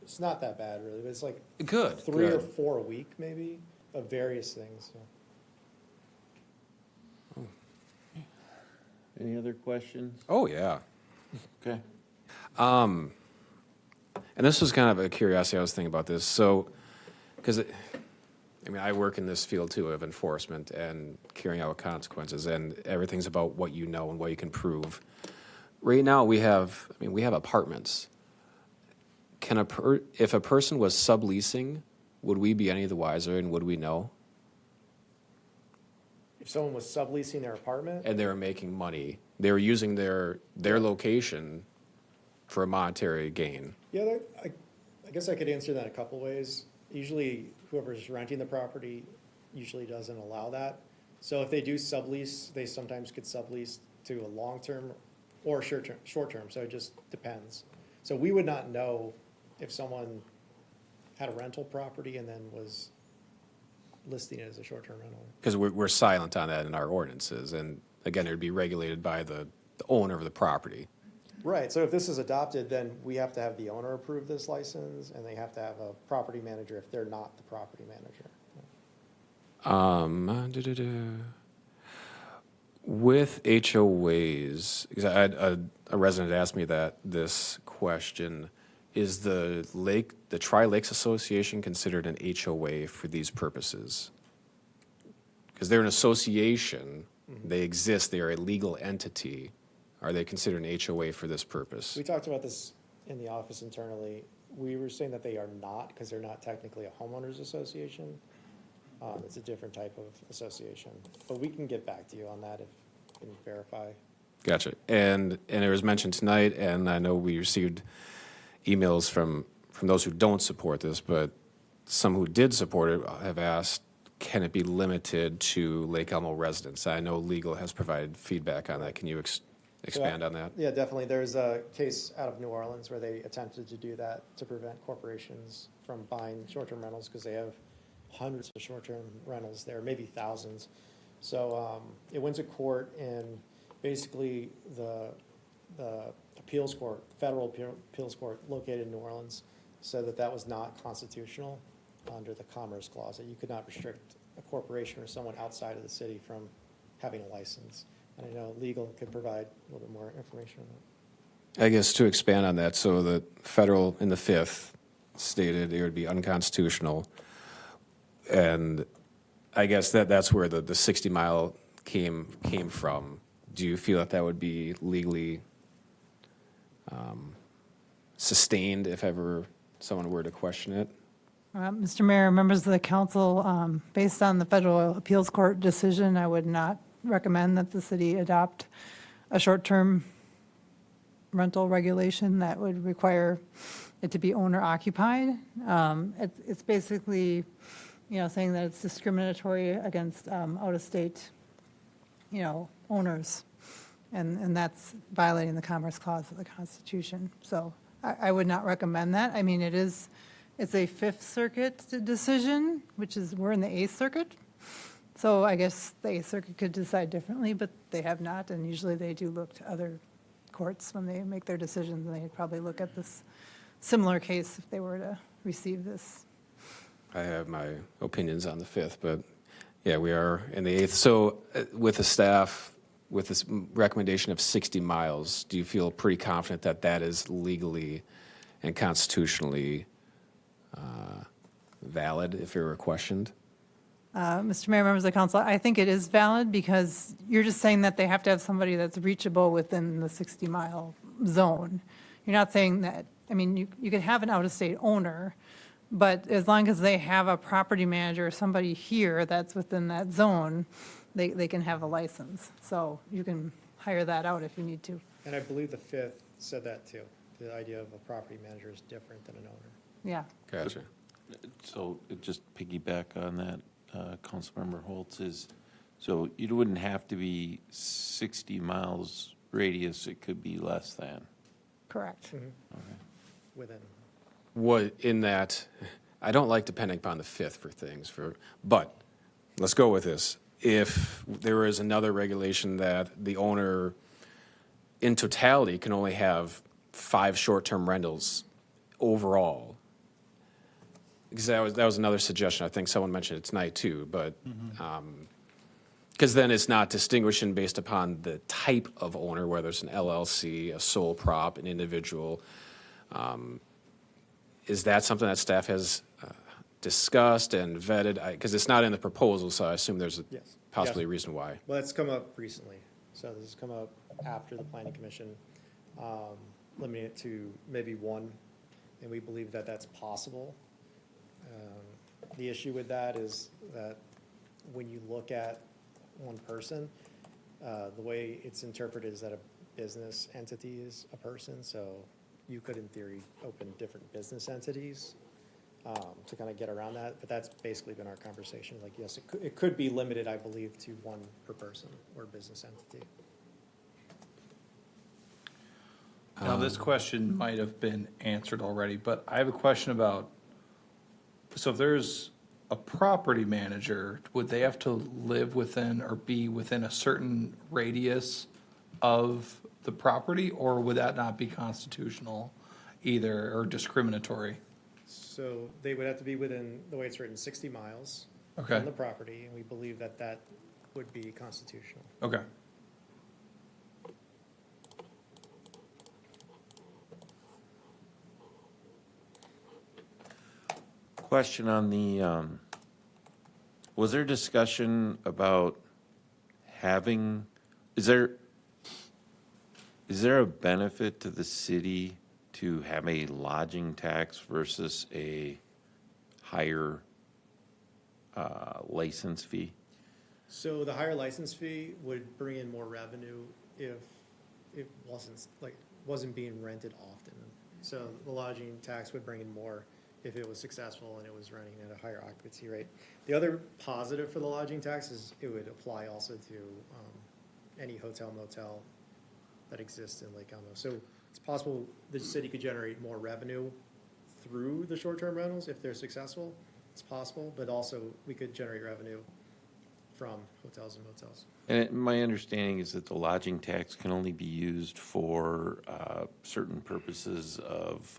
it's not that bad really, but it's like Good. 3 or good. 4 a week maybe, of various things, so. Any other questions? Oh, yeah. Okay. And this was kind of a curiosity. I was thinking about this. So, because I work in this field too of enforcement and carrying out consequences, and everything's about what you know and what you can prove. Right now, we have apartments. If a person was subleasing, would we be any the wiser, and would we know? If someone was subleasing their apartment, And they were making money. They were using their location for a monetary gain. yeah, I guess I could answer that a couple ways. Usually whoever's renting the property usually doesn't allow that. So if they do sublease, they sometimes could sublease to a long-term or short-term, so it just depends. So we would not know if someone had a rental property and then was listing it as a short-term rental. Because we're silent on that in our ordinances. And again, it would be regulated by the owner of the property. Right, so if this is adopted, then we have to have the owner approve this license, and they have to have a property manager if they're not the property manager. With HOAs, because I had a resident asked me this question, is the Tri-Lakes Association considered an HOA for these purposes? Because they're an association, they exist, they are a legal entity. Are they considered an HOA for this purpose? We talked about this in the office internally. We were saying that they are not, because they're not technically a homeowners association. It's a different type of association. But we can get back to you on that if you can verify. Gotcha. And it was mentioned tonight, and I know we received emails from those who don't support this, but some who did support it have asked, can it be limited to Lake Elmo residents? I know legal has provided feedback on that. Can you expand on that? Yeah, definitely. There's a case out of New Orleans where they attempted to do that to prevent corporations from buying short-term rentals because they have hundreds of short-term rentals there, maybe thousands. So it went to court, and basically the appeals court, federal appeals court located in New Orleans, said that that was not constitutional under the Commerce Clause, that you could not restrict a corporation or someone outside of the city from having a license. And I know legal could provide a little bit more information on that. I guess to expand on that, so the federal in the fifth stated it would be unconstitutional. And I guess that's where the 60-mile came from. Do you feel that would be legally sustained if ever someone were to question it? Mr. Mayor, members of the council, based on the federal appeals court decision, I would not recommend that the city adopt a short-term rental regulation that would require it to be owner occupied. It's basically, saying that it's discriminatory against out-of-state, owners. And that's violating the Commerce Clause of the Constitution. So I would not recommend that. I mean, it's a Fifth Circuit decision, we're in the Eighth Circuit. So I guess the Eighth Circuit could decide differently, but they have not, and usually they do look to other courts when they make their decisions, and they'd probably look at this similar case if they were to receive this. I have my opinions on the fifth, but yeah, we are in the eighth. So with the staff, with this recommendation of 60 miles, do you feel pretty confident that that is legally and constitutionally valid if it were questioned? Mr. Mayor, members of the council, I think it is valid because you're just saying that they have to have somebody that's reachable within the 60-mile zone. You're not saying that, you could have an out-of-state owner, but as long as they have a property manager or somebody here that's within that zone, they can have a license. So you can hire that out if you need to. And I believe the Fifth said that too. The idea of a property manager is different than an owner. Yeah. Gotcha. So just piggyback on that, Councilmember Holtz so it wouldn't have to be 60 miles radius, it could be less than. Correct. Okay. Within. What in that, I don't like depending upon the fifth for things, but let's go with this. If there is another regulation that the owner in totality, can only have 5 short-term rentals overall. Because that was another suggestion. I think someone mentioned it tonight too, but, because then it's not distinguishing based upon the type of owner, whether it's an LLC, a sole prop, an individual. Is that something that staff has discussed and vetted? Because it's not in the proposal, so I assume there's Yes. possibly Yes. a reason why. Well, that's come up recently, so this has come up after the planning commission, limiting it to maybe one, and we believe that that's possible. The issue with that is that when you look at one person, the way it's interpreted is that a business entity is a person, so you could in theory open different business entities to kind of get around that, but that's basically been our conversation, like, yes, it could be limited, I believe, to one per person or business entity. Now, this question might have been answered already, but I have a question about, so if there's a property manager, would they have to live within or be within a certain radius of the property, or would that not be constitutional either, or discriminatory? So they would have to be within, the way it's written, 60 miles Okay. from the property, and we believe that that would be constitutional. Okay. Question on the, was there discussion about having, is there a benefit to the city to have a lodging tax versus a higher license fee? So the higher license fee would bring in more revenue if it wasn't being rented often. So the lodging tax would bring in more if it was successful and it was running at a higher occupancy rate. The other positive for the lodging tax is it would apply also to any hotel motel that exists in Lake Elmo. So it's possible the city could generate more revenue through the short-term rentals if they're successful. It's possible, but also we could generate revenue from hotels and motels. And my understanding is that the lodging tax can only be used for certain purposes of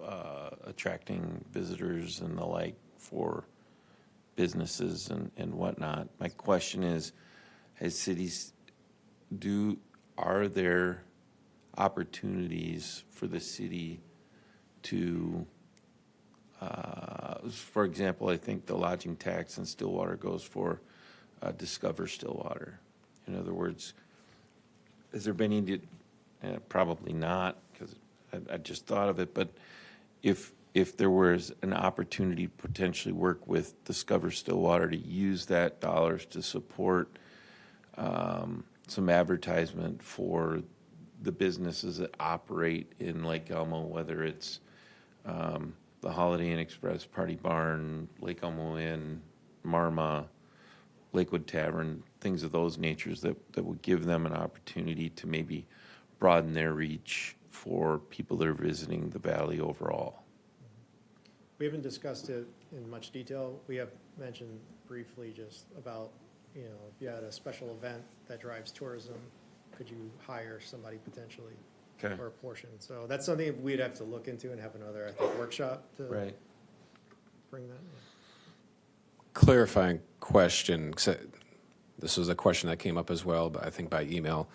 attracting visitors and the like for businesses and whatnot. My question is, as cities, are there opportunities for the city to, for example, I think the lodging tax in Stillwater goes for Discover Stillwater. In other words, has there been any, probably not, because I just thought of it, but if there was an opportunity to potentially work with Discover Stillwater to use that dollars to support some advertisement for the businesses that operate in Lake Elmo, whether it's the Holiday Inn Express, Party Barn, Lake Elmo Inn, Marma, Lakewood Tavern, things of those natures that would give them an opportunity to maybe broaden their reach for people that are visiting the valley overall. We haven't discussed it in much detail. We have mentioned briefly just about, if you had a special event that drives tourism, could you hire somebody potentially for a portion? So that's something we'd have to look into and have another, I think, workshop to bring that in. Clarifying question, 'cause this was a question that came up as well, but I think by email,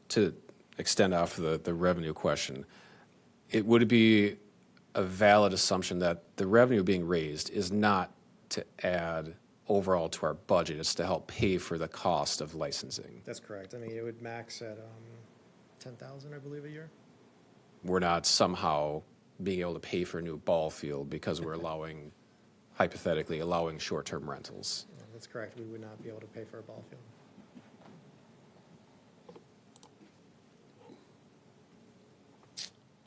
to extend off the revenue question. Would it be a valid assumption that the revenue being raised is not to add overall to our budget, it's to help pay for the cost of licensing? That's correct. I mean, it would max at 10,000, I believe, a year. We're not somehow being able to pay for a new ball field because we're hypothetically allowing short-term rentals. Yeah, that's correct. We would not be able to pay for a ball field.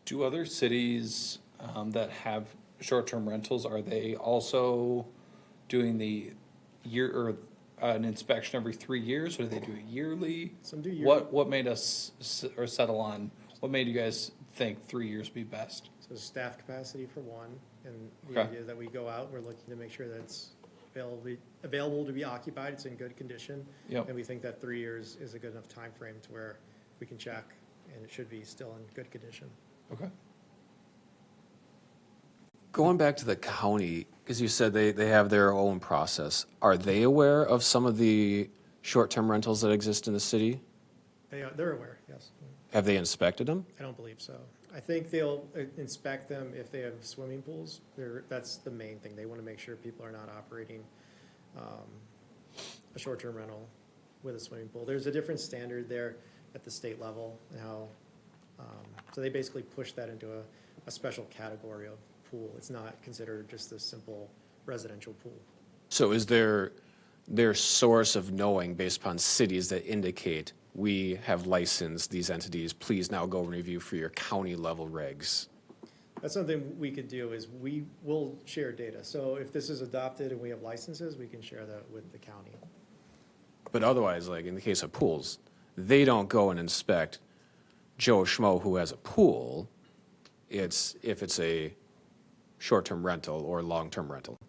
Do other cities that have short-term rentals, are they also doing the year or an inspection every 3 years, or do they do it yearly? Some do yearly. What made us settle on? What made you guys think 3 years would be best? So staff capacity for one, and the Okay. idea that we go out, we're looking to make sure that it's available to be occupied, it's in good condition. Yep. And we think that 3 years is a good enough time frame to where we can check and it should be still in good condition. Okay. Going back to the county, because you said they have their own process, are they aware of some of the short-term rentals that exist in the city? They're aware, yes. Have they inspected them? I don't believe so. I think they'll inspect them if they have swimming pools. That's the main thing. They want to make sure people are not operating a short-term rental with a swimming pool. There's a different standard there at the state level now. So they basically push that into a special category of pool. It's not considered just a simple residential pool. So is their source of knowing based upon cities that indicate we have licensed these entities, please now go and review for your county level regs? That's something we could do is we will share data. So if this is adopted and we have licenses, we can share that with the county. But otherwise, like in the case of pools, they don't go and inspect Joe Schmo who has a pool. It's if it's a short-term rental or long-term rental.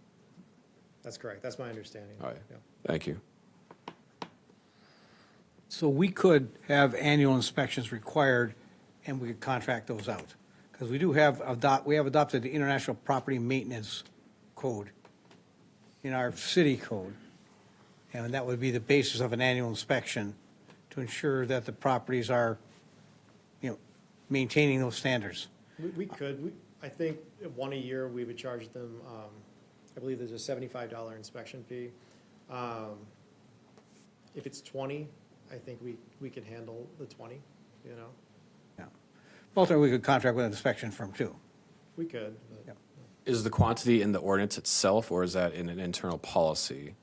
That's correct. That's my understanding. All right. Yeah. Thank you. So we could have annual inspections required, and we could contract those out. Because we do have, we have adopted the International Property Maintenance Code in our city code. And that would be the basis of an annual inspection to ensure that the properties are, maintaining those standards. We could. I think one a year we would charge them, I believe there's a $75 inspection fee. If it's 20, I think we could handle the 20, Yeah. Ultimately, we could contract with an inspection firm too. We could. But Is the quantity in the ordinance itself, or is that in an internal policy?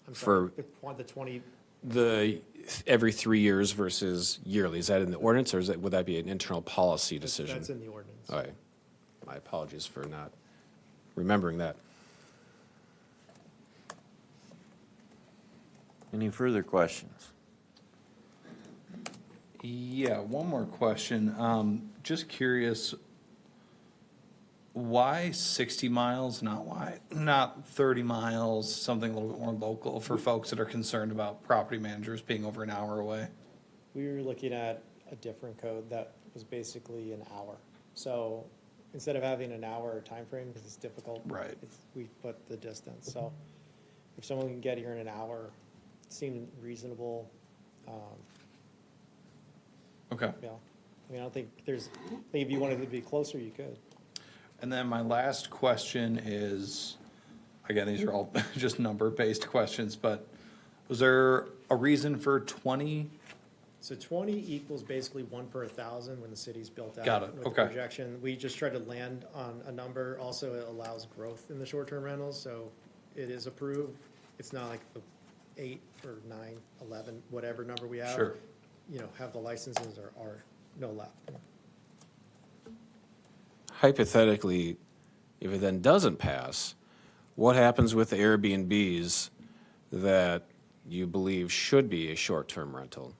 I'm sorry, For the 20, the every 3 years versus yearly, is that in the ordinance, or would that be an internal policy decision? that's in the ordinance. All right. My apologies for not remembering that. Any further questions? Yeah, one more question. Just curious, why 60 miles, not 30 miles, something a little bit more local for folks that are concerned about property managers being over an hour away? We were looking at a different code that was basically an hour. So instead of having an hour time frame, because it's difficult. Right. We put the distance. So if someone can get here in an hour, it seemed reasonable. Okay. Yeah. I mean, I don't think there's, I think if you wanted it to be closer, you could. And then my last question is, again, these are all just number-based questions, but was there a reason for 20? So 20 equals basically 1 per 1,000 when the city's built out. Got it, with the okay. projection. We just tried to land on a number. Also, it allows growth in the short-term rentals, so it is approved. It's not like the 8 or 9, 11, whatever number we have. Sure. Have the licenses or no left. Hypothetically, if it then doesn't pass, what happens with the Airbnbs that you believe should be a short-term rental?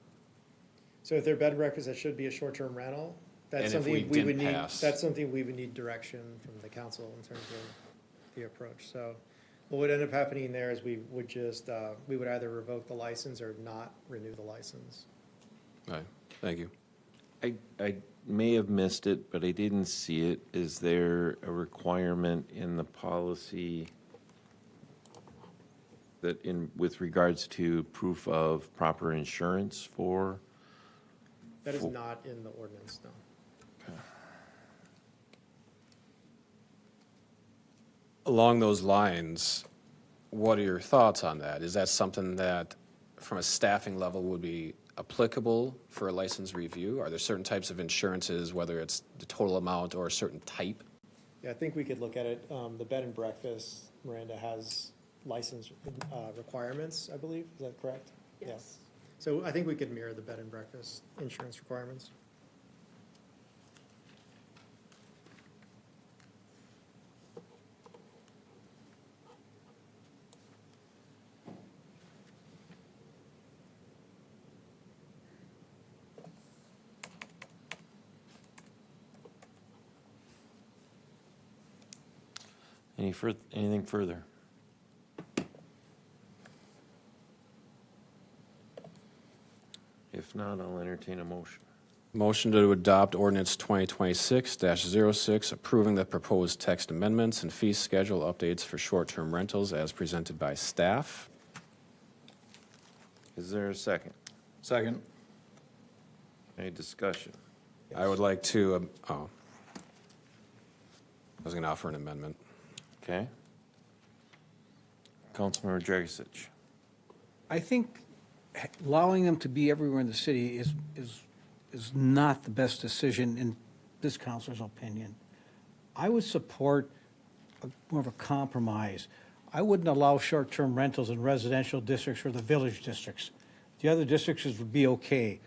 So if they're bed and breakfast, that should be a short-term rental. That's And if something we we would didn't need, pass? that's something we would need direction from the council in terms of the approach. So what would end up happening there is we would just, we would either revoke the license or not renew the license. All right, thank you. I may have missed it, but I didn't see it. Is there a requirement in the policy that with regards to proof of proper insurance for? That is not in the ordinance, no. Along those lines, what are your thoughts on that? Is that something that, from a staffing level, would be applicable for a license review? Are there certain types of insurances, whether it's the total amount or a certain type? Yeah, I think we could look at it. The bed and breakfast, Miranda, has license requirements, I believe. Is that correct? Yes. So I think we could mirror the bed and breakfast insurance requirements. Anything further? If not, I'll entertain a motion. Motion to adopt ordinance 2026-06, approving the proposed text amendments and fee schedule updates for short-term rentals as presented by staff. Is there a second? Second. Any discussion? I would like to, I was going to offer an amendment. Okay. Councilmember Dragisich. I think allowing them to be everywhere in the city is not the best decision in this council's opinion. I would support more of a compromise. I wouldn't allow short-term rentals in residential districts or the village districts. The other districts would be okay.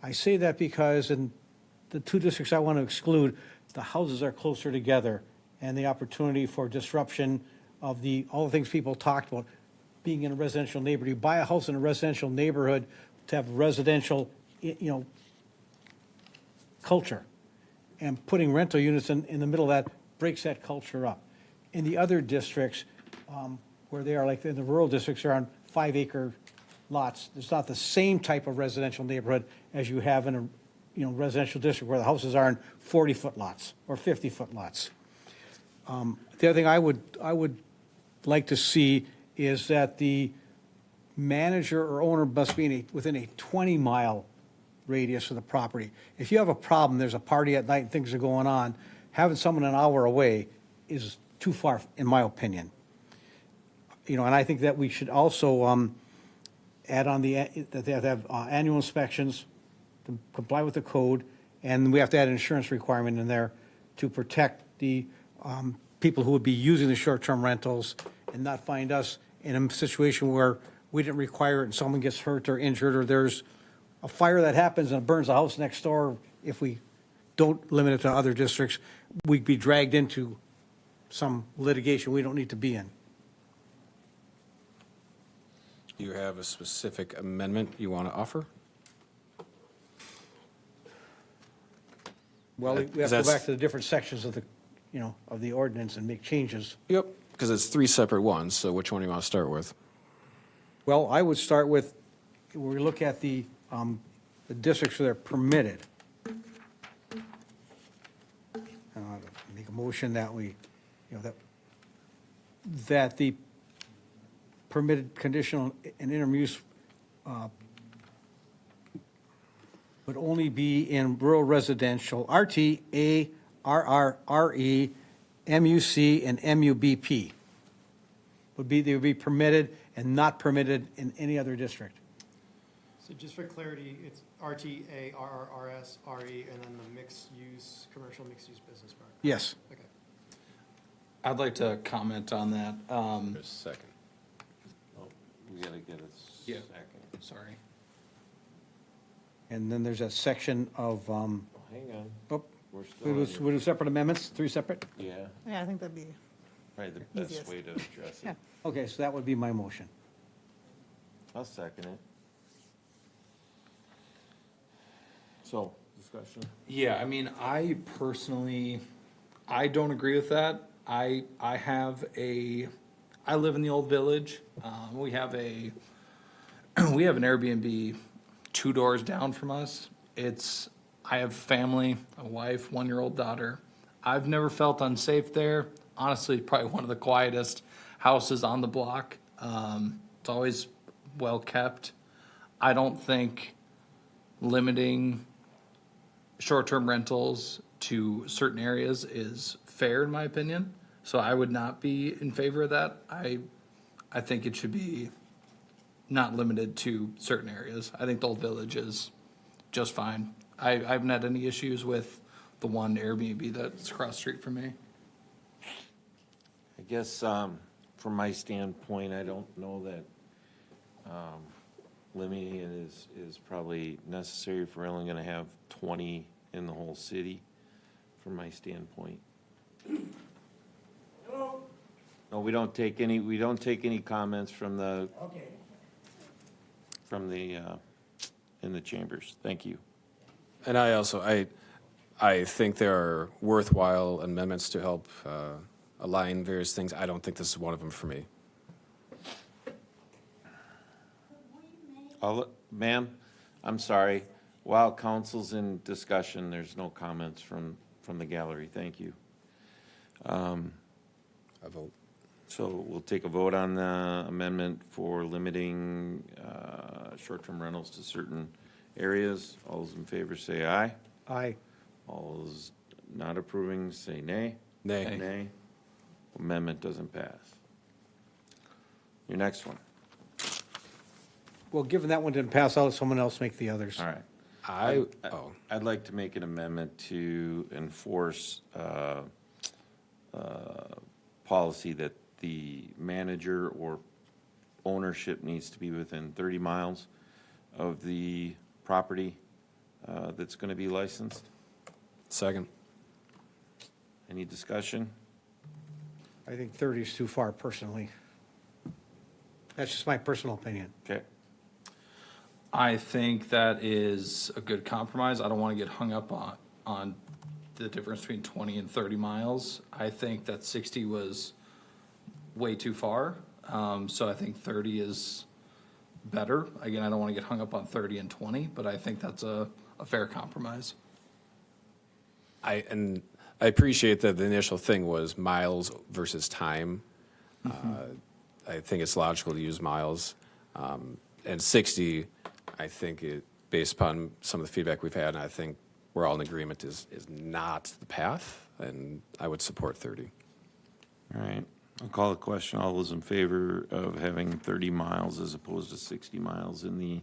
I say that because in the two districts I want to exclude, the houses are closer together, and the opportunity for disruption of all the things people talked about, being in a residential neighborhood. You buy a house in a residential neighborhood to have residential, culture. And putting rental units in the middle of that breaks that culture up. In the other districts, where they are, like in the rural districts, are on 5-acre lots. It's not the same type of residential neighborhood as you have in a, residential district where the houses are in 40-foot lots or 50-foot lots. The other thing I would like to see is that the manager or owner must be within a 20-mile radius of the property. If you have a problem, there's a party at night and things are going on, having someone an hour away is too far, in my opinion. And I think that we should also add on that they have to have annual inspections to comply with the code, and we have to add an insurance requirement in there to protect the people who would be using the short-term rentals and not find us in a situation where we didn't require it and someone gets hurt or injured, or there's a fire that happens and burns the house next door. If we don't limit it to other districts, we'd be dragged into some litigation we don't need to be in. Do you have a specific amendment you want to offer? Well, we have to go back to the different sections of the, of the ordinance and make changes. Yep, because it's 3 separate ones, so which one do you want to start with? Well, I would start with, where we look at the districts that are permitted. Make a motion that we, that the permitted conditional and interim use would only be in rural residential, RT, A, RR, RE, MUC, and MUBP. They would be permitted and not permitted in any other district. So just for clarity, it's RTA, RRRS, RE, and then the mixed-use, commercial mixed-use business park? Yes. Okay. I'd like to comment on that. Just a second. We gotta get a second. Sorry. And then there's that section of, Hang on. oh, We're still we on do your- separate amendments, 3 separate? Yeah, Yeah, I think that'd be, probably the best Easiest. way to address yeah. it. Okay, so that would be my motion. I'll second it. So, discussion? Yeah, I mean, I personally, I don't agree with that. I live in the old village. We have an Airbnb 2 doors down from us. I have family, a wife, 1-year-old daughter. I've never felt unsafe there. Honestly, probably one of the quietest houses on the block. It's always well kept. I don't think limiting short-term rentals to certain areas is fair, in my opinion. So I would not be in favor of that. I think it should be not limited to certain areas. I think the old village is just fine. I haven't had any issues with the one Airbnb that's across the street from me. I guess, from my standpoint, I don't know that, limiting it is probably necessary if we're only gonna have 20 in the whole city, from my standpoint. Hello? No, we don't take any comments from the, Okay. in the chambers. Thank you. And I think there are worthwhile amendments to help align various things. I don't think this is one of them for me. Ma'am, I'm sorry. while council's in discussion, there's no comments from the gallery. Thank you. A vote. So we'll take a vote on the amendment for limiting short-term rentals to certain areas. All those in favor say aye. Aye. All those not approving say nay. Nay. Nay. Amendment doesn't pass. Your next one. Well, given that one didn't pass, I'll let someone else make the others. All right. Oh, I'd like to make an amendment to enforce policy that the manager or ownership needs to be within 30 miles of the property that's going to be licensed. second. Any discussion? I think 30 is too far personally. That's just my personal opinion. Okay. I think that is a good compromise. I don't want to get hung up on the difference between 20 and 30 miles. I think that 60 was way too far. So I think 30 is better. Again, I don't want to get hung up on 30 and 20, but I think that's a fair compromise. I appreciate that the initial thing was miles versus time. I think it's logical to use miles. And 60, I think based upon some of the feedback we've had, and I think we're all in agreement, is not the path, and I would support 30. All right. I'll call the question. All those in favor of having 30 miles as opposed to 60 miles in the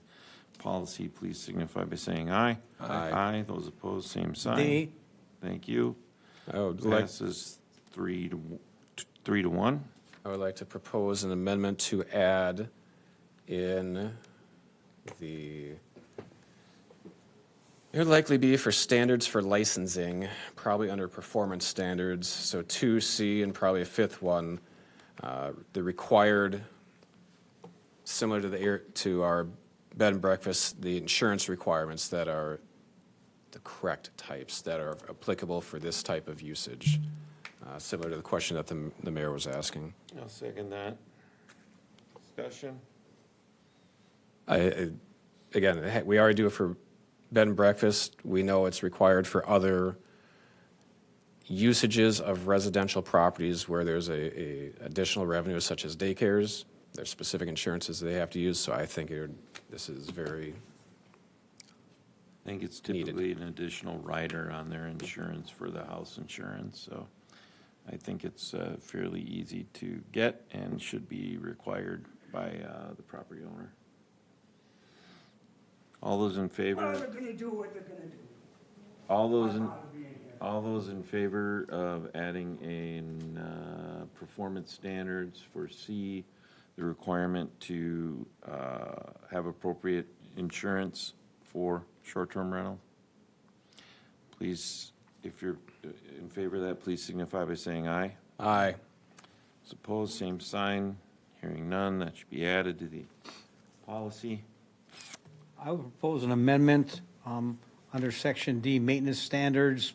policy, please signify by saying aye. Aye. Aye. Those opposed, same sign. Nay. Thank you. I would like, Passes 3-1. I would like to propose an amendment to add in the, it would likely be for standards for licensing, probably under performance standards, so 2C and probably a fifth one, the required, similar to our bed and breakfast, the insurance requirements that are the correct types that are applicable for this type of usage, similar to the question that the mayor was asking. I'll second that. Discussion? Again, we already do it for bed and breakfast. We know it's required for other usages of residential properties where there's a additional revenue such as daycares. There's specific insurances they have to use, so I think this is very I think it's typically an additional rider on their insurance for the house insurance, so I think it's fairly easy to get and should be required by the property owner. All those in favor? Well, they're gonna do what they're gonna do. All those in favor of adding a performance standards for C, the requirement to have appropriate insurance for short-term rental? Please, if you're in favor of that, please signify by saying aye. Aye. Opposed, same sign. Hearing none, that should be added to the policy. I would propose an amendment under Section D, maintenance standards,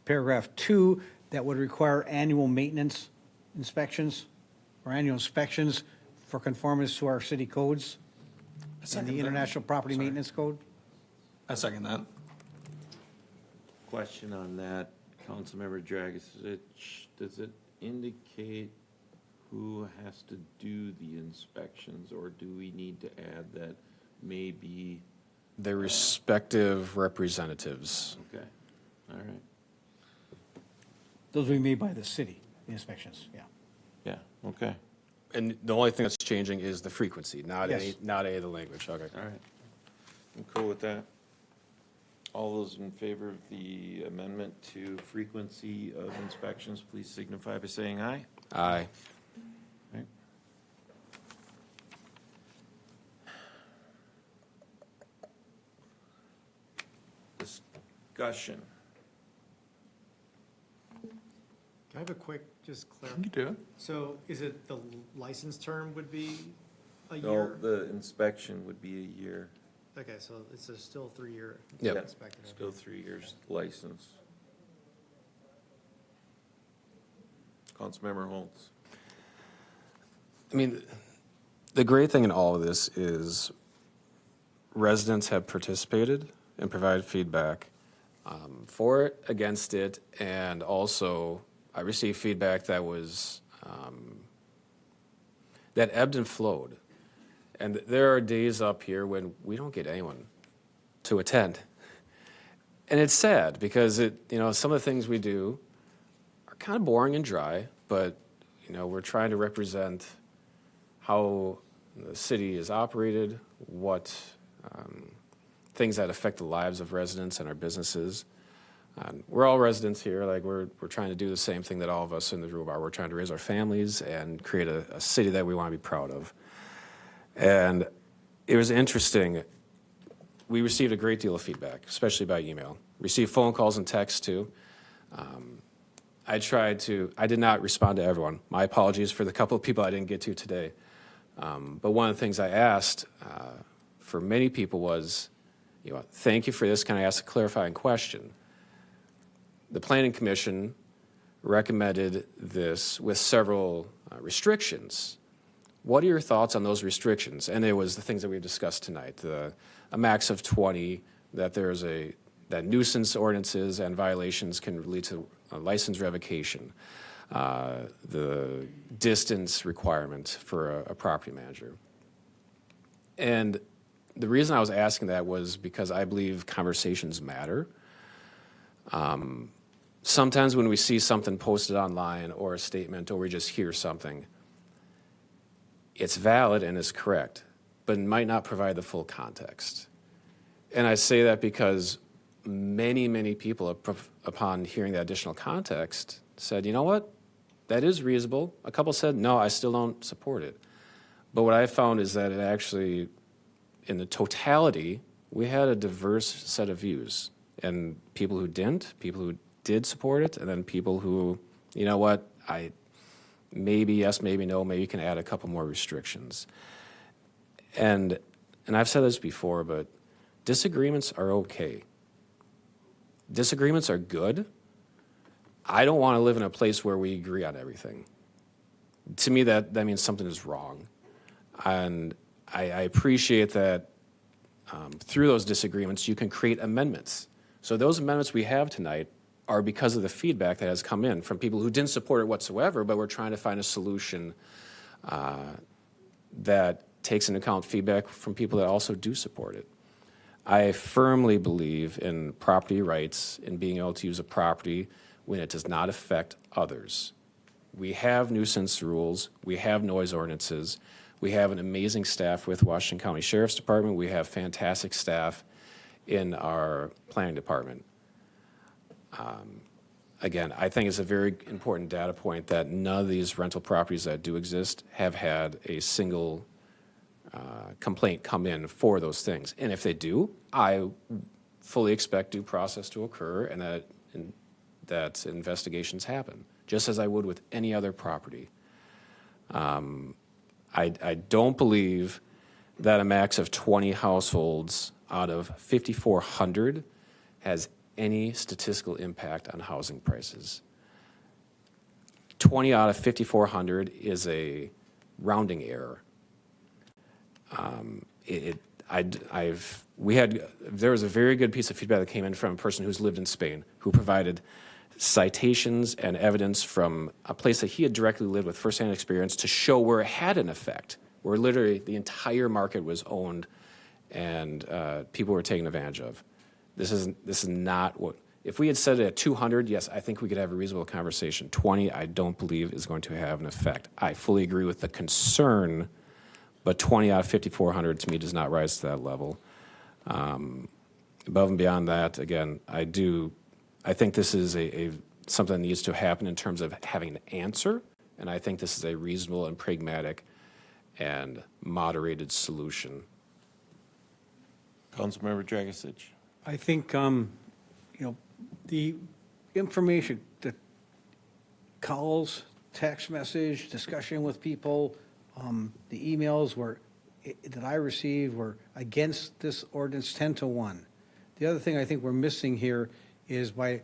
paragraph 2, that would require annual maintenance inspections or annual inspections for conformance to our city codes and the International Property Maintenance Code. I second that. Question on that, Councilmember Dragisich, does it indicate who has to do the inspections, or do we need to add that maybe? Their respective representatives. Okay, all right, Those will be made by the city, the inspections, yeah. yeah, okay, And the only thing that's changing is the frequency, not Yes. any of the language. Okay. all right. I'm cool with that. All those in favor of the amendment to frequency of inspections, please signify by saying aye. Aye. Right. Discussion. Can I have a quick, just You clarify? can do it. So is it the license term would be a No, year? the inspection would be a year. Okay, so it's a still 3-year Yep. inspector. Still 3 years license. Councilmember Holtz. I mean, the great thing in all of this is residents have participated and provided feedback for it, against it, and also I received feedback that was that ebbed and flowed. And there are days up here when we don't get anyone to attend. And it's sad because some of the things we do are kind of boring and dry, but we're trying to represent how the city is operated, what things that affect the lives of residents and our businesses. We're all residents here. Like we're trying to do the same thing that all of us in the room are. We're trying to raise our families and create a city that we want to be proud of. And it was interesting. We received a great deal of feedback, especially by email. Received phone calls and texts too. I did not respond to everyone. My apologies for the couple of people I didn't get to today. But one of the things I asked for many people was, thank you for this. Can I ask a clarifying question? The Planning Commission recommended this with several restrictions. What are your thoughts on those restrictions? And it was the things that we've discussed tonight, a max of 20, that that nuisance ordinances and violations can lead to a license revocation, the distance requirement for a property manager. And the reason I was asking that was because I believe conversations matter. Sometimes when we see something posted online or a statement or we just hear something, it's valid and it's correct, but it might not provide the full context. And I say that because many, many people, upon hearing that additional context, said, you know what, that is reasonable. A couple said, no, I still don't support it. But what I found is that it actually, in the totality, we had a diverse set of views. And people who didn't, people who did support it, and then people who, you know what, maybe yes, maybe no, maybe you can add a couple more restrictions. And I've said this before, but disagreements are okay. Disagreements are good. I don't want to live in a place where we agree on everything. To me, that means something is wrong. And I appreciate that through those disagreements, you can create amendments. So those amendments we have tonight are because of the feedback that has come in from people who didn't support it whatsoever, but we're trying to find a solution that takes into account feedback from people that also do support it. I firmly believe in property rights and being able to use a property when it does not affect others. We have nuisance rules. We have noise ordinances. We have an amazing staff with Washington County Sheriff's Department. We have fantastic staff in our planning department. Again, I think it's a very important data point that none of these rental properties that do exist have had a single complaint come in for those things. And if they do, I fully expect due process to occur and that investigations happen, just as I would with any other property. I don't believe that a max of 20 households out of 5,400 has any statistical impact on housing prices. 20 out of 5,400 is a rounding error. There was a very good piece of feedback that came in from a person who's lived in Spain who provided citations and evidence from a place that he had directly lived with firsthand experience to show where it had an effect, where literally the entire market was owned and people were taken advantage of. This is not what, if we had said it at 200, yes, I think we could have a reasonable conversation. 20, I don't believe is going to have an effect. I fully agree with the concern, but 20 out of 5,400 to me does not rise to that level. Above and beyond that, again, I think this is something that needs to happen in terms of having an answer, and I think this is a reasonable and pragmatic and moderated solution. Councilmember Dragisich. I think, the information, the calls, text message, discussion with people, the emails that I received were against this ordinance 10-1. The other thing I think we're missing here is by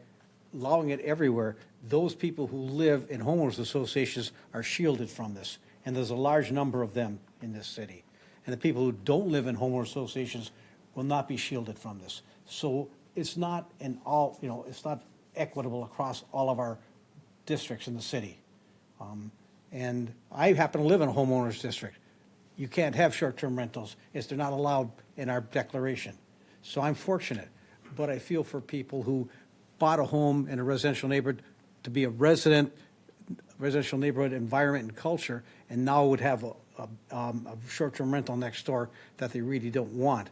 allowing it everywhere, those people who live in homeowners associations are shielded from this. And there's a large number of them in this city. And the people who don't live in homeowners associations will not be shielded from this. So it's not it's not equitable across all of our districts in the city. And I happen to live in a homeowners district. You can't have short-term rentals, they're not allowed in our declaration. So I'm fortunate, but I feel for people who bought a home in a residential neighborhood to be a residential neighborhood environment and culture, and now would have a short-term rental next door that they really don't want.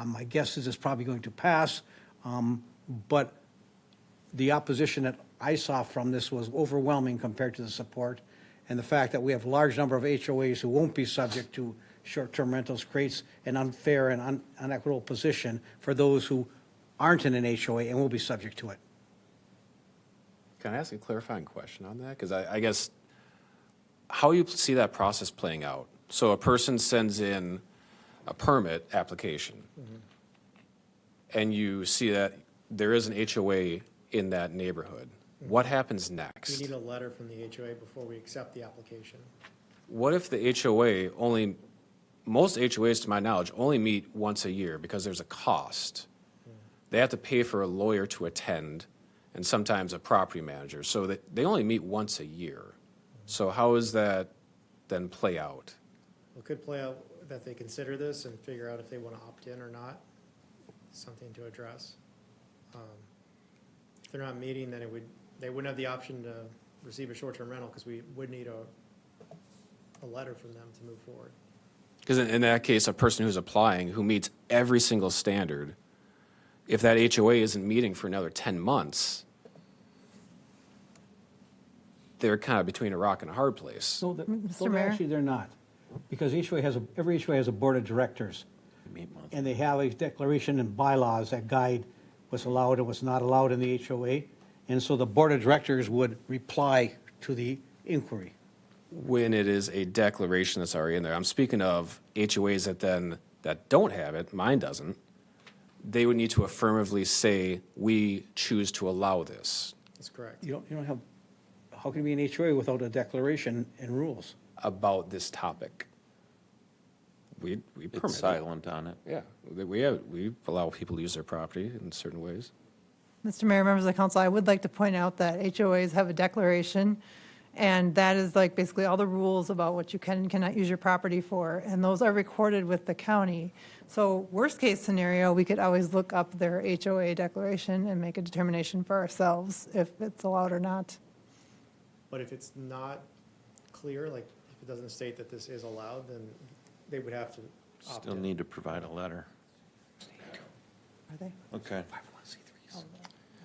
My guess is it's probably going to pass, but the opposition that I saw from this was overwhelming compared to the support. And the fact that we have a large number of HOAs who won't be subject to short-term rentals creates an unfair and unequitable position for those who aren't in an HOA and will be subject to it. Can I ask a clarifying question on that? Because I guess how you see that process playing out. So a person sends in a permit application, and you see that there is an HOA in that neighborhood. What happens next? We need a letter from the HOA before we accept the application. What if the HOA most HOAs to my knowledge only meet once a year because there's a cost. They have to pay for a lawyer to attend and sometimes a property manager, so that they only meet once a year. So how does that then play out? It could play out that they consider this and figure out if they want to opt in or not. Something to address. If they're not meeting, then they wouldn't have the option to receive a short-term rental because we would need a letter from them to move forward. Because in that case, a person who's applying, who meets every single standard, if that HOA isn't meeting for another 10 months, they're kind of between a rock and a hard place. No, Mr. Mayor? actually, they're not. Because every HOA has a board of directors. And they have a declaration and bylaws that guide what's allowed and what's not allowed in the HOA. And so the board of directors would reply to the inquiry. When it is a declaration that's already in there, I'm speaking of HOAs that don't have it, mine doesn't, they would need to affirmatively say, we choose to allow this. That's correct. You don't have, how can it be an HOA without a declaration and rules? About this topic. We permit It's silent on it. Yeah, we allow people to use their property in certain ways. Mr. Mayor, members of the council, I would like to point out that HOAs have a declaration, and that is like basically all the rules about what you can and cannot use your property for, and those are recorded with the county. So worst case scenario, we could always look up their HOA declaration and make a determination for ourselves if it's allowed or not. But if it's not clear, like if it doesn't state that this is allowed, then they would have to opt Still in. need to provide a letter. Are they? Okay.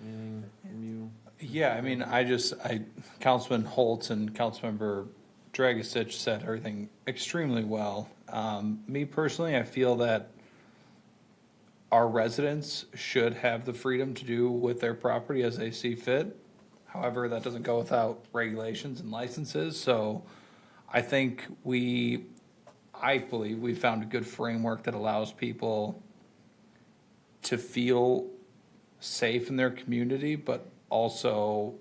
Anything from you? Yeah, I mean, Councilman Holtz and Councilmember Dragisich said everything extremely well. Me personally, I feel that our residents should have the freedom to do with their property as they see fit. However, that doesn't go without regulations and licenses, so I think I believe we found a good framework that allows people to feel safe in their community, but also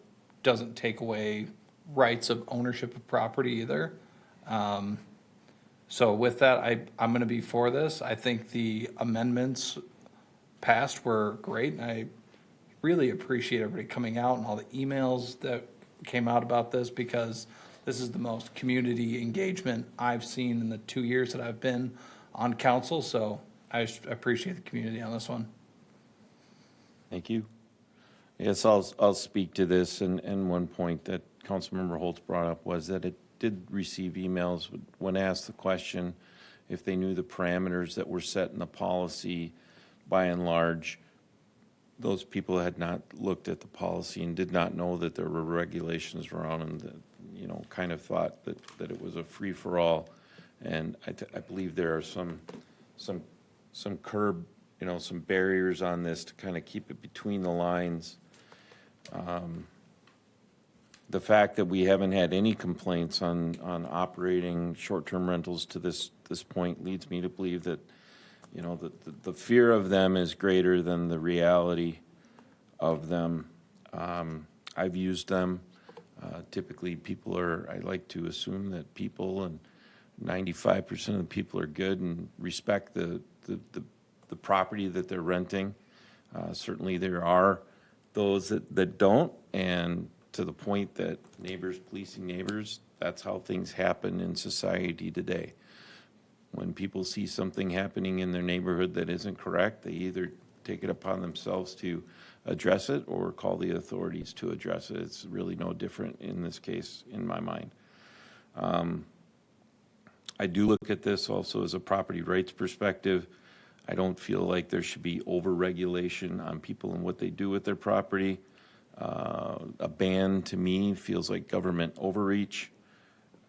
doesn't take away rights of ownership of property either. So with that, I'm gonna be for this. I think the amendments passed were great, and I really appreciate everybody coming out and all the emails that came out about this, because this is the most community engagement I've seen in the 2 years that I've been on council, so I just appreciate the community on this one. Thank you. Yes, I'll speak to this, and one point that Councilmember Holtz brought up was that it did receive emails when asked the question if they knew the parameters that were set in the policy. By and large, those people had not looked at the policy and did not know that there were regulations around, and kind of thought that it was a free-for-all. And I believe there are some curb, some barriers on this to kind of keep it between the lines. The fact that we haven't had any complaints on operating short-term rentals to this point leads me to believe that, the fear of them is greater than the reality of them. I've used them. Typically, I like to assume that people, and 95% of the people are good and respect the the property that they're renting. Certainly there are those that don't, and to the point that neighbors policing neighbors, that's how things happen in society today. When people see something happening in their neighborhood that isn't correct, they either take it upon themselves to address it or call the authorities to address it. It's really no different in this case, in my mind. I do look at this also as a property rights perspective. I don't feel like there should be over-regulation on people and what they do with their property. A ban, to me, feels like government overreach.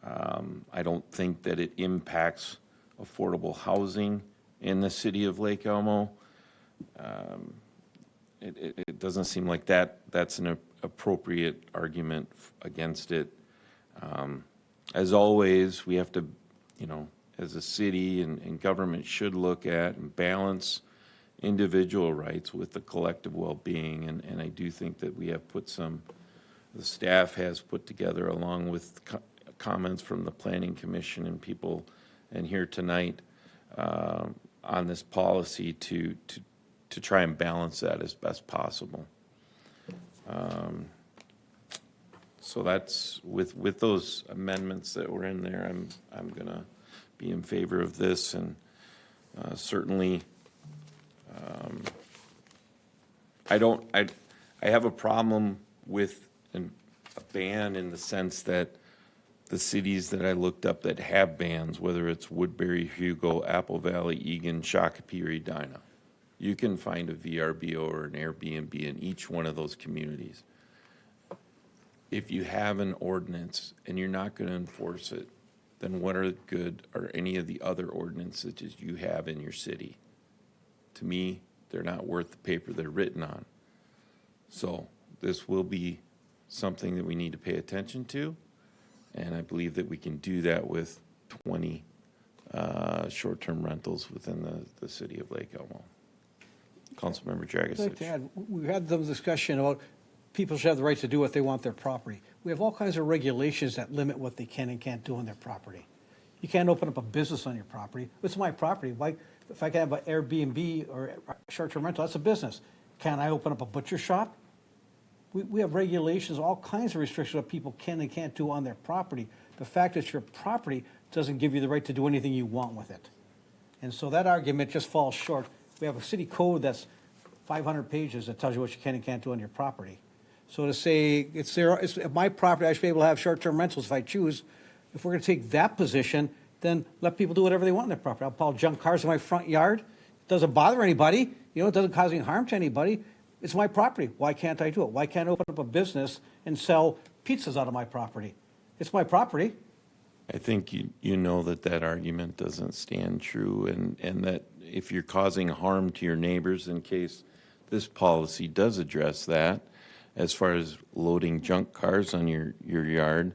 I don't think that it impacts affordable housing in the city of Lake Elmo. It doesn't seem like that's an appropriate argument against it. As always, we have to, as a city and government should look at and balance individual rights with the collective well-being, and I do think that we have the staff has put together, along with comments from the Planning Commission and people, and here tonight, on this policy to try and balance that as best possible. So that's, with those amendments that were in there, I'm gonna be in favor of this, and certainly, I have a problem with a ban in the sense that the cities that I looked up that have bans, whether it's Woodbury, Hugo, Apple Valley, Egan, Shakopee, or Edina, you can find a VRBO or an Airbnb in each one of those communities. If you have an ordinance and you're not going to enforce it, then what are good or any of the other ordinances that you have in your city? To me, they're not worth the paper they're written on. So this will be something that we need to pay attention to, and I believe that we can do that with 20 short-term rentals within the city of Lake Elmo. Councilmember I'd like to Dragisich. add, we had the discussion about people should have the right to do what they want their property. We have all kinds of regulations that limit what they can and can't do on their property. You can't open up a business on your property. It's my property. If I can have an Airbnb or a short-term rental, that's a business. Can I open up a butcher shop? We have regulations, all kinds of restrictions what people can and can't do on their property. The fact that it's your property doesn't give you the right to do anything you want with it. And so that argument just falls short. We have a city code that's 500 pages that tells you what you can and can't do on your property. So to say it's my property, I should be able to have short-term rentals if I choose. If we're going to take that position, then let people do whatever they want on their property. I'll pile junk cars in my front yard. It doesn't bother anybody. It doesn't cause any harm to anybody. It's my property. Why can't I do it? Why can't I open up a business and sell pizzas out of my property? It's my property. I think you know that argument doesn't stand true, and that if you're causing harm to your neighbors, in case this policy does address that, as far as loading junk cars on your yard,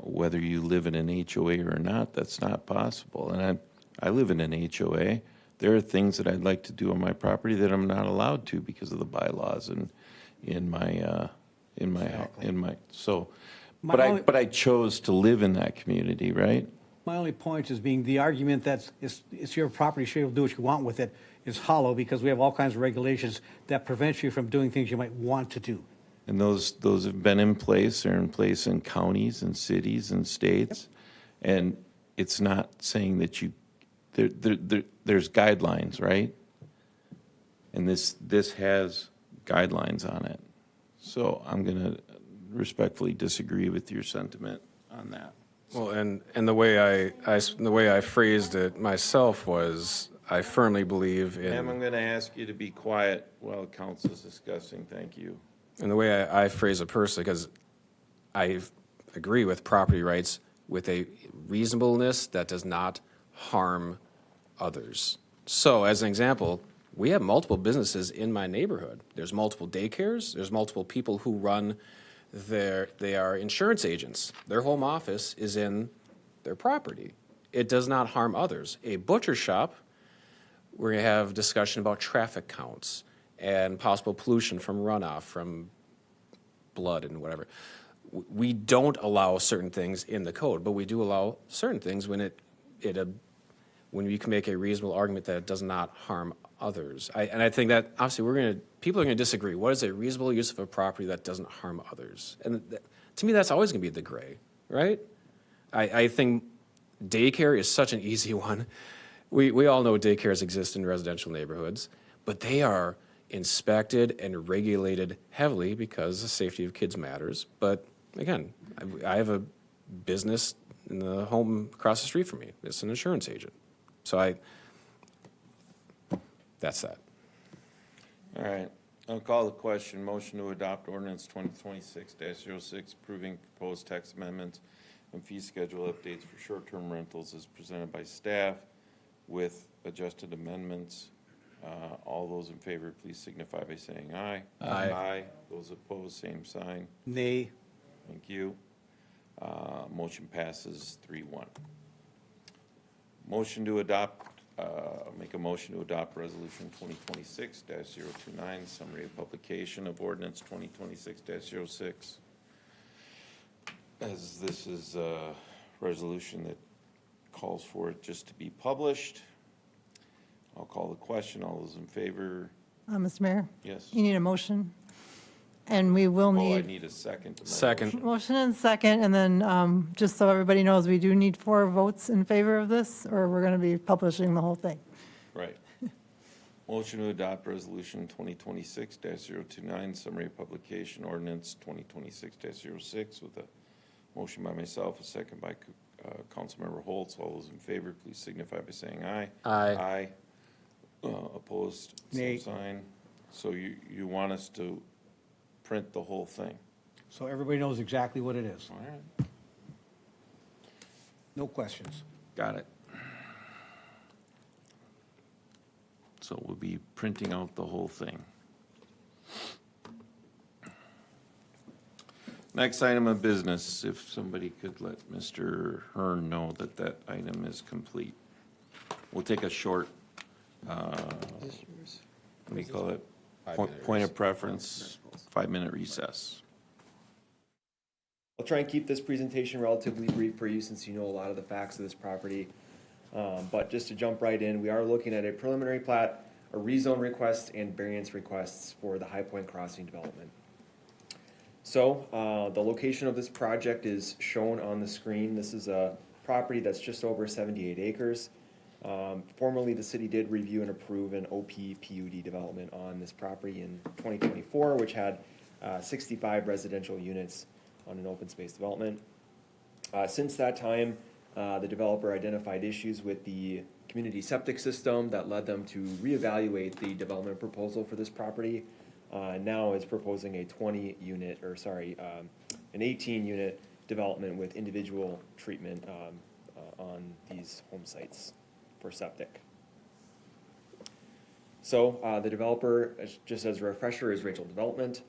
whether you live in an HOA or not, that's not possible. And I live in an HOA. There are things that I'd like to do on my property that I'm not allowed to because of the bylaws and but I chose to live in that community, right? My only point is being the argument that it's your property, you should be able to do what you want with it, is hollow because we have all kinds of regulations that prevent you from doing things you might want to do. And those have been in place. They're in place in counties and cities and states. Yep. And it's not saying that there's guidelines, right? And this has guidelines on it. So I'm going to respectfully disagree with your sentiment on that. Well, and the way I phrased it myself was, I firmly believe in. Ma'am, I'm going to ask you to be quiet while council is discussing. Thank you. And the way I phrase it personally, because I agree with property rights with a reasonableness that does not harm others. So, as an example, we have multiple businesses in my neighborhood. There's multiple daycares. There's multiple people who run they are insurance agents. Their home office is in their property. It does not harm others. A butcher shop, we're going to have discussion about traffic counts and possible pollution from runoff, from blood and whatever. We don't allow certain things in the code, but we do allow certain things when when you can make a reasonable argument that it does not harm others. And I think that obviously people are gonna disagree. What is a reasonable use of a property that doesn't harm others? And to me, that's always gonna be the gray, right? I think daycare is such an easy one. We all know daycares exist in residential neighborhoods, but they are inspected and regulated heavily because the safety of kids matters. But again, I have a business in the home across the street from me. It's an insurance agent. So that's that. All right, I'll call the question. Motion to adopt ordinance 2026-06, approving proposed tax amendments and fee schedule updates for short-term rentals is presented by staff with adjusted amendments. All those in favor, please signify by saying aye. Aye. Aye. Those opposed, same sign. Nay. Thank you. Motion passes 3-1. Motion to adopt, make a motion to adopt resolution 2026-029, summary of publication of ordinance 2026-06. As this is a resolution that calls for it just to be published, I'll call the question. All those in favor? Mr. Mayor? Yes. You need a motion, and we will Oh, I need, need a second to my Second. motion. motion and second, and then, just so everybody knows, we do need 4 votes in favor of this, or we're going to be publishing the whole thing. Right. Motion to adopt resolution 2026-029, summary of publication ordinance 2026-06 with a motion by myself, a second by Councilmember Holtz. All those in favor, please signify by saying aye. Aye. Aye. Opposed, Nay. same sign. So you want us to print the whole thing? So everybody knows exactly what it is. All right. No questions. Got it. So we'll be printing out the whole thing. Next item of business, if somebody could let Mr. Hearn know that that item is complete. We'll take a short, what do you call it? Point of preference, 5-minute recess. I'll try and keep this presentation relatively brief for you since you know a lot of the facts of this property. But just to jump right in, we are looking at a preliminary plat, a rezone request, and variance requests for the High Point Crossing development. So the location of this project is shown on the screen. This is a property that's just over 78 acres. Formerly, the city did review and approve an OP-PUD development on this property in 2024, which had 65 residential units on an open space development. Since that time, the developer identified issues with the community septic system that led them to reevaluate the development proposal for this property. Now is proposing a 18-unit development with individual treatment on these home sites for septic. So the developer, just as a refresher, is Rachel Development.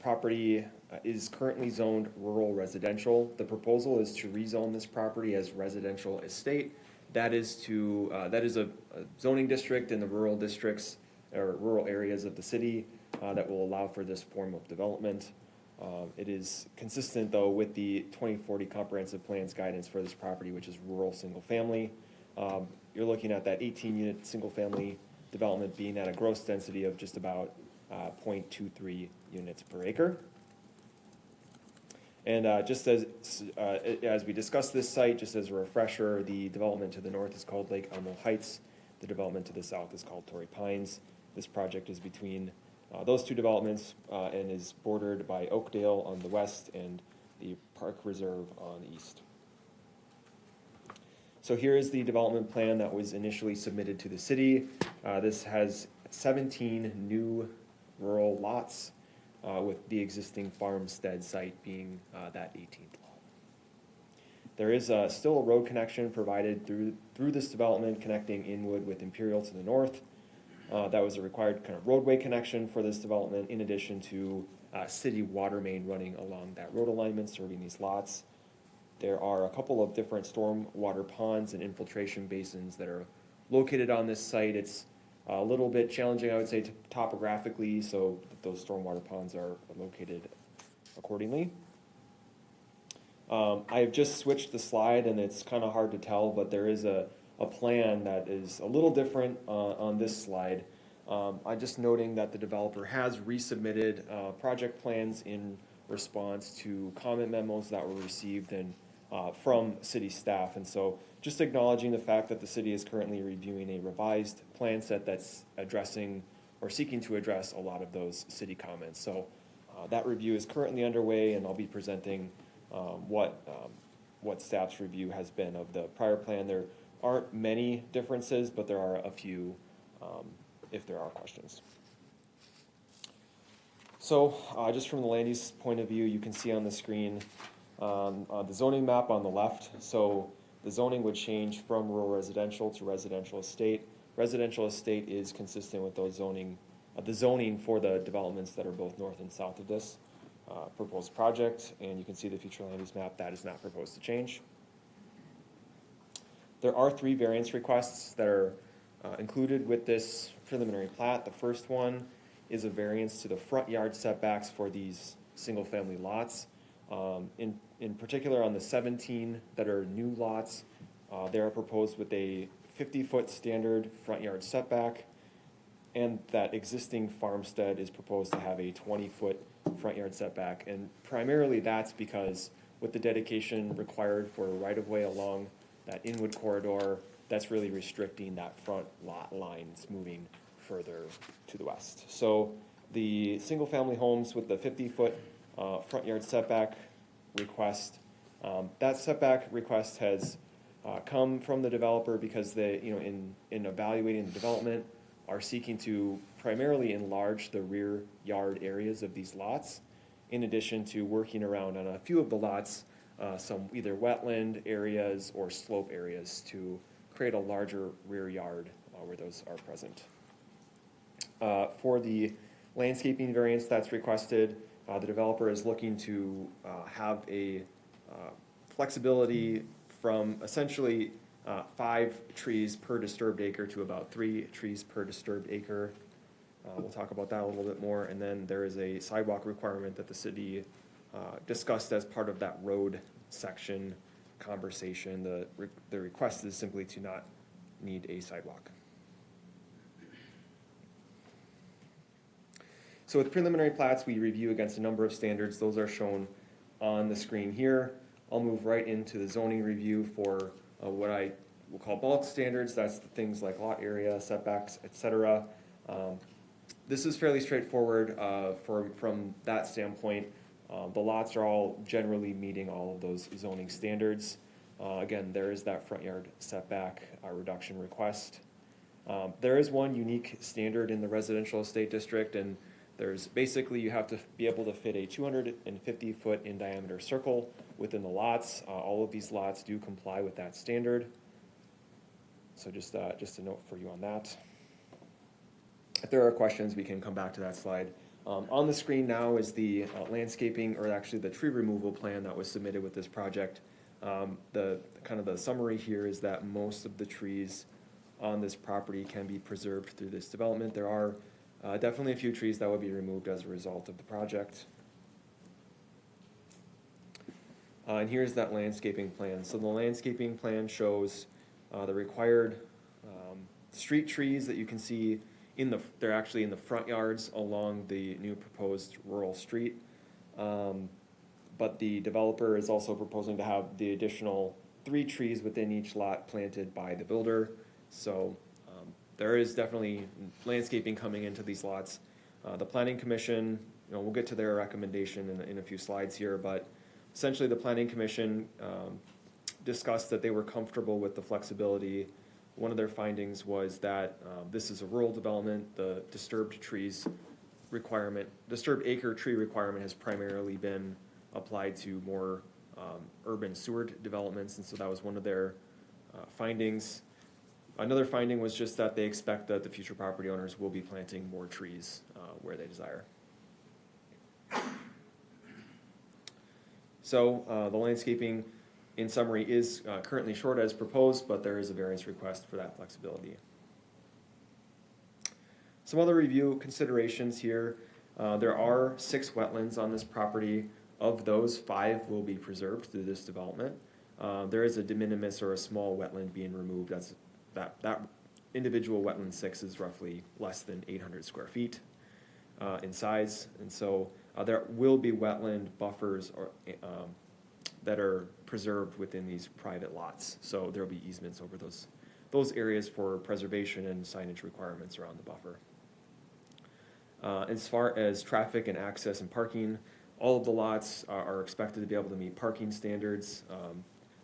Property is currently zoned rural residential. The proposal is to rezone this property as residential estate. That is a zoning district in the rural districts or rural areas of the city that will allow for this form of development. It is consistent, though, with the 2040 comprehensive plans guidance for this property, which is rural single family. You're looking at that 18-unit single family development being at a gross density of just about 0.23 units per acre. And just as we discuss this site, just as a refresher, the development to the north is called Lake Elmo Heights. The development to the south is called Torrey Pines. This project is between those two developments and is bordered by Oakdale on the west and the Park Reserve on the east. So here is the development plan that was initially submitted to the city. This has 17 new rural lots, with the existing farmstead site being that 18th lot. There is still a road connection provided through this development connecting Inwood with Imperial to the north. That was a required kind of roadway connection for this development, in addition to city water main running along that road alignment serving these lots. There are a couple of different storm water ponds and infiltration basins that are located on this site. It's a little bit challenging, I would say, topographically, so that those stormwater ponds are located accordingly. I have just switched the slide, and it's kind of hard to tell, but there is a a plan that is a little different on this slide. I'm just noting that the developer has resubmitted project plans in response to comment memos that were received and from city staff. And so just acknowledging the fact that the city is currently reviewing a revised plan set that's addressing or seeking to address a lot of those city comments. So that review is currently underway, and I'll be presenting what staff's review has been of the prior plan. There aren't many differences, but there are a few if there are questions. So just from the land use point of view, you can see on the screen the zoning map on the left. So the zoning would change from rural residential to residential estate. Residential estate is consistent with those zoning, the zoning for the developments that are both north and south of this proposed project. And you can see the future land use map, that is not proposed to change. There are 3 variance requests that are included with this preliminary plat. The first one is a variance to the front yard setbacks for these single-family lots. In particular, on the 17 that are new lots, they are proposed with a 50-foot standard front yard setback, and that existing farmstead is proposed to have a 20-foot front yard setback. And primarily that's because with the dedication required for a right-of-way along that inwood corridor, that's really restricting that front lot lines moving further to the west. So the single-family homes with the 50-foot front yard setback request, that setback request has come from the developer because they, in evaluating the development, are seeking to primarily enlarge the rear yard areas of these lots, in addition to working around on a few of the lots, some either wetland areas or slope areas to create a larger rear yard where those are present. For the landscaping variance that's requested, the developer is looking to have a flexibility from essentially 5 trees per disturbed acre to about 3 trees per disturbed acre. We'll talk about that a little bit more. And then there is a sidewalk requirement that the city discussed as part of that road section conversation. The request is simply to not need a sidewalk. So with preliminary plats, we review against a number of standards. Those are shown on the screen here. I'll move right into the zoning review for what I will call bulk standards. That's the things like lot area, setbacks, etc. This is fairly straightforward from that standpoint. The lots are all generally meeting all of those zoning standards. Again, there is that front yard setback reduction request. There is one unique standard in the residential estate district, and there's basically you have to be able to fit a 250-foot in diameter circle within the lots. All of these lots do comply with that standard. So just a note for you on that. If there are questions, we can come back to that slide. On the screen now is the landscaping, or actually the tree removal plan that was submitted with this project. The summary here is that most of the trees on this property can be preserved through this development. There are definitely a few trees that would be removed as a result of the project. And here's that landscaping plan. So the landscaping plan shows the required street trees that you can see they're actually in the front yards along the new proposed rural street. But the developer is also proposing to have the additional 3 trees within each lot planted by the builder. So there is definitely landscaping coming into these lots. The Planning Commission, we'll get to their recommendation in a few slides here, but essentially the Planning Commission discussed that they were comfortable with the flexibility. One of their findings was that this is a rural development. The disturbed acre tree requirement has primarily been applied to more urban sewer developments, and so that was one of their findings. Another finding was just that they expect that the future property owners will be planting more trees where they desire. So the landscaping, in summary, is currently short as proposed, but there is a variance request for that flexibility. Some other review considerations here. There are 6 wetlands on this property. Of those, 5 will be preserved through this development. There is a de minimis or a small wetland being removed. That's that individual wetland 6 is roughly less than 800 square feet in size. And so there will be wetland buffers that are preserved within these private lots. So there'll be easements over those areas for preservation and signage requirements around the buffer. As far as traffic and access and parking, all of the lots are expected to be able to meet parking standards.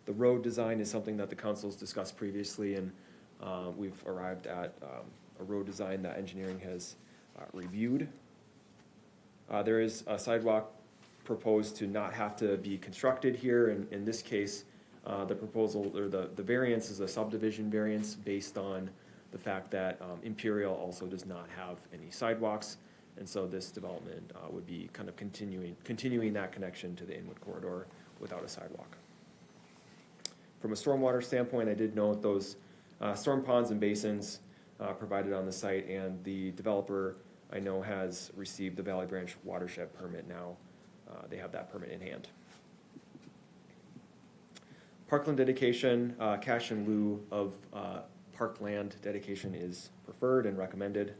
The road design is something that the council's discussed previously, and we've arrived at a road design that engineering has reviewed. There is a sidewalk proposed to not have to be constructed here. And in this case, the proposal, or the variance is a subdivision variance based on the fact that Imperial also does not have any sidewalks. And so this development would be kind of continuing that connection to the Inwood corridor without a sidewalk. From a stormwater standpoint, I did note those storm ponds and basins provided on the site, and the developer, I know, has received the Valley Branch watershed permit now. They have that permit in hand. Parkland dedication, cash in lieu of parkland dedication is preferred and recommended.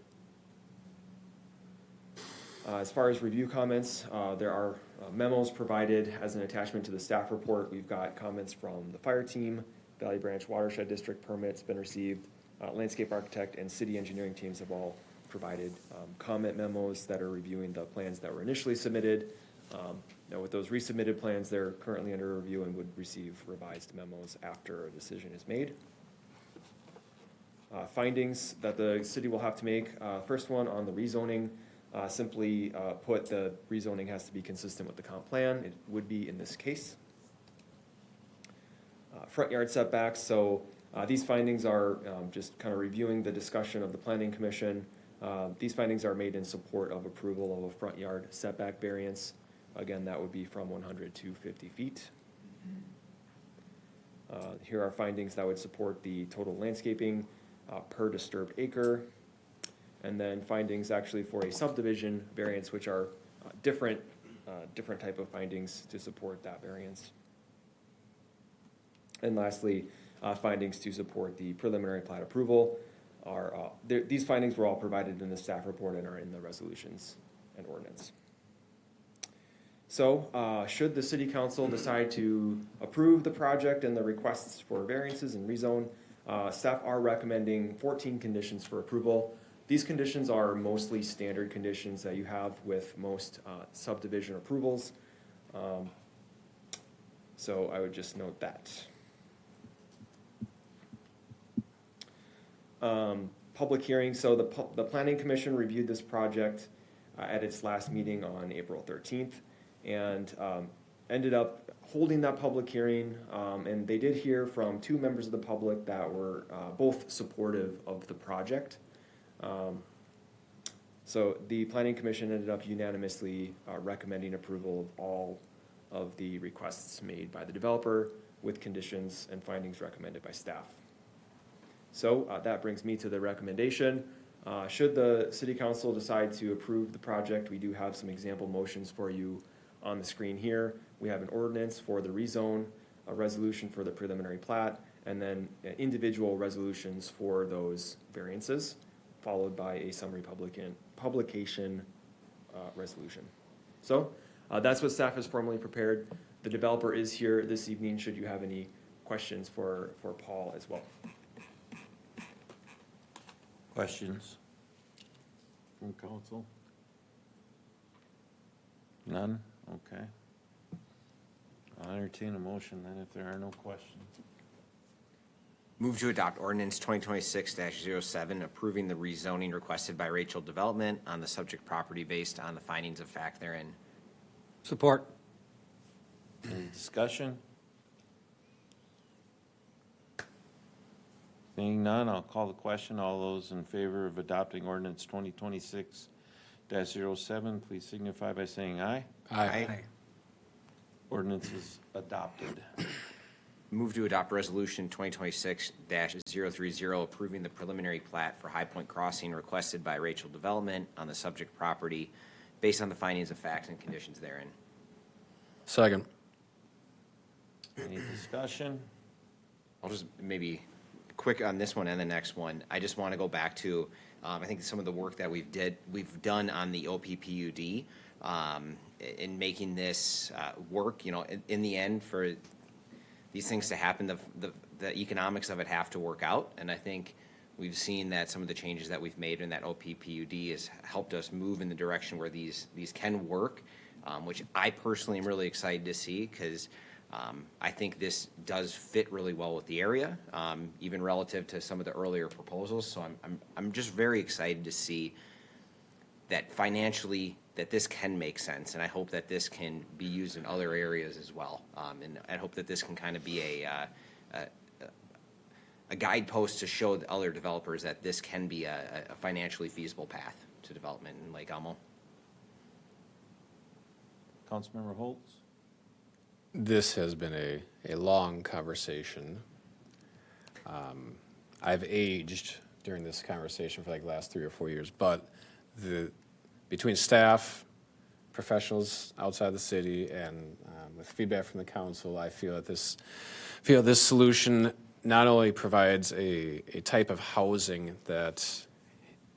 As far as review comments, there are memos provided as an attachment to the staff report. We've got comments from the fire team, Valley Branch Watershed District permit's been received, landscape architect and city engineering teams have all provided comment memos that are reviewing the plans that were initially submitted. Now with those resubmitted plans, they're currently under review and would receive revised memos after a decision is made. Findings that the city will have to make. First one on the rezoning, simply put, the rezoning has to be consistent with the comp plan. It would be in this case. Front yard setbacks, so these findings are just kind of reviewing the discussion of the planning commission. These findings are made in support of approval of a front yard setback variance. Again, that would be from 100 to 50 feet. Here are findings that would support the total landscaping per disturbed acre. And then findings actually for a subdivision variance, which are different type of findings to support that variance. And lastly, findings to support the preliminary plat approval are, these findings were all provided in the staff report and are in the resolutions and ordinance. So, should the city council decide to approve the project and the requests for variances and rezone, staff are recommending 14 conditions for approval. These conditions are mostly standard conditions that you have with most subdivision approvals. So I would just note that. Public hearing, so the Planning Commission reviewed this project at its last meeting on April 13th and ended up holding that public hearing, and they did hear from 2 members of the public that were both supportive of the project. So the Planning Commission ended up unanimously recommending approval of all of the requests made by the developer with conditions and findings recommended by staff. So that brings me to the recommendation. Should the City Council decide to approve the project, we do have some example motions for you on the screen here. We have an ordinance for the rezone, a resolution for the preliminary plat, and then individual resolutions for those variances, followed by a summary publication resolution. So that's what staff has formally prepared. The developer is here this evening should you have any questions for Paul as well. Questions from council? None? Okay. I'll entertain a motion then if there are no questions. Move to adopt ordinance 2026-07, approving the rezoning requested by Rachel Development on the subject property based on the findings of fact therein. Support. Any discussion? Seeing none, I'll call the question. All those in favor of adopting ordinance 2026-07, please signify by saying aye. Aye. Ordinance is adopted. Move to adopt resolution 2026-030, approving the preliminary plat for High Point Crossing requested by Rachel Development on the subject property based on the findings of fact and conditions therein. Second. Any discussion? I'll just maybe quick on this one and the next one. I just want to go back to, I think some of the work that we've done on the OPPUD, in making this work. You know, in the end, for these things to happen, the economics of it have to work out. And I think we've seen that some of the changes that we've made in that OPPUD has helped us move in the direction where these can work, which I personally am really excited to see, because I think this does fit really well with the area, even relative to some of the earlier proposals. So I'm just very excited to see that financially that this can make sense, and I hope that this can be used in other areas as well. And I hope that this can kind of be a guidepost to show the other developers that this can be a financially feasible path to development in Lake Elmo. Councilmember Holtz? This has been a long conversation. I've aged during this conversation for like the last 3 or 4 years, but between staff, professionals outside the city, and with feedback from the council, I feel that this solution not only provides a type of housing that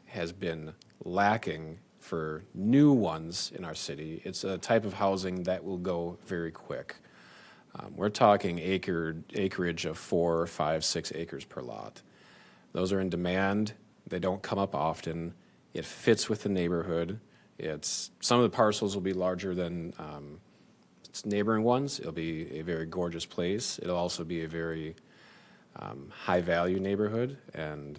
has been lacking for new ones in our city, it's a type of housing that will go very quick. We're talking acreage of 4, 5, 6 acres per lot. Those are in demand. They don't come up often. It fits with the neighborhood. Some of the parcels will be larger than neighboring ones. It'll be a very gorgeous place. It'll also be a very high-value neighborhood, and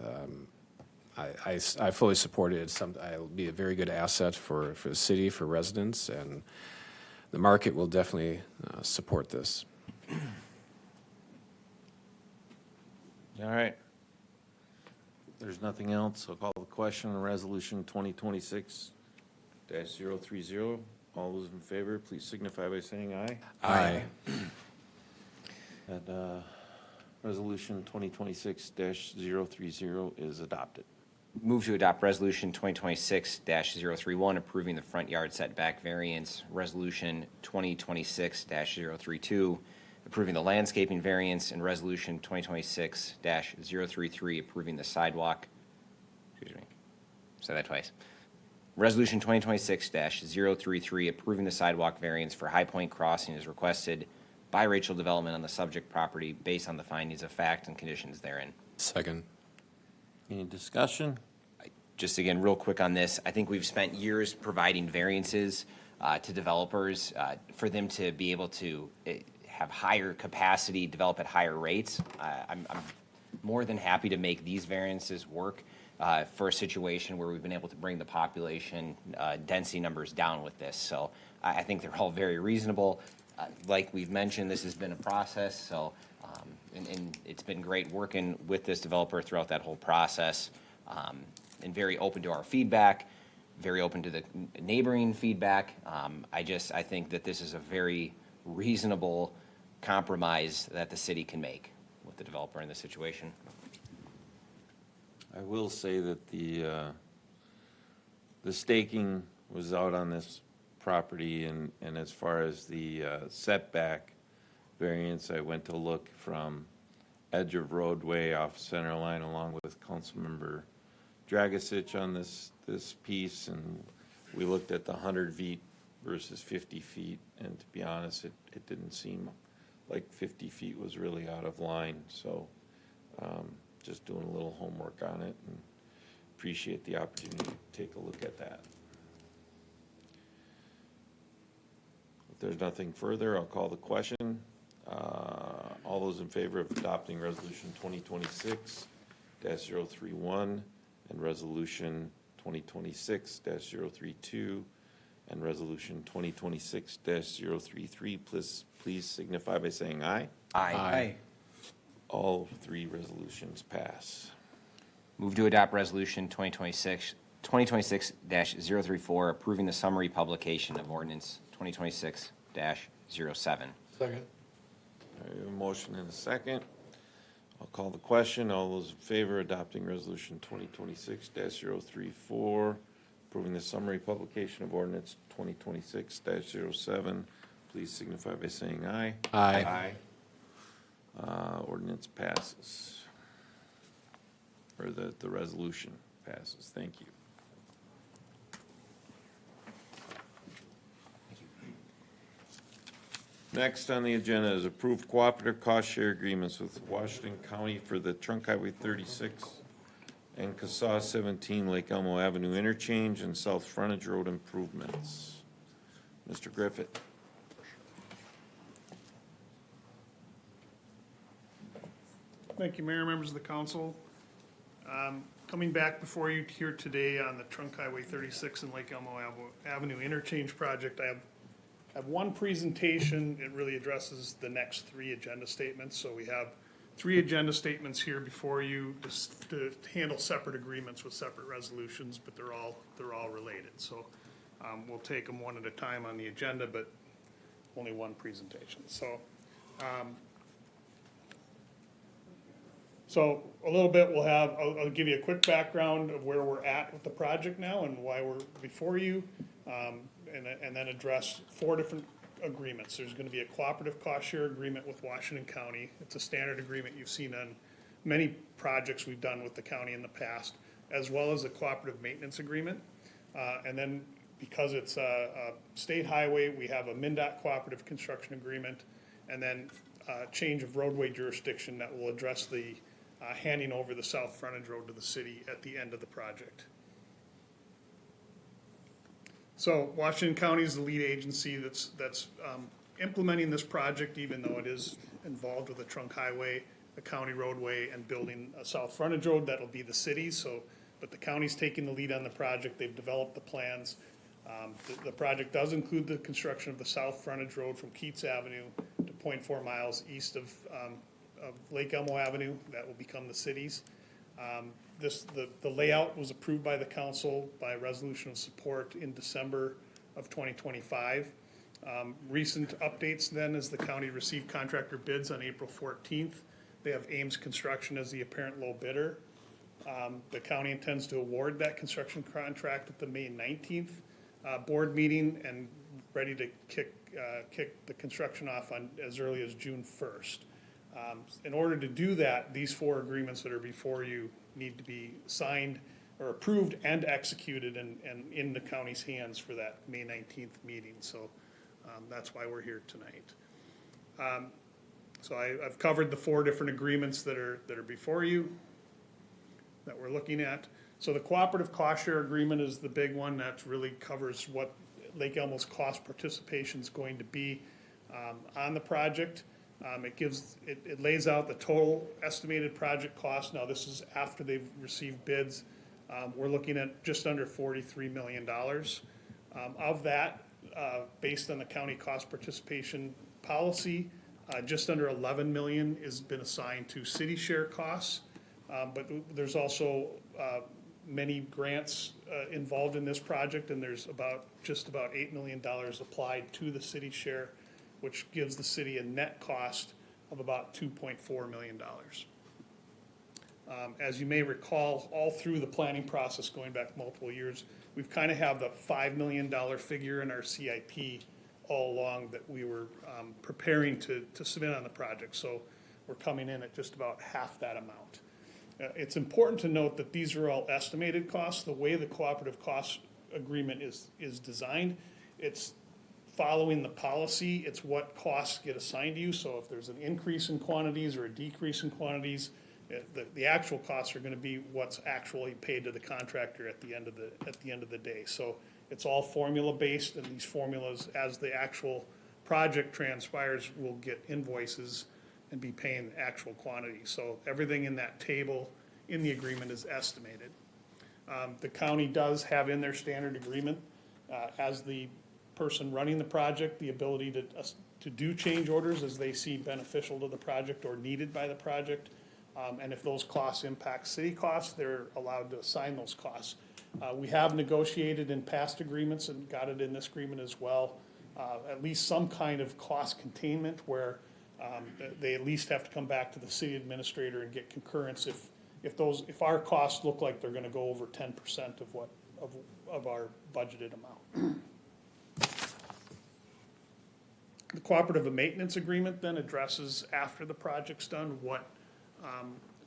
I fully support it. It'll be a very good asset for the city, for residents, and the market will definitely support this. All right. There's nothing else. I'll call the question on Resolution 2026-030. All those in favor, please signify by saying aye. Aye. That Resolution 2026-030 is adopted. Move to adopt Resolution 2026-031, approving the front yard setback variance. Resolution 2026-032, approving the landscaping variance. And Resolution 2026-033, approving the sidewalk. Excuse me. Say that twice. Resolution 2026-033, approving the sidewalk variance for High Point Crossing is requested by Rachel Development on the subject property based on the findings of fact and conditions therein. Second. Any discussion? Just again, real quick on this, I think we've spent years providing variances to developers for them to be able to have higher capacity, develop at higher rates. I'm more than happy to make these variances work for a situation where we've been able to bring the population density numbers down with this. So I think they're all very reasonable. Like we've mentioned, this has been a process, so and it's been great working with this developer throughout that whole process, and very open to our feedback, very open to the neighboring feedback. I think that this is a very reasonable compromise that the city can make with the developer in this situation. I will say that the staking was out on this property, and as far as the setback variance, I went to look from edge of roadway off center line along with Councilmember Dragisich on this piece, and we looked at the 100 feet versus 50 feet, and to be honest, it didn't seem like 50 feet was really out of line, so just doing a little homework on it, and appreciate the opportunity to take a look at that. If there's nothing further, I'll call the question. All those in favor of adopting Resolution 2026-031 and Resolution 2026-032 and Resolution 2026-033, please signify by saying aye. Aye. Aye. All 3 resolutions pass. Move to adopt Resolution 2026-034, approving the summary publication of Ordinance 2026-07. Second. I have a motion and a second. I'll call the question. All those in favor of adopting Resolution 2026-034, approving the summary publication of Ordinance 2026-07, please signify by saying aye. Aye. Ordinance passes. or that the resolution passes. Thank you. Next on the agenda is approved cooperative cost share agreements with Washington County for the Trunk Highway 36 and CASA 17 Lake Elmo Avenue interchange and South Frontage Road improvements. Mr. Griffith. Thank you, Mayor, members of the council. Coming back before you here today on the Trunk Highway 36 and Lake Elmo Avenue interchange project, I have one presentation. It really addresses the next three agenda statements. So we have three agenda statements here before you to handle separate agreements with separate resolutions, but they're all related. So we'll take them one at a time on the agenda, but only one presentation. So a little bit I'll give you a quick background of where we're at with the project now and why we're before you, and then address four different agreements. There's going to be a cooperative cost share agreement with Washington County. It's a standard agreement you've seen on many projects we've done with the county in the past, as well as a cooperative maintenance agreement. And then because it's a state highway, we have a MnDOT cooperative construction agreement, and then change of roadway jurisdiction that will address the handing over the south frontage road to the city at the end of the project. So Washington County is the lead agency that's implementing this project, even though it is involved with a trunk highway, a county roadway, and building a south frontage road that'll be the city's. So, but the county's taking the lead on the project. They've developed the plans. The project does include the construction of the south frontage road from Keats Avenue to 0.4 miles east of Lake Elmo Avenue. That will become the city's. The layout was approved by the council by resolution of support in December of 2025. Recent updates then is the county received contractor bids on April 14th. They have Ames Construction as the apparent low bidder. The county intends to award that construction contract at the May 19th board meeting and ready to kick the construction off on as early as June 1st. In order to do that, these four agreements that are before you need to be signed or approved and executed and in the county's hands for that May 19th meeting. So that's why we're here tonight. So I've covered the four different agreements that are before you that we're looking at. So the cooperative cost share agreement is the big one that really covers what Lake Elmo's cost participation is going to be on the project. It lays out the total estimated project cost. Now this is after they've received bids. We're looking at just under $43 million. Of that, based on the county cost participation policy, just under 11 million has been assigned to city share costs. But there's also many grants involved in this project, and there's just about $8 million applied to the city share, which gives the city a net cost of about $2.4 million. As you may recall, all through the planning process going back multiple years, we've kind of have the $5 million figure in our CIP all along that we were preparing to submit on the project. So we're coming in at just about half that amount. It's important to note that these are all estimated costs. The way the cooperative cost agreement is designed, it's following the policy. It's what costs get assigned to you. So if there's an increase in quantities or a decrease in quantities, the actual costs are going to be what's actually paid to the contractor at the end of the day. So it's all formula based, and these formulas, as the actual project transpires, will get invoices and be paying actual quantities. So everything in that table in the agreement is estimated. The county does have in their standard agreement, as the person running the project, the ability to do change orders as they see beneficial to the project or needed by the project. And if those costs impact city costs, they're allowed to assign those costs. We have negotiated in past agreements and got it in this agreement as well, at least some kind of cost containment where they at least have to come back to the city administrator and get concurrence if our costs look like they're going to go over 10% of our budgeted amount. The cooperative maintenance agreement then addresses after the project's done what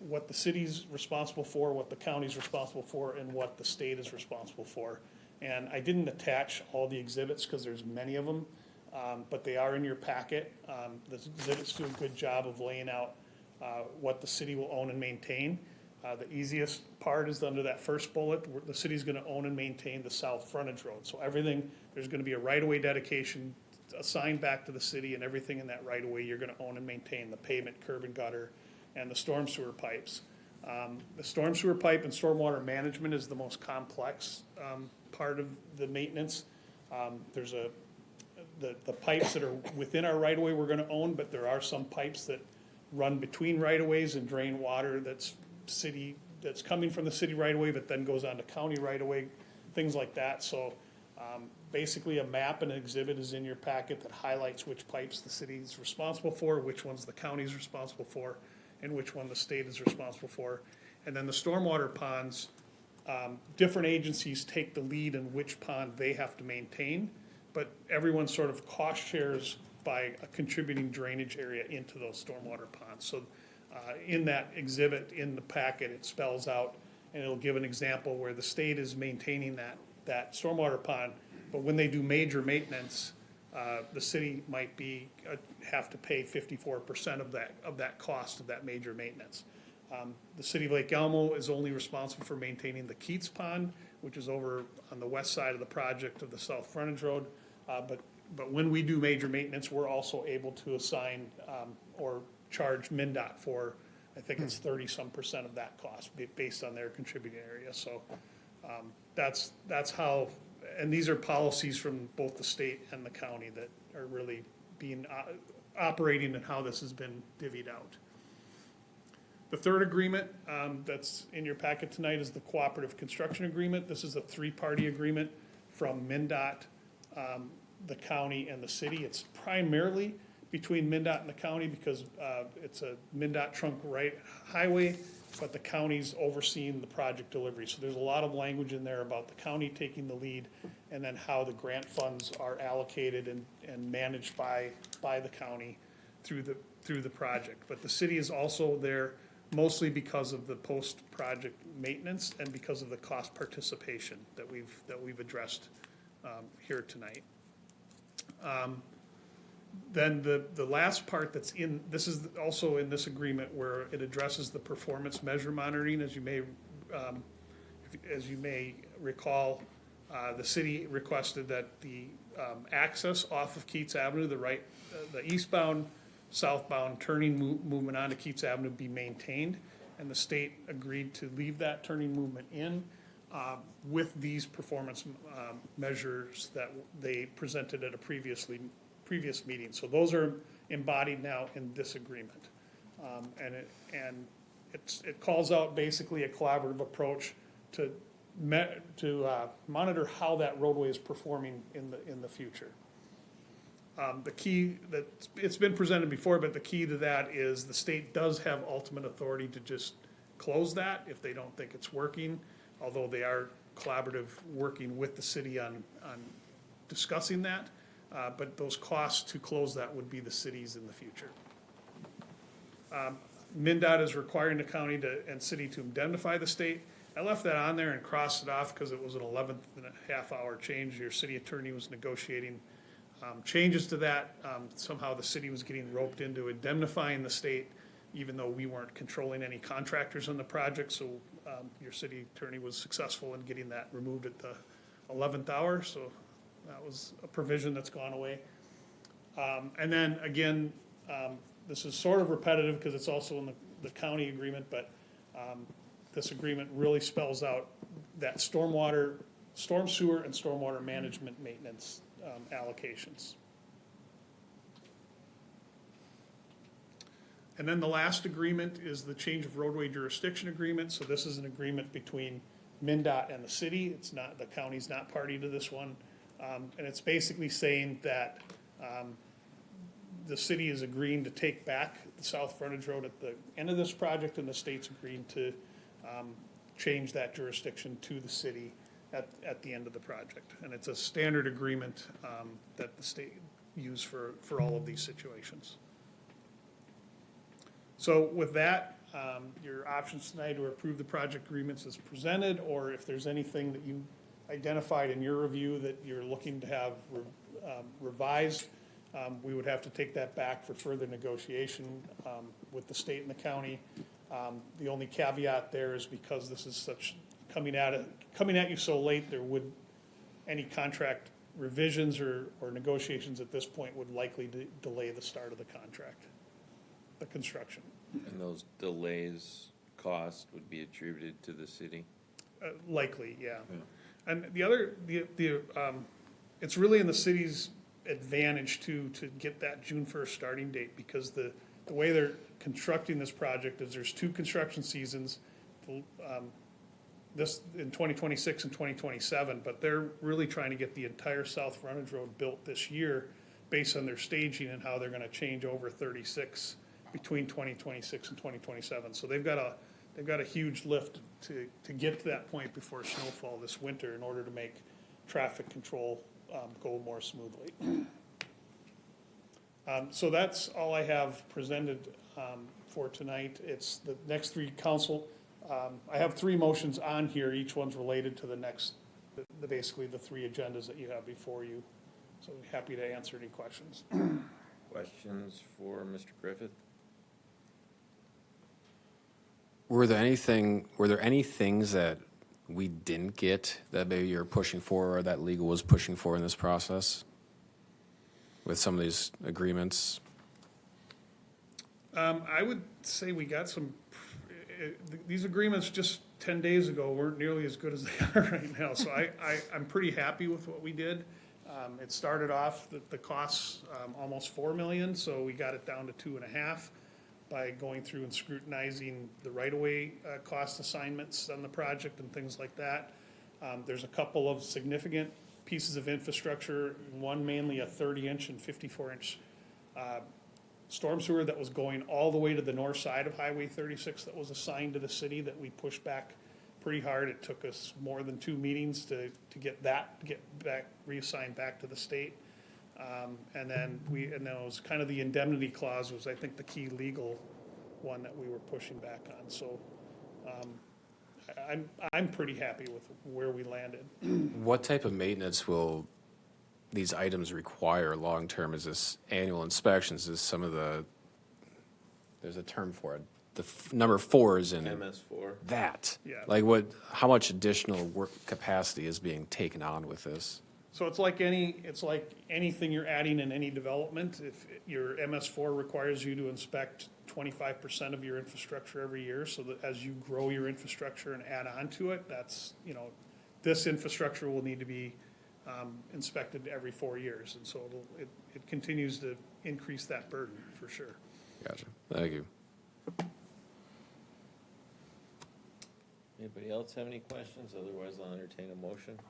what the city's responsible for, what the county's responsible for, and what the state is responsible for. And I didn't attach all the exhibits because there's many of them, but they are in your packet. The exhibits do a good job of laying out what the city will own and maintain. The easiest part is under that first bullet, where the city's gonna own and maintain the south frontage road. So everything, there's gonna be a right-of-way dedication assigned back to the city, and everything in that right-of-way, you're gonna own and maintain, the pavement, curb and gutter, and the storm sewer pipes. The storm sewer pipe and stormwater management is the most complex part of the maintenance. There's the pipes that are within our right-of-way we're gonna own, but there are some pipes that run between right-of-ways and drain water that's coming from the city right-of-way, but then goes on to county right-of-way, things like that. So basically, a map and an exhibit is in your packet that highlights which pipes the city's responsible for, which ones the county's responsible for, and which one the state is responsible for. And then the stormwater ponds, different agencies take the lead in which pond they have to maintain, but everyone sort of cost shares by a contributing drainage area into those stormwater ponds. So in that exhibit in the packet, it spells out, and it'll give an example where the state is maintaining that stormwater pond, but when they do major maintenance, the city might have to pay 54% of that cost of that major maintenance. The city of Lake Elmo is only responsible for maintaining the Keats Pond, which is over on the west side of the project of the South Frontage Road. But when we do major maintenance, we're also able to assign or charge MnDOT for, I think it's 30-some% of that cost based on their contributing area. So that's how, and these are policies from both the state and the county that are really being operating and how this has been divvied out. The third agreement that's in your packet tonight is the cooperative construction agreement. This is a three-party agreement from MnDOT, the county, and the city. It's primarily between MnDOT and the county because it's a MnDOT trunk right highway, but the county's overseeing the project delivery. So there's a lot of language in there about the county taking the lead and then how the grant funds are allocated and managed by the county through the project. But the city is also there mostly because of the post-project maintenance and because of the cost participation that we've addressed here tonight. Then the last part that's in, this is also in this agreement where it addresses the performance measure monitoring. As you may recall, the city requested that the access off of Keats Avenue, the eastbound, southbound turning movement onto Keats Avenue be maintained, and the state agreed to leave that turning movement in with these performance measures that they presented at a previous meeting. So those are embodied now in this agreement. And it calls out basically a collaborative approach to monitor how that roadway is performing in the future. The key that it's been presented before, but the key to that is the state does have ultimate authority to just close that if they don't think it's working, although they are collaborative working with the city on discussing that. But those costs to close that would be the cities in the future. MnDOT is requiring the county and city to indemnify the state. I left that on there and crossed it off because it was an 11.5-hour change. Your city attorney was negotiating changes to that. Somehow the city was getting roped into indemnifying the state, even though we weren't controlling any contractors on the project. So your city attorney was successful in getting that removed at the 11th hour. So that was a provision that's gone away. And then again, this is sort of repetitive because it's also in the county agreement, but this agreement really spells out that storm sewer and stormwater management maintenance allocations. And then the last agreement is the change of roadway jurisdiction agreement. So this is an agreement between MnDOT and the city. It's not, the county's not party to this one. And it's basically saying that the city is agreeing to take back the South Frontage Road at the end of this project, and the state's agreeing to change that jurisdiction to the city at the end of the project. And it's a standard agreement that the state use for all of these situations. So with that, Your options tonight are approve the project agreements as presented, or if there's anything that you identified in your review that you're looking to have revised, we would have to take that back for further negotiation with the state and the county. The only caveat there is because this is such, coming at you so late, any contract revisions or negotiations at this point would likely delay the start of the contract, the construction. And those delays, cost would be attributed to the city? Likely, yeah. And the other, it's really in the city's advantage to get that June 1st starting date, because the way they're constructing this project is there's 2 construction seasons, this in 2026 and 2027, but they're really trying to get the entire South Frontage Road built this year based on their staging and how they're gonna change over 36 between 2026 and 2027. So they've got a huge lift to get to that point before snowfall this winter in order to make traffic control go more smoothly. So that's all I have presented for tonight. It's the next 3 council. I have 3 motions on here. Each one's related to the next, basically the 3 agendas that you have before you. So happy to answer any questions. Questions for Mr. Griffith? Were there any things that we didn't get that maybe you're pushing for or that legal was pushing for in this process with some of these agreements? I would say we got some, these agreements just 10 days ago weren't nearly as good as they are right now. So I'm pretty happy with what we did. It started off, the costs, almost 4 million, so we got it down to 2.5 by going through and scrutinizing the right-of-way cost assignments on the project and things like that. There's a couple of significant pieces of infrastructure, one mainly a 30-inch and 54-inch storm sewer that was going all the way to the north side of Highway 36 that was assigned to the city that we pushed back pretty hard. It took us more than 2 meetings to get back reassigned back to the state. And then it was kind of the indemnity clause was, I think, the key legal one that we were pushing back on. So I'm pretty happy with where we landed. What type of maintenance will these items require long-term? Is this annual inspections? Is some of there's a term for it. The number 4 is in MS4. that. Yeah. Like how much additional work capacity is being taken on with this? So it's like anything you're adding in any development. If your MS4 requires you to inspect 25% of your infrastructure every year, so that as you grow your infrastructure and add on to it, that's, this infrastructure will need to be inspected every 4 years. And so it continues to increase that burden for sure. Gotcha. Thank you. Anybody else have any questions? Otherwise, I'll entertain a motion.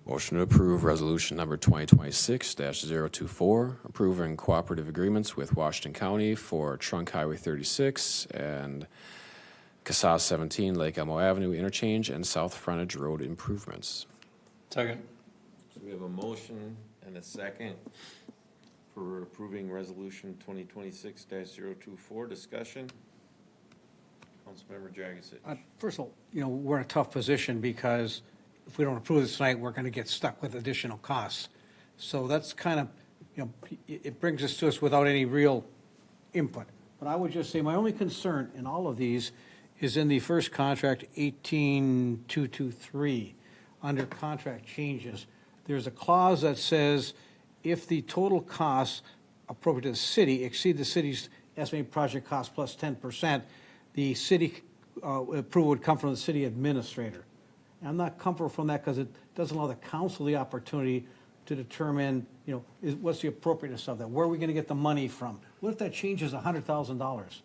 Motion to approve resolution number 2026-024, approving cooperative agreements with Washington County for Trunk Highway 36 and CASA 17 Lake Elmo Avenue interchange and South Frontage Road improvements. Second. So we have a motion and a second for approving resolution 2026-024. Discussion. Councilmember Dragisich. First of all, we're in a tough position because if we don't approve this tonight, we're going to get stuck with additional costs. So that's kind of, it brings us to us without any real input. But I would just say my only concern in all of these is in the first contract, 18223, under contract changes. There's a clause that says if the total costs appropriate to the city exceed the city's estimated project cost plus 10%, the city approval would come from the city administrator. And I'm not comfortable from that because it doesn't allow the council the opportunity to determine, what's the appropriateness of that? Where are we going to get the money from? What if that changes $100,000?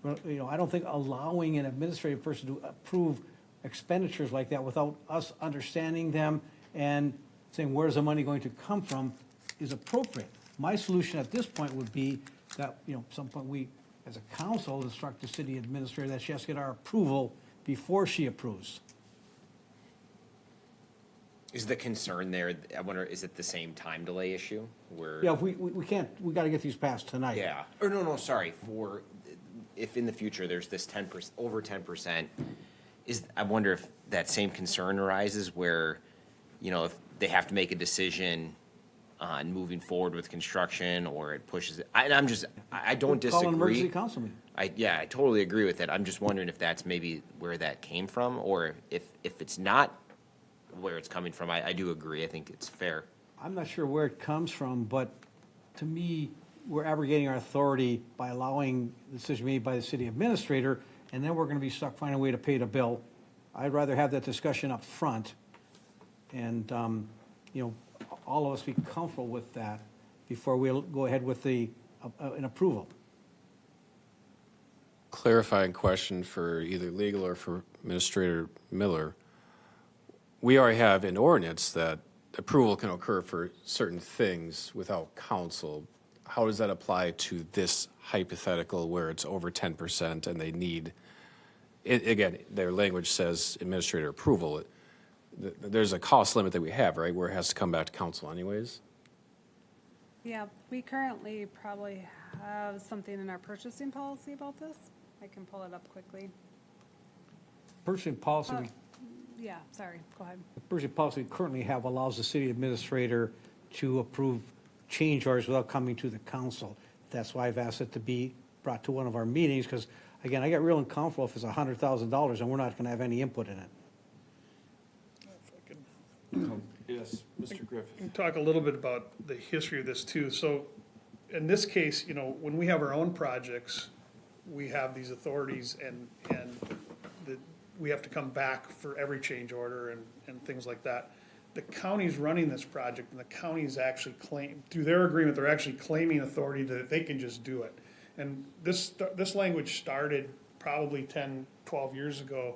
I don't think allowing an administrative person to approve expenditures like that without us understanding them and saying where's the money going to come from is appropriate. My solution at this point would be that, at some point we, as a council, instruct the city administrator that she has to get our approval before she approves. Is the concern there, I wonder, is it the same time delay issue where? Yeah, if we can't, we gotta get these passed tonight. Yeah, or no, sorry, for, if in the future there's this 10%, over 10%, I wonder if that same concern arises where, you know, if they have to make a decision on moving forward with construction, or it pushes it, I don't disagree. Call an emergency council meeting. I totally agree with it. I'm just wondering if that's maybe where that came from, or if it's not where it's coming from. I do agree. I think it's fair. I'm not sure where it comes from, but to me, we're abrogating our authority by allowing the decision made by the city administrator, and then we're gonna be stuck finding a way to pay the bill. I'd rather have that discussion up front, and, you know, all of us be comfortable with that before we'll go ahead with an approval. Clarifying question for either legal or for Administrator Miller. We already have an ordinance that approval can occur for certain things without council. How does that apply to this hypothetical where it's over 10% and they need, again, their language says administrator approval. There's a cost limit that we have, right, where it has to come back to council anyways? Yeah, we currently probably have something in our purchasing policy about this. I can pull it up quickly. Purchasing policy, Yeah, sorry, go ahead. the purchasing policy we currently have allows the city administrator to approve change orders without coming to the council. That's why I've asked it to be brought to one of our meetings, because, again, I get real uncomfortable if it's $100,000 and we're not gonna have any input in it. Yes, Mr. Griffith. We can talk a little bit about the history of this too. So in this case, you know, when we have our own projects, we have these authorities and we have to come back for every change order and things like that. The county's running this project, and the county's actually through their agreement, they're actually claiming authority that they can just do it. And this language started probably 10, 12 years ago.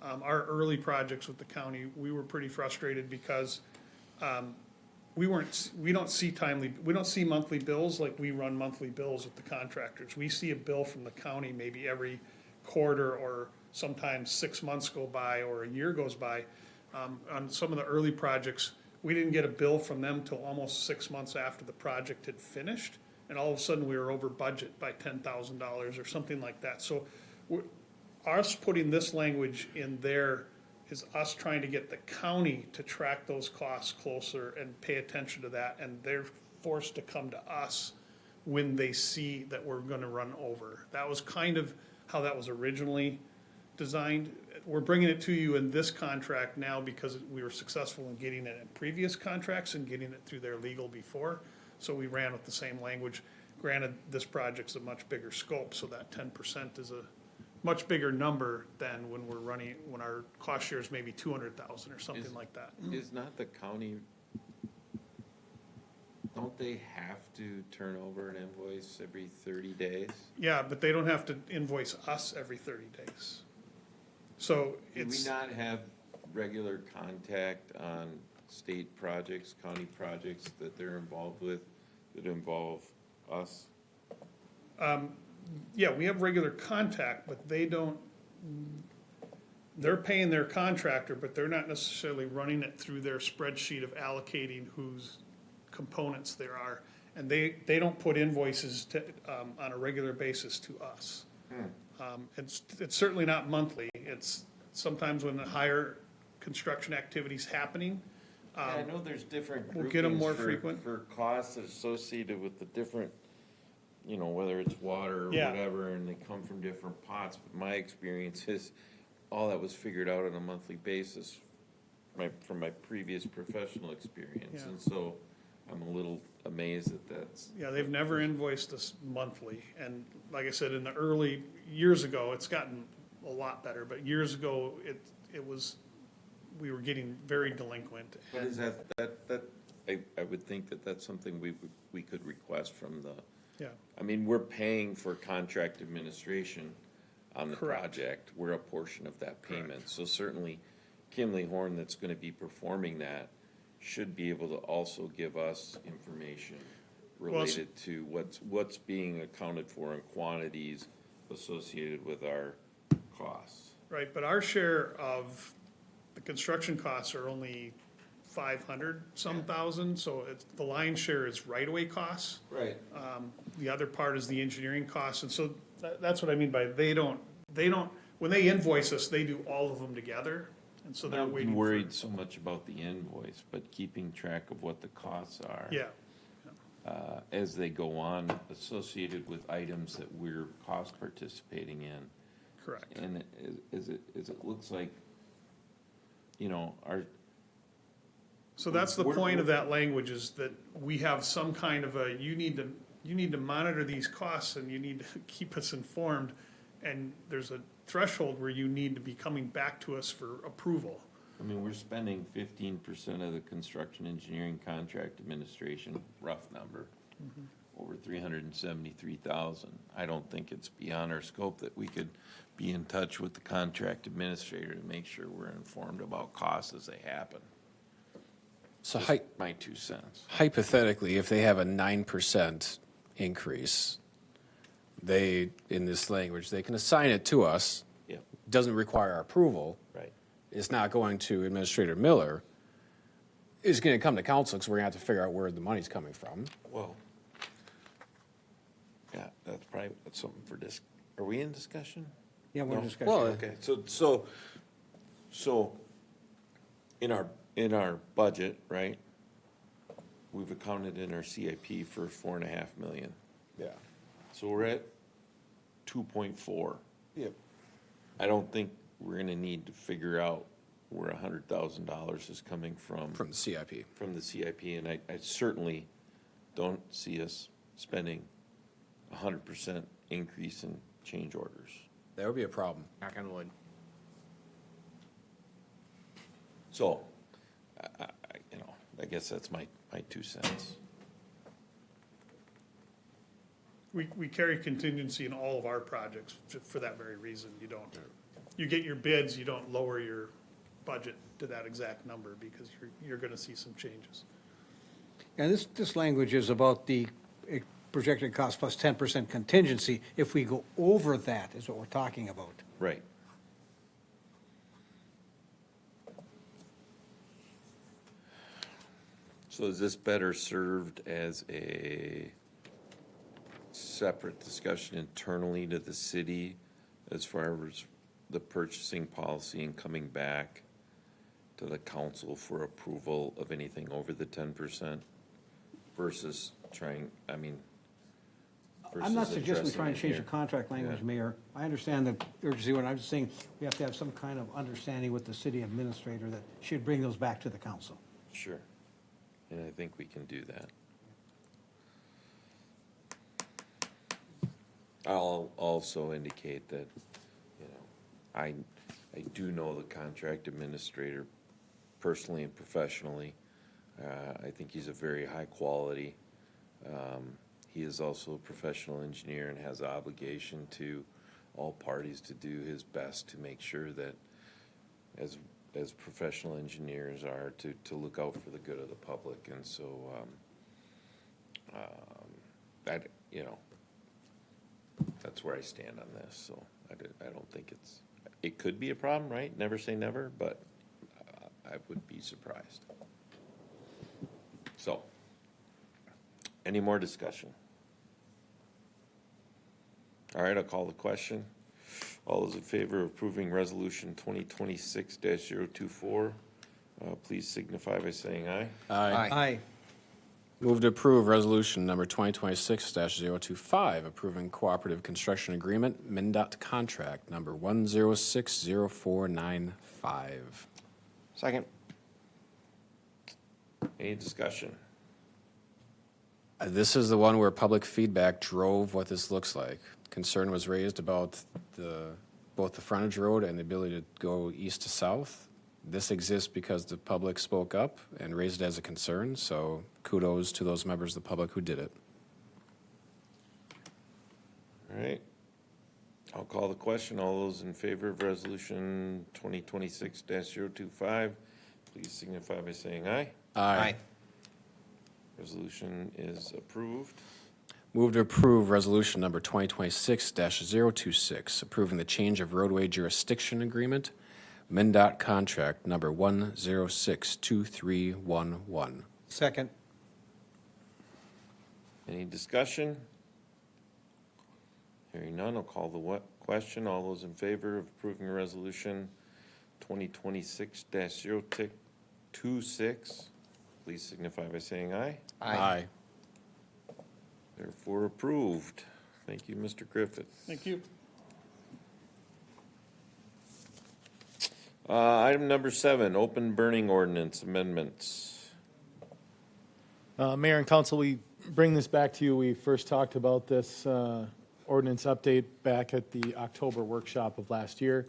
Our early projects with the county, we were pretty frustrated because we don't see monthly bills like we run monthly bills with the contractors. We see a bill from the county maybe every quarter, or sometimes 6 months go by or a year goes by. On some of the early projects, we didn't get a bill from them till almost 6 months after the project had finished, and all of a sudden we were over budget by $10,000 or something like that. So us putting this language in there is us trying to get the county to track those costs closer and pay attention to that, and they're forced to come to us when they see that we're gonna run over. That was kind of how that was originally designed. We're bringing it to you in this contract now because we were successful in getting it in previous contracts and getting it through their legal before, so we ran with the same language. Granted, this project's a much bigger scope, so that 10% is a much bigger number than when our cost share is maybe 200,000 or something like that. Is not the county, don't they have to turn over an invoice every 30 days? Yeah, but they don't have to invoice us every 30 days. So Do we not have regular contact on state projects, county projects that they're involved with, that involve us? Yeah, we have regular contact, but they're paying their contractor, but they're not necessarily running it through their spreadsheet of allocating whose components there are. And they don't put invoices on a regular basis to us. It's certainly not monthly. It's sometimes when the higher construction activity's happening. Yeah, I know there's different We'll get them more groupings frequent. for costs associated with the different, you know, whether it's water or Yeah. whatever, and they come from different pots. But my experience is all that was figured out on a monthly basis from my previous professional experience. Yeah. And so I'm a little amazed that that's. Yeah, they've never invoiced us monthly, and like I said, in the early, years ago, it's gotten a lot better, but years ago, it was, we were getting very delinquent. But is that, I would think that that's something we could request from the. Yeah. I mean, we're paying for contract administration on the Correct. project. We're a portion of that payment. So certainly Kimley Horn, that's gonna be performing that, should be able to also give us information related to what's being accounted for in quantities associated with our costs. Right, but our share of the construction costs are only 500 some thousand, so it's, the lion's share is right-of-way costs. Right. The other part is the engineering costs, and so that's what I mean by they don't, when they invoice us, they do all of them together, and so they're Not waiting for. worried so much about the invoice, but keeping track of what the costs are. Yeah, As they go on, associated with items that we're cost participating in. correct. And as it looks like, you know, So that's the point of that language, is that we have some kind of a, you need to monitor these costs and you need to keep us informed. And there's a threshold where you need to be coming back to us for approval. I mean, we're spending 15% of the construction engineering contract administration, rough number, over 373,000. I don't think it's beyond our scope that we could be in touch with the contract administrator to make sure we're informed about costs as they happen. So Just my 2 cents. hypothetically, if they have a 9% increase, they, in this language, they can assign it to us. Yep. Doesn't require our approval. Right. It's not going to Administrator Miller. It's going to come to council because we're going to have to figure out where the money's coming from. Well, yeah, that's probably something for are we in discussion? Yeah, we're No? discussing. Well, Okay, so in our budget, right, we've accounted in our CIP for 4.5 million. Yeah. So we're at 2.4. Yep. I don't think we're gonna need to figure out where $100,000 is coming from. From the CIP. From the CIP, and I certainly don't see us spending 100% increase in change orders. That would be a problem. Knock on wood. So, I guess that's my 2 cents. We carry contingency in all of our projects for that very reason. You get your bids, you don't lower your budget to that exact number because you're gonna see some changes. And this language is about the projected cost plus 10% contingency. If we go over that, is what we're talking about. Right. So is this better served as a separate discussion internally to the city as far as the purchasing policy and coming back to the council for approval of anything over the 10% versus trying, I'm not versus suggesting we addressing try and it change the here? contract language, Yeah. Mayor. I understand the urgency, and I'm just saying we have to have some kind of understanding with the city administrator that should bring those back to the council. Sure. And I think we can do that. I'll also indicate that, I do know the contract administrator personally and professionally. I think he's a very high quality. He is also a professional engineer and has an obligation to all parties to do his best to make sure that as professional engineers are to look out for the good of the public. And so, that's where I stand on this. So I don't think it could be a problem, right? Never say never, but I would be surprised. So, any more discussion? All right, I'll call the question. All those in favor of approving resolution 2026-024, please signify by saying aye. Aye. Move to approve resolution number 2026-025, approving cooperative construction agreement, MnDOT contract number 1060495. Second. Any discussion? This is the one where public feedback drove what this looks like. Concern was raised about both the frontage road and the ability to go east to south. This exists because the public spoke up and raised it as a concern, so kudos to those members of the public who did it. All right. I'll call the question. All those in favor of resolution 2026-025, please signify by saying aye. Aye. Resolution is approved. Move to approve resolution number 2026-026, approving the change of roadway jurisdiction agreement MnDOT contract number 1062311. Second. Any discussion? Hearing none, I'll call the question. All those in favor of approving resolution 2026-026, please signify by saying aye. Aye. Therefore approved. Thank you, Mr. Griffith. Thank you. Item number 7, open burning ordinance amendments. Mayor and council, we bring this back to you. We first talked about this ordinance update back at the October workshop of last year.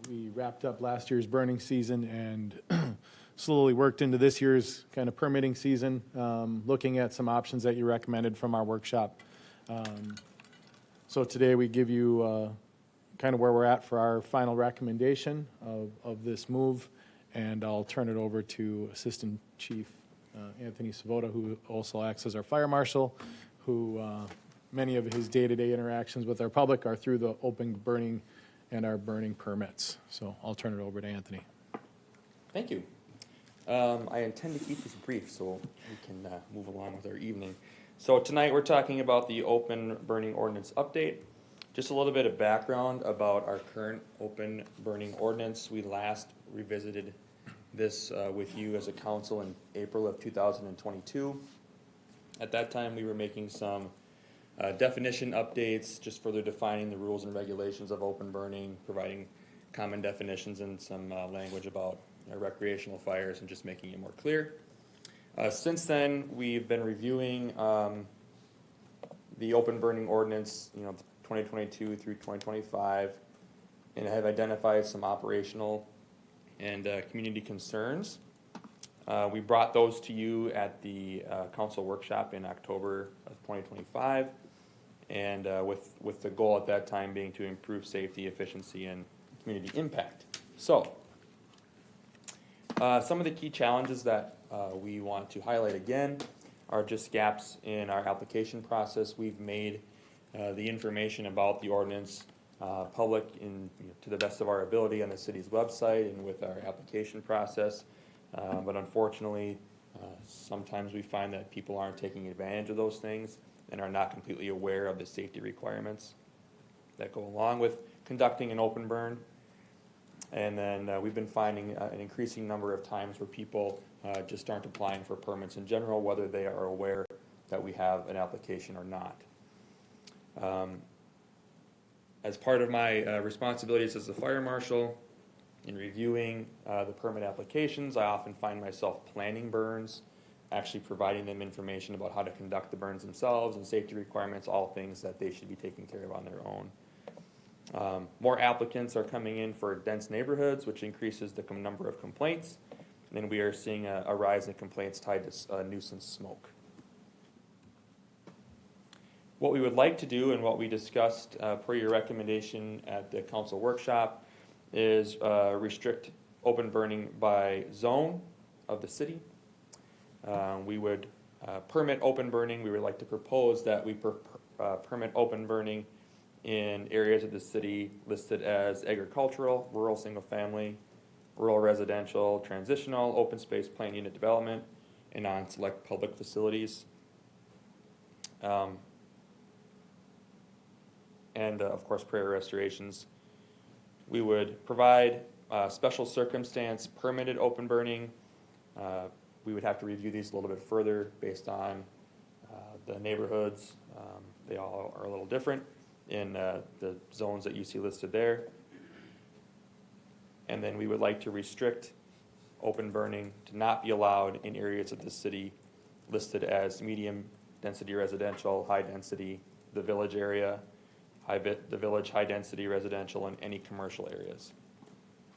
We wrapped up last year's burning season and slowly worked into this year's kind of permitting season, looking at some options that you recommended from our workshop. So today we give you kind of where we're at for our final recommendation of this move, and I'll turn it over to Assistant Chief Anthony Savota, who also acts as our fire marshal, who many of his day-to-day interactions with our public are through the open burning and our burning permits. So I'll turn it over to Anthony. Thank you. I intend to keep this brief so we can move along with our evening. So tonight we're talking about the open burning ordinance update. Just a little bit of background about our current open burning ordinance. We last revisited this with you as a council in April of 2022. At that time, we were making some definition updates, just further defining the rules and regulations of open burning, providing common definitions and some language about recreational fires and just making it more clear. Since then, we've been reviewing the open burning ordinance, 2022 through 2025, and have identified some operational and community concerns. We brought those to you at the council workshop in October of 2025, and with the goal at that time being to improve safety, efficiency, and community impact. So, some of the key challenges that we want to highlight again are just gaps in our application process. We've made the information about the ordinance public to the best of our ability on the city's website and with our application process. But unfortunately, sometimes we find that people aren't taking advantage of those things and are not completely aware of the safety requirements that go along with conducting an open burn. And then we've been finding an increasing number of times where people just aren't applying for permits in general, whether they are aware that we have an application or not. As part of my responsibilities as the fire marshal, in reviewing the permit applications, I often find myself planning burns, actually providing them information about how to conduct the burns themselves and safety requirements, all things that they should be taking care of on their own. More applicants are coming in for dense neighborhoods, which increases the number of complaints. And then we are seeing a rise in complaints tied to nuisance smoke. What we would like to do and what we discussed per your recommendation at the council workshop is restrict open burning by zone of the city. We would permit open burning. We would like to propose that we permit open burning in areas of the city listed as agricultural, rural single family, rural residential, transitional, open space plan unit development, and on select public facilities. And of course prayer restorations. We would provide special circumstance permitted open burning. We would have to review these a little bit further based on the neighborhoods. They all are a little different in the zones that you see listed there. And then we would like to restrict open burning to not be allowed in areas of the city listed as medium density residential, high density, the village area, the village high density residential, and any commercial areas.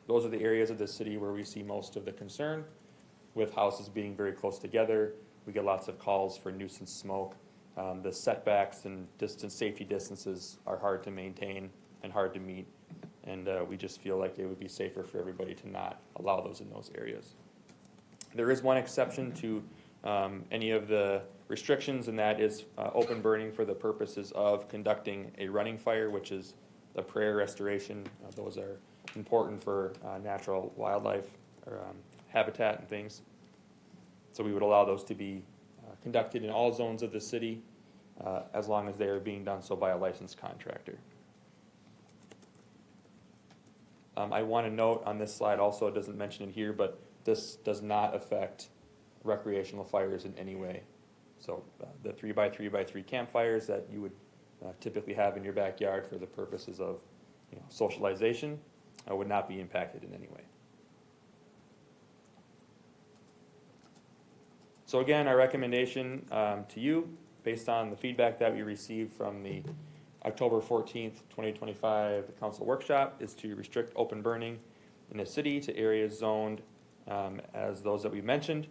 Those are the areas of the city where we see most of the concern, with houses being very close together. We get lots of calls for nuisance smoke. The setbacks and safety distances are hard to maintain and hard to meet, and we just feel like it would be safer for everybody to not allow those in those areas. There is one exception to any of the restrictions, and that is open burning for the purposes of conducting a running fire, which is a prayer restoration. Those are important for natural wildlife or habitat and things. So we would allow those to be conducted in all zones of the city as long as they are being done so by a licensed contractor. I want to note on this slide also, it doesn't mention it here, but this does not affect recreational fires in any way. So the 3x3x3 campfires that you would typically have in your backyard for the purposes of socialization would not be impacted in any way. So again, our recommendation to you, based on the feedback that we received from the October 14th, 2025 council workshop, is to restrict open burning in the city to areas zoned as those that we mentioned.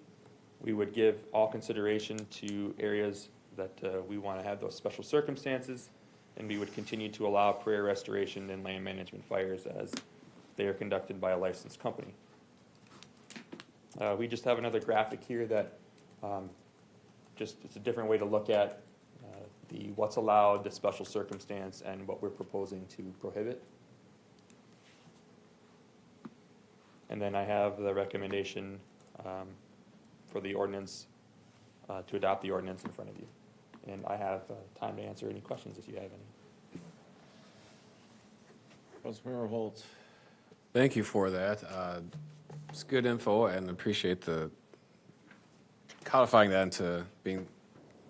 We would give all consideration to areas that we want to have those special circumstances, and we would continue to allow prayer restoration and land management fires as they are conducted by a licensed company. We just have another graphic here that it's a different way to look at the what's allowed, the special circumstance, and what we're proposing to prohibit. And then I have the recommendation for the ordinance, to adopt the ordinance in front of you. And I have time to answer any questions if you have any. Councilmember Holtz. Thank you for that. It's good info and appreciate the codifying that into being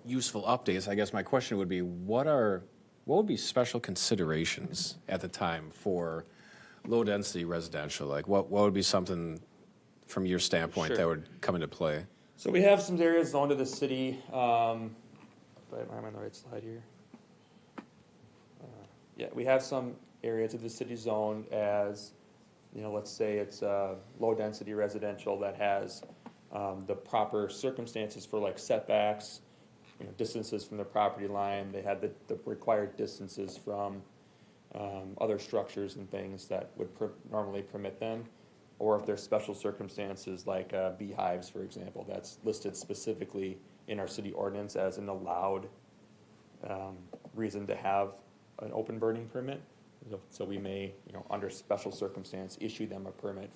useful updates. I guess my question would be, what would be special considerations at the time for low density residential? Like what would be something from your standpoint Sure. that would come into play? So we have some areas zoned to the city. If I'm on the right slide here. Yeah, we have some areas of the city zoned as, let's say it's low density residential that has the proper circumstances for like setbacks, distances from the property line. They had the required distances from other structures and things that would normally permit them. Or if there's special circumstances like beehives, for example, that's listed specifically in our city ordinance as an allowed reason to have an open burning permit. So we may, under special circumstance, issue them a permit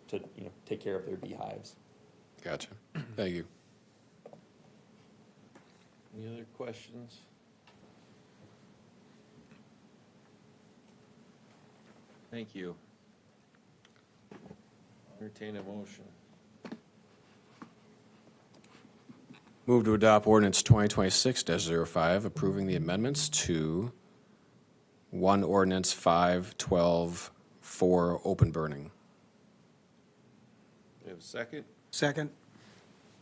to take care of their beehives. Gotcha. Thank you. Any other questions? Thank you. Entertain a motion. Move to adopt ordinance 2026-05, approving the amendments to 1 ordinance 512 for open burning. We have a second? Second.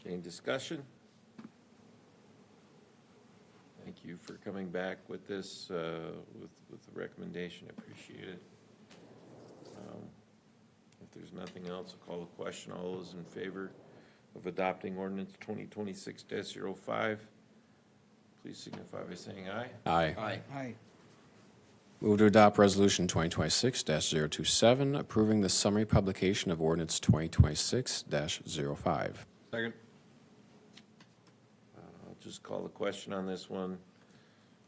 Any discussion? Thank you for coming back with this, with the recommendation. I appreciate it. If there's nothing else, I'll call the question. All those in favor of adopting ordinance 2026-05, please signify by saying aye. Aye. Aye. Move to adopt resolution 2026-027, approving the summary publication of ordinance 2026-05. Second. I'll just call the question on this one.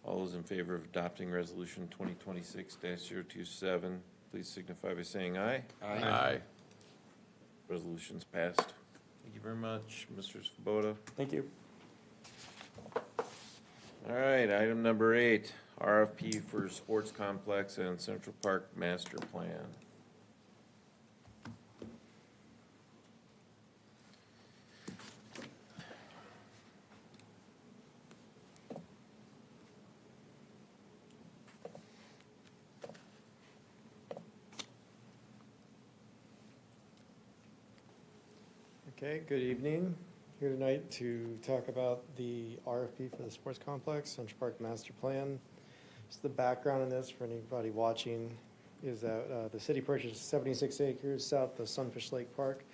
All those in favor of adopting resolution 2026-027, please signify by saying aye. Aye. Resolution's passed. Thank you very much, Mr. Svoboda. Thank you. All right, item number 8, RFP for sports complex and Central Park master plan. Okay, good evening. Here tonight to talk about the RFP for the sports complex, Central Park Master Plan. Just the background in this for anybody watching is that the city purchased 76 acres south of Sunfish Lake Park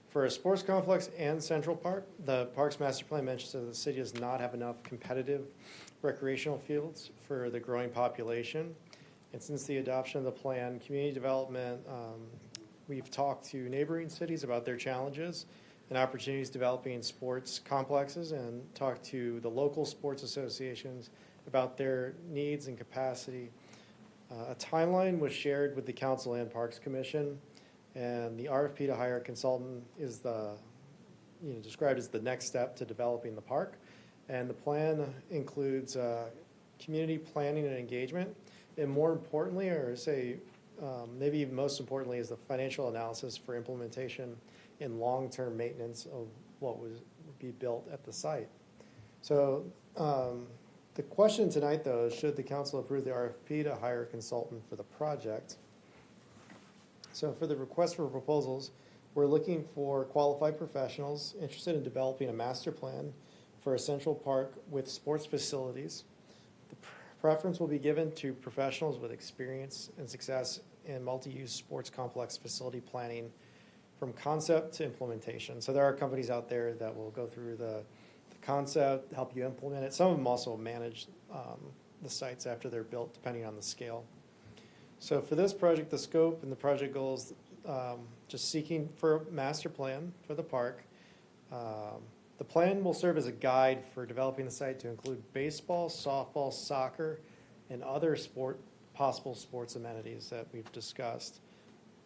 for a sports complex and Central Park. The Parks Master Plan mentions that the city does not have enough competitive recreational fields for the growing population. And since the adoption of the plan, community development, we've talked to neighboring cities about their challenges and opportunities developing sports complexes, and talk to the local sports associations about their needs and capacity. A timeline was shared with the council and Parks Commission, and the RFP to hire a consultant is described as the next step to developing the park. And the plan includes community planning and engagement, and more importantly, or say, maybe even most importantly, is the financial analysis for implementation and long-term maintenance of what would be built at the site. So the question tonight, though, is should the council approve the RFP to hire a consultant for the project? So for the request for proposals, we're looking for qualified professionals interested in developing a master plan for a central park with sports facilities. The preference will be given to professionals with experience and success in multi-use sports complex facility planning from concept to implementation. So there are companies out there that will go through the concept, help you implement it. Some of them also manage the sites after they're built, depending on the scale. So for this project, the scope and the project goals, just seeking for a master plan for the park. The plan will serve as a guide for developing the site to include baseball, softball, soccer, and other possible sports amenities that we've discussed.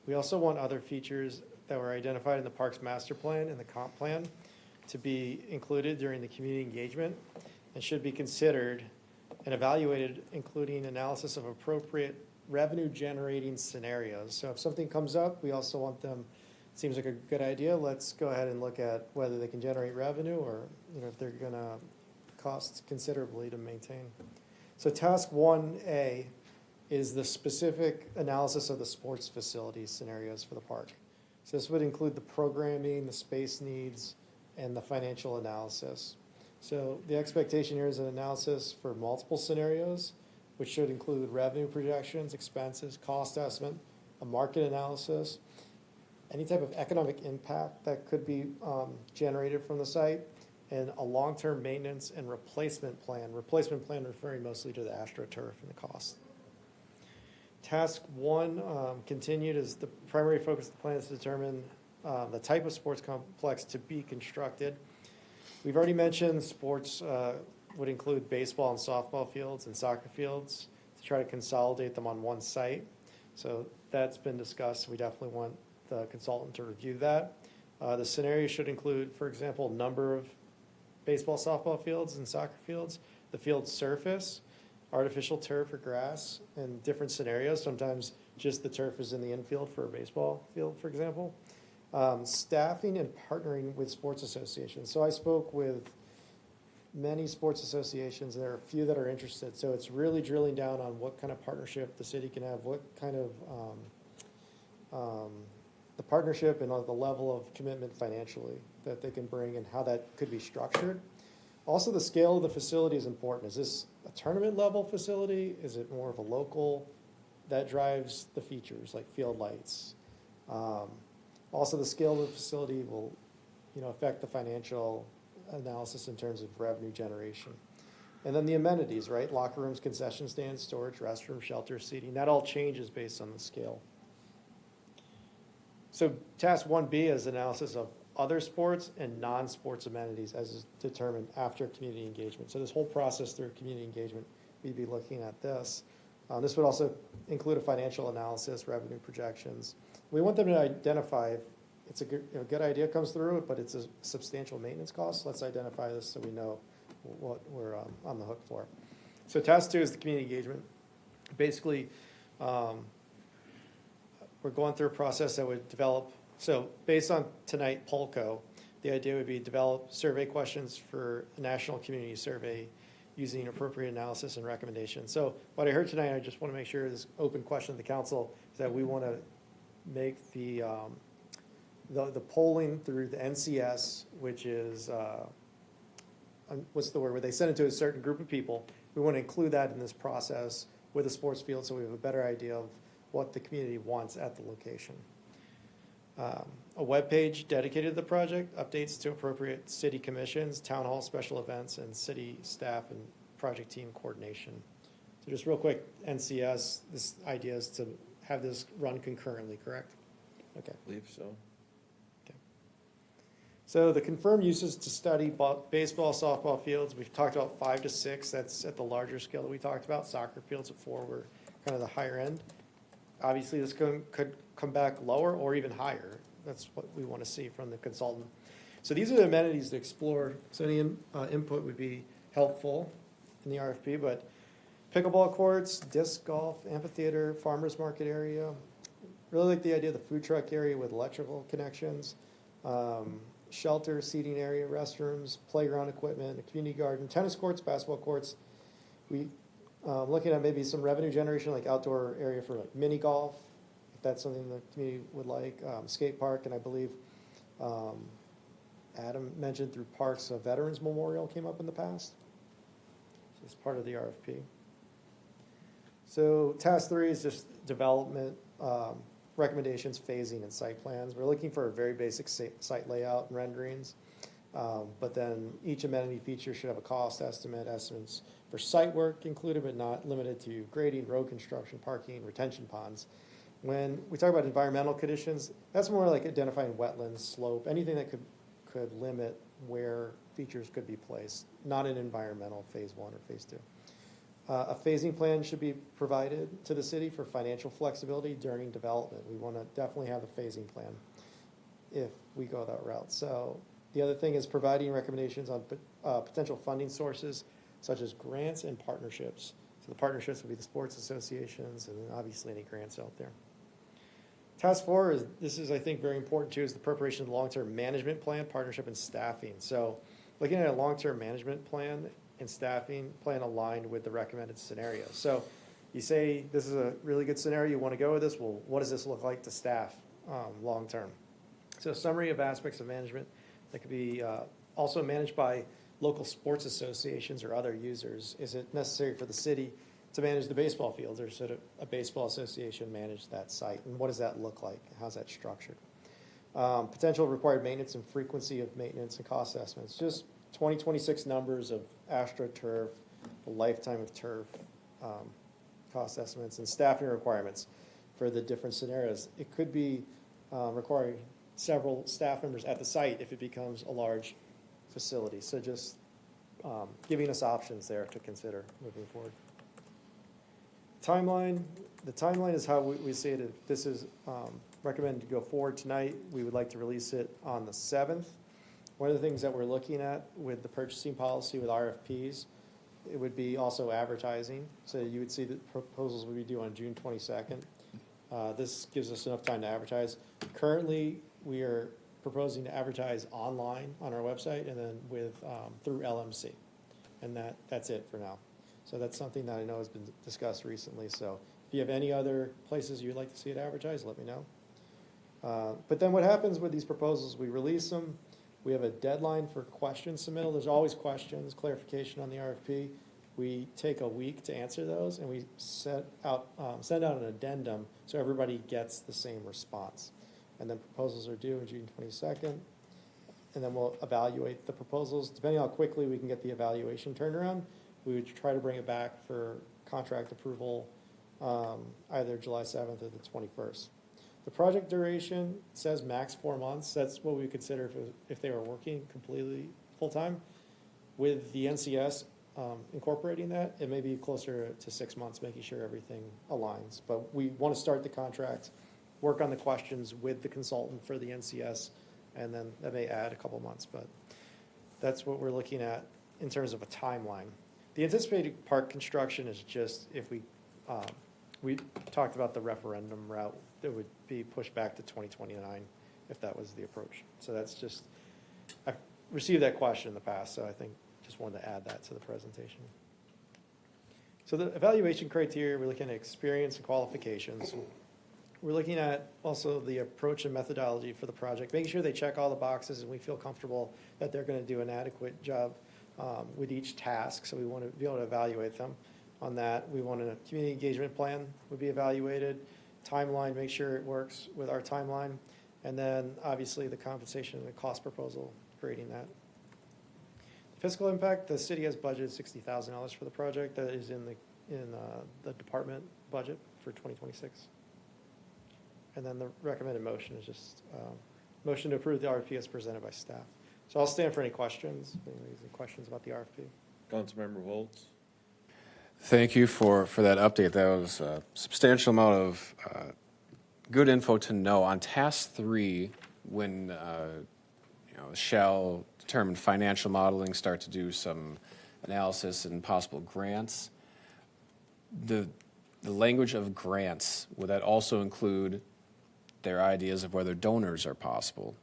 We also want other features that were identified in the park's master plan and the comp plan to be included during the community engagement and should be considered and evaluated, including analysis of appropriate revenue generating scenarios. So if something comes up, we also want them, seems like a good idea, let's go ahead and look at whether they can generate revenue or if they're gonna cost considerably to maintain. So task 1A is the specific analysis of the sports facilities scenarios for the park. So this would include the programming, the space needs, and the financial analysis. So the expectation here is an analysis for multiple scenarios, which should include revenue projections, expenses, cost estimate, a market analysis, any type of economic impact that could be generated from the site, and a long-term maintenance and replacement plan. Replacement plan referring mostly to the AstroTurf and the cost. Task 1 continued is the primary focus of the plan is to determine the type of sports complex to be constructed. We've already mentioned sports would include baseball and softball fields and soccer fields to try to consolidate them on one site. So that's been discussed. We definitely want the consultant to review that. The scenario should include, for example, number of baseball, softball fields and soccer fields, the field surface, artificial turf or grass, and different scenarios. Sometimes just the turf is in the infield for a baseball field, for example. Staffing and partnering with sports associations. So I spoke with many sports associations, and there are a few that are interested. So it's really drilling down on what kind of partnership the city can have, what kind of the partnership and the level of commitment financially that they can bring and how that could be structured. Also, the scale of the facility is important. Is this a tournament level facility? Is it more of a local? That drives the features like field lights. Also, the scale of the facility will, affect the financial analysis in terms of revenue generation. And then the amenities, right? Locker rooms, concession stands, storage, restroom, shelter, seating. That all changes based on the scale. So task 1B is analysis of other sports and non-sports amenities as is determined after community engagement. So this whole process through community engagement, we'd be looking at this. This would also include a financial analysis, revenue projections. We want them to identify if it's a good idea comes through, but it's a substantial maintenance cost. Let's identify this so we know what we're on the hook for. So task 2 is the community engagement. Basically, we're going through a process that would develop. So based on tonight, Polco, the idea would be develop survey questions for a national community survey using appropriate analysis and recommendations. So what I heard tonight, I just want to make sure is open question to the council, is that we want to make the polling through the NCS, which is, what's the word, where they send it to a certain group of people. We want to include that in this process with the sports field so we have a better idea of what the community wants at the location. A web page dedicated to the project, updates to appropriate city commissions, town hall special events, and city staff and project team coordination. So just real quick, NCS, this idea is to have this run concurrently, correct? Okay. I believe so. Okay. So the confirmed uses to study baseball, softball fields, we've talked about 5 to 6. That's at the larger scale that we talked about. Soccer fields at 4 were kind of the higher end. Obviously, this could come back lower or even higher. That's what we want to see from the consultant. So these are the amenities to explore. So any input would be helpful in the RFP, but pickleball courts, disc golf, amphitheater, farmer's market area. Really like the idea of the food truck area with electrical connections, shelter, seating area, restrooms, playground equipment, a community garden, tennis courts, basketball courts. We looking at maybe some revenue generation, like outdoor area for like mini golf, if that's something the community would like. Skate park, and I believe Adam mentioned through parks, a Veterans Memorial came up in the past. So it's part of the RFP. So task 3 is just development recommendations, phasing, and site plans. We're looking for a very basic site layout and renderings, but then each amenity feature should have a cost estimate, estimates for site work included, but not limited to grading, road construction, parking, retention ponds. When we talk about environmental conditions, that's more like identifying wetlands, slope, anything that could limit where features could be placed, not an environmental phase 1 or phase 2. A phasing plan should be provided to the city for financial flexibility during development. We want to definitely have a phasing plan if we go that route. So the other thing is providing recommendations on potential funding sources, such as grants and partnerships. So the partnerships would be the sports associations and then obviously any grants out there. Task 4 is, this is I think very important too, is the preparation of the long-term management plan, partnership, and staffing. So looking at a long-term management plan and staffing plan aligned with the recommended scenario. So you say this is a really good scenario, you want to go with this, well, what does this look like to staff long-term? So a summary of aspects of management that could be also managed by local sports associations or other users. Is it necessary for the city to manage the baseball fields, or should a baseball association manage that site? And what does that look like? How's that structured? Potential required maintenance and frequency of maintenance and cost estimates. Just 2026 numbers of AstroTurf, the lifetime of turf, cost estimates, and staffing requirements for the different scenarios. It could be requiring several staff members at the site if it becomes a large facility. So just giving us options there to consider moving forward. Timeline. The timeline is how we see it. If this is recommended to go forward tonight, we would like to release it on the 7th. One of the things that we're looking at with the purchasing policy with RFPs, it would be also advertising. So you would see the proposals would be due on June 22nd. This gives us enough time to advertise. Currently, we are proposing to advertise online on our website and then with through LMC. And that's it for now. So that's something that I know has been discussed recently. So if you have any other places you'd like to see it advertised, let me know. But then what happens with these proposals, we release them. We have a deadline for question submittal. There's always questions, clarification on the RFP. We take a week to answer those, and we send out an addendum so everybody gets the same response. And then proposals are due on June 22nd, and then we'll evaluate the proposals. Depending on how quickly we can get the evaluation turned around, we would try to bring it back for contract approval either July 7th or the 21st. The project duration says max 4 months. That's what we would consider if they were working completely full-time. With the NCS incorporating that, it may be closer to 6 months, making sure everything aligns. But we want to start the contract, work on the questions with the consultant for the NCS, and then that may add a couple months. But that's what we're looking at in terms of a timeline. The anticipated park construction is just if we talked about the referendum route, that would be pushed back to 2029 if that was the approach. So that's just, I've received that question in the past, so I think just wanted to add that to the presentation. So the evaluation criteria, we're looking at experience and qualifications. We're looking at also the approach and methodology for the project, making sure they check all the boxes and we feel comfortable that they're going to do an adequate job with each task. So we want to be able to evaluate them on that. We want a community engagement plan would be evaluated, timeline, make sure it works with our timeline, and then obviously the compensation and the cost proposal, creating that. Fiscal impact, the city has budgeted $60,000 for the project. That is in the department budget for 2026. And then the recommended motion is just motion to approve the RFP as presented by staff. So I'll stand for any questions. Any questions about the RFP? Councilmember Holtz? Thank you for that update. That was a substantial amount of good info to know. On task 3, when shall determine financial modeling, start to do some analysis and possible grants. The language of grants, would that also include their ideas of whether donors are possible?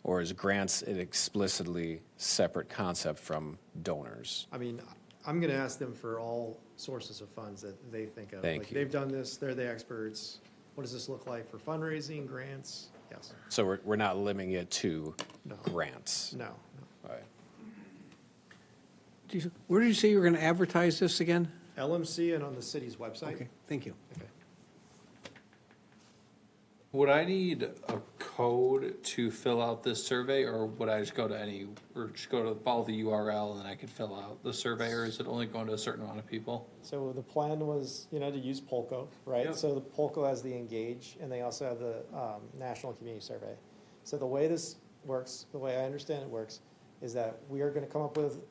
Or is grants an explicitly separate concept from donors? I mean, I'm gonna ask them for all sources of funds that they think of. Thank Like, you. they've done this, they're the experts. What does this look like for fundraising, grants? Yes. So we're not limiting it to No. grants? No. All right. Where did you say you were going to advertise this again? LMC and on the city's website. Okay, thank you. Okay. Would I need a code to fill out this survey, or would I just go to follow the URL and then I could fill out the survey, or is it only going to a certain amount of people? So the plan was, to use Polko, right? Yep. So the Polko has the Engage, and they also have the National Community Survey. So the way this works, the way I understand it works, is that we are gonna come up with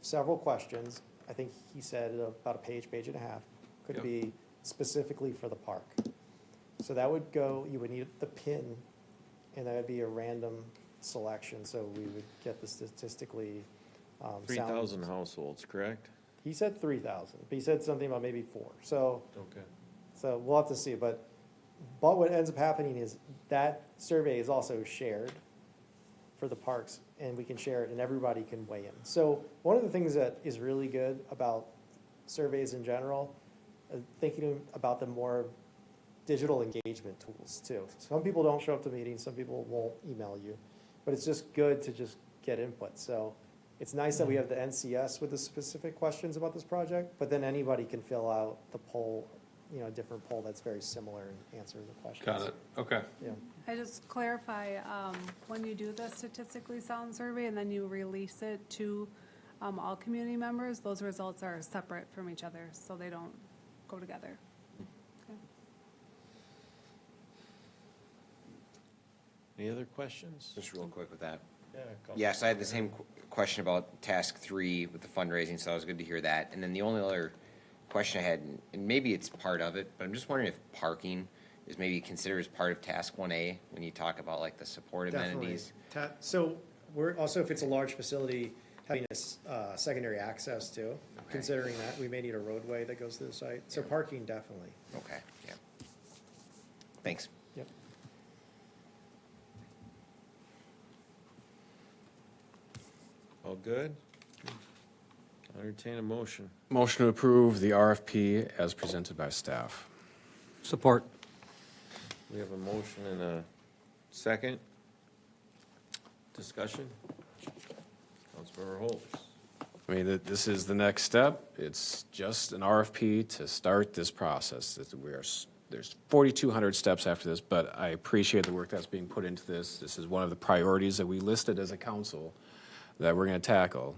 several questions. I think he said about a page and a half. Could Yep. be specifically for the park. So that would go, you would need the pin, and that would be a random selection, so we would get the statistically sound. 3,000 households, correct? He said 3,000, but he said something about maybe 4. So Okay. we'll have to see, but what ends up happening is that survey is also shared for the parks, and we can share it, and everybody can weigh in. So one of the things that is really good about surveys in general, thinking about them more digital engagement tools too. Some people don't show up to meetings, some people won't email you, but it's just good to just get input. So it's nice that we have the NCS with the specific questions about this project, but then anybody can fill out the poll, a different poll that's very similar and answer the questions. Got it, okay. Yeah. I just clarify, when you do the statistically sound survey and then you release it to all community members, those results are separate from each other, so they don't go together. Any other questions? Just real quick with that. Yeah, Yes, I had the same question about task 3 with the fundraising, so it was good to hear that. And then the only other question I had, and maybe it's part of it, but I'm just wondering if parking is maybe considered as part of task 1A when you talk about like the support amenities. Definitely. So we're also, if it's a large facility, having a secondary access too, considering that we may need a roadway that goes to the site. So parking, definitely. Okay, yeah. Thanks. Yep. All good? Entertain a motion. Motion to approve the RFP as presented by staff. Support. We have a motion and a second. Discussion? Councilmember Holtz. I mean, this is the next step. It's just an RFP to start this process. There's 4,200 steps after this, but I appreciate the work that's being put into this. This is one of the priorities that we listed as a council that we're going to tackle.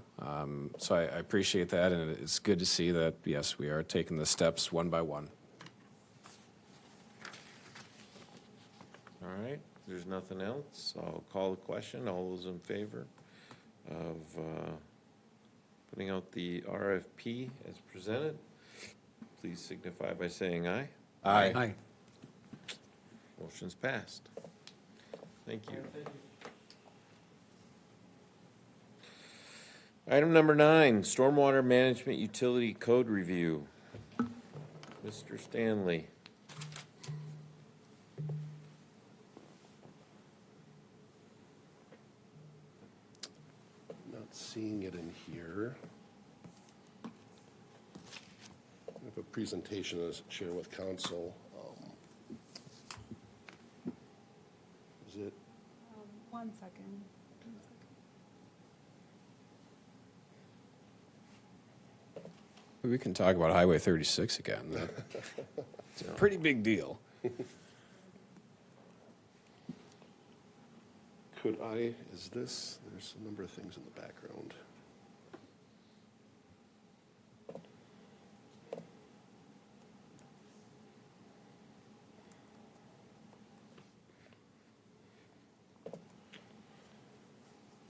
So I appreciate that, and it's good to see that, yes, we are taking the steps one by one. All right, there's nothing else. I'll call the question. All those in favor of putting out the RFP as presented, please signify by saying aye. Aye. Aye. Motion's passed. Thank you. Item number 9, Stormwater Management Utility Code Review. Mr. Stanley. Not seeing it in here. I have a presentation to share with council. Is it? 1 second. We can talk about Highway 36 again. It's a pretty big deal. Is this, there's a number of things in the background.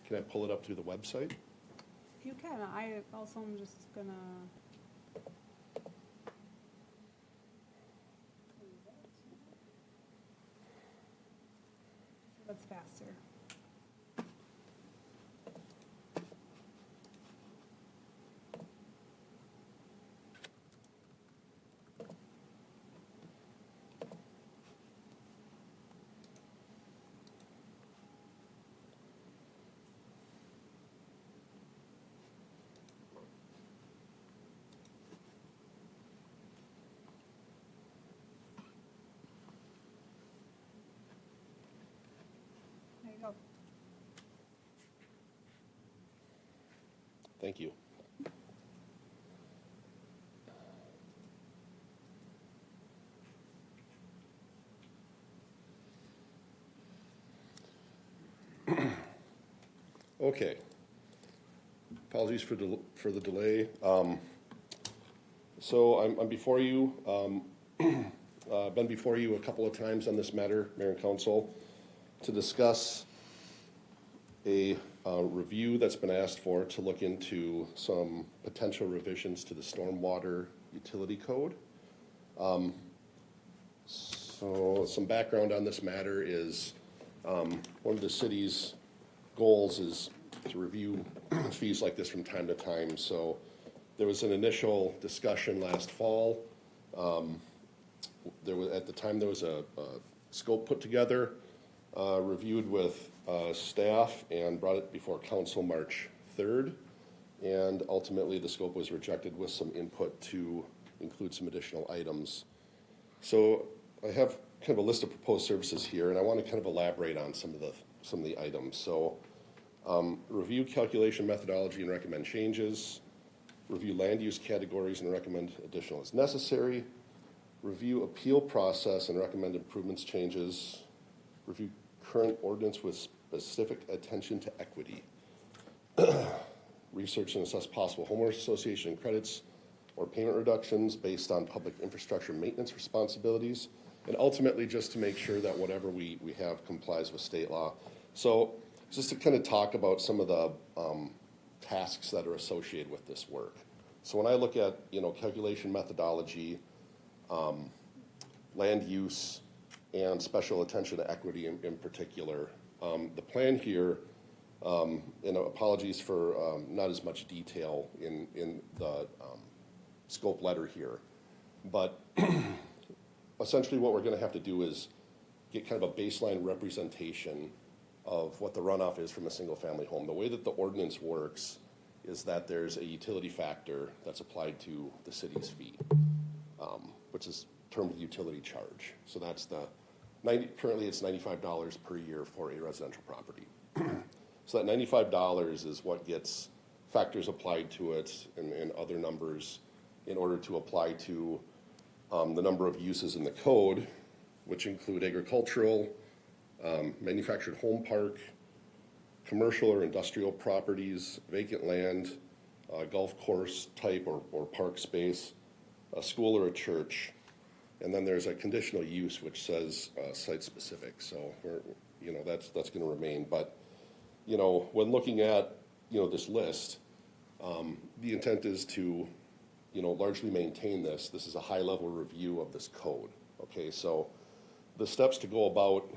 Can I pull it up through the website? You can, I also am just gonna That's faster. There you go. Thank you. Okay. Apologies for the delay. So I'm before you, been before you a couple of times on this matter, Mayor and Council, to discuss a review that's been asked for to look into some potential revisions to the stormwater utility code. So some background on this matter is one of the city's goals is to review fees like this from time to time. So there was an initial discussion last fall. At the time there was a scope put together, reviewed with staff and brought it before council March 3rd. And ultimately the scope was rejected with some input to include some additional items. So I have kind of a list of proposed services here, and I want to kind of elaborate on some of the items. So review calculation methodology and recommend changes, review land use categories and recommend additional as necessary, review appeal process and recommend improvements, changes, review current ordinance with specific attention to equity, research and assess possible homeowners association credits or payment reductions based on public infrastructure maintenance responsibilities, and ultimately just to make sure that whatever we have complies with state law. So just to kind of talk about some of the tasks that are associated with this work. So when I look at, calculation methodology, land use, and special attention to equity in particular, the plan here, and apologies for not as much detail in the scope letter here, but essentially what we're going to have to do is get kind of a baseline representation of what the runoff is from a single-family home. The way that the ordinance works is that there's a utility factor that's applied to the city's fee, which is termed utility charge. So that's currently it's $95 per year for a residential property. So that $95 is what gets factors applied to it and other numbers in order to apply to the number of uses in the code, which include agricultural, manufactured home park, commercial or industrial properties, vacant land, golf course type or park space, a school or a church, and then there's a conditional use which says site specific. So that's going to remain. But when looking at this list, the intent is to largely maintain this. This is a high level review of this code. Okay, so the steps to go about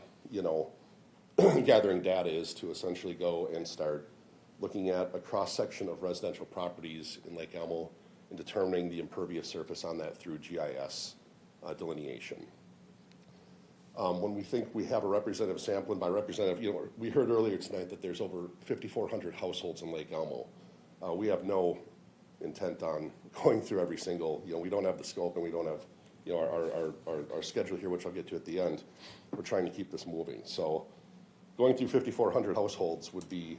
gathering data is to essentially go and start looking at a cross-section of residential properties in Lake Elmo and determining the impervious surface on that through GIS delineation. When we think we have a representative sample, and by representative, we heard earlier tonight that there's over 5,400 households in Lake Elmo. We have no intent on going through every single, we don't have the scope and we don't have, our schedule here, which I'll get to at the end. We're trying to keep this moving. So going through 5,400 households would be,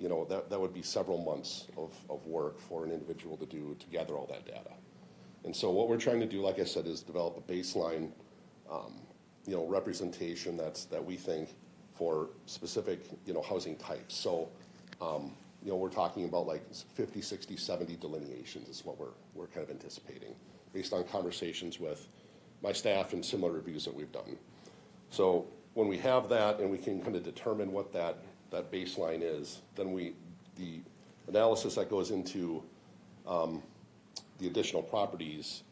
that would be several months of work for an individual to do to gather all that data. And so what we're trying to do, like I said, is develop a baseline, representation that we think for specific, housing types. So, we're talking about like 50, 60, 70 delineations is what we're kind of anticipating based on conversations with my staff and similar reviews that we've done. So when we have that and we can kind of determine what that baseline is, then the analysis that goes into the additional properties,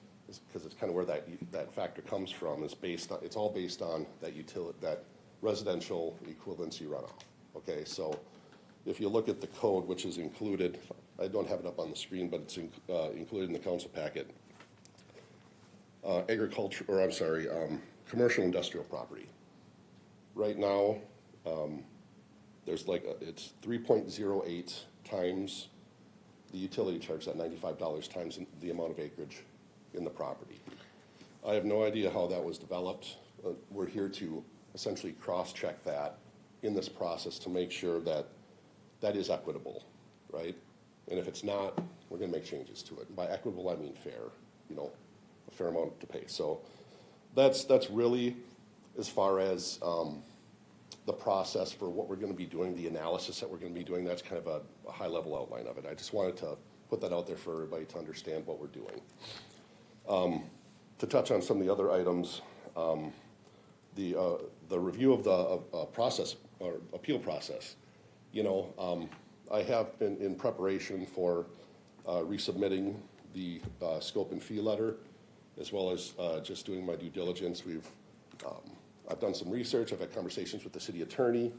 because it's kind of where that factor comes from, is based on, it's all based on that residential equivalency runoff. Okay, so if you look at the code, which is included, I don't have it up on the screen, but it's included in the council packet. Commercial industrial property. Right now, there's it's 3.08 times the utility charge, that $95 times the amount of acreage in the property. I have no idea how that was developed. We're here to essentially cross-check that in this process to make sure that that is equitable, right? And if it's not, we're gonna make changes to it. And by equitable, I mean fair, a fair amount to pay. So that's really as far as the process for what we're gonna be doing, the analysis that we're gonna be doing. That's kind of a high-level outline of it. I just wanted to put that out there for everybody to understand what we're doing. To touch on some of the other items, the review of the process or appeal process. I have been in preparation for resubmitting the scope and fee letter, as well as just doing my due diligence. I've done some research. I've had conversations with the city attorney,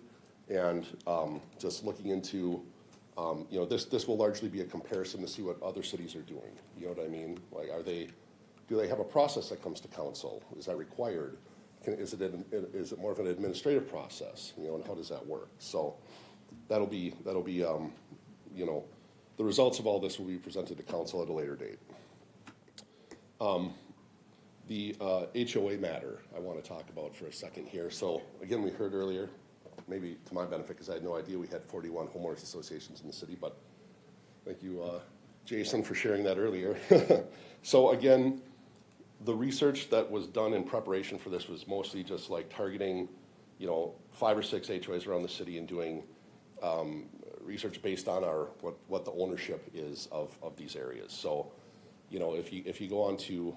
and just looking into, this will largely be a comparison to see what other cities are doing. You know what I mean? Like, do they have a process that comes to council? Is that required? Is it more of an administrative process? And how does that work? So that'll be the results of all this will be presented to council at a later date. The HOA matter I want to talk about for a second here. So again, we heard earlier, maybe to my benefit, because I had no idea we had 41 homeowners associations in the city, but thank you, Jason, for sharing that earlier. So again, the research that was done in preparation for this was mostly just like targeting, 5 or 6 HOAs around the city and doing research based on what the ownership is of these areas. So, if you go on to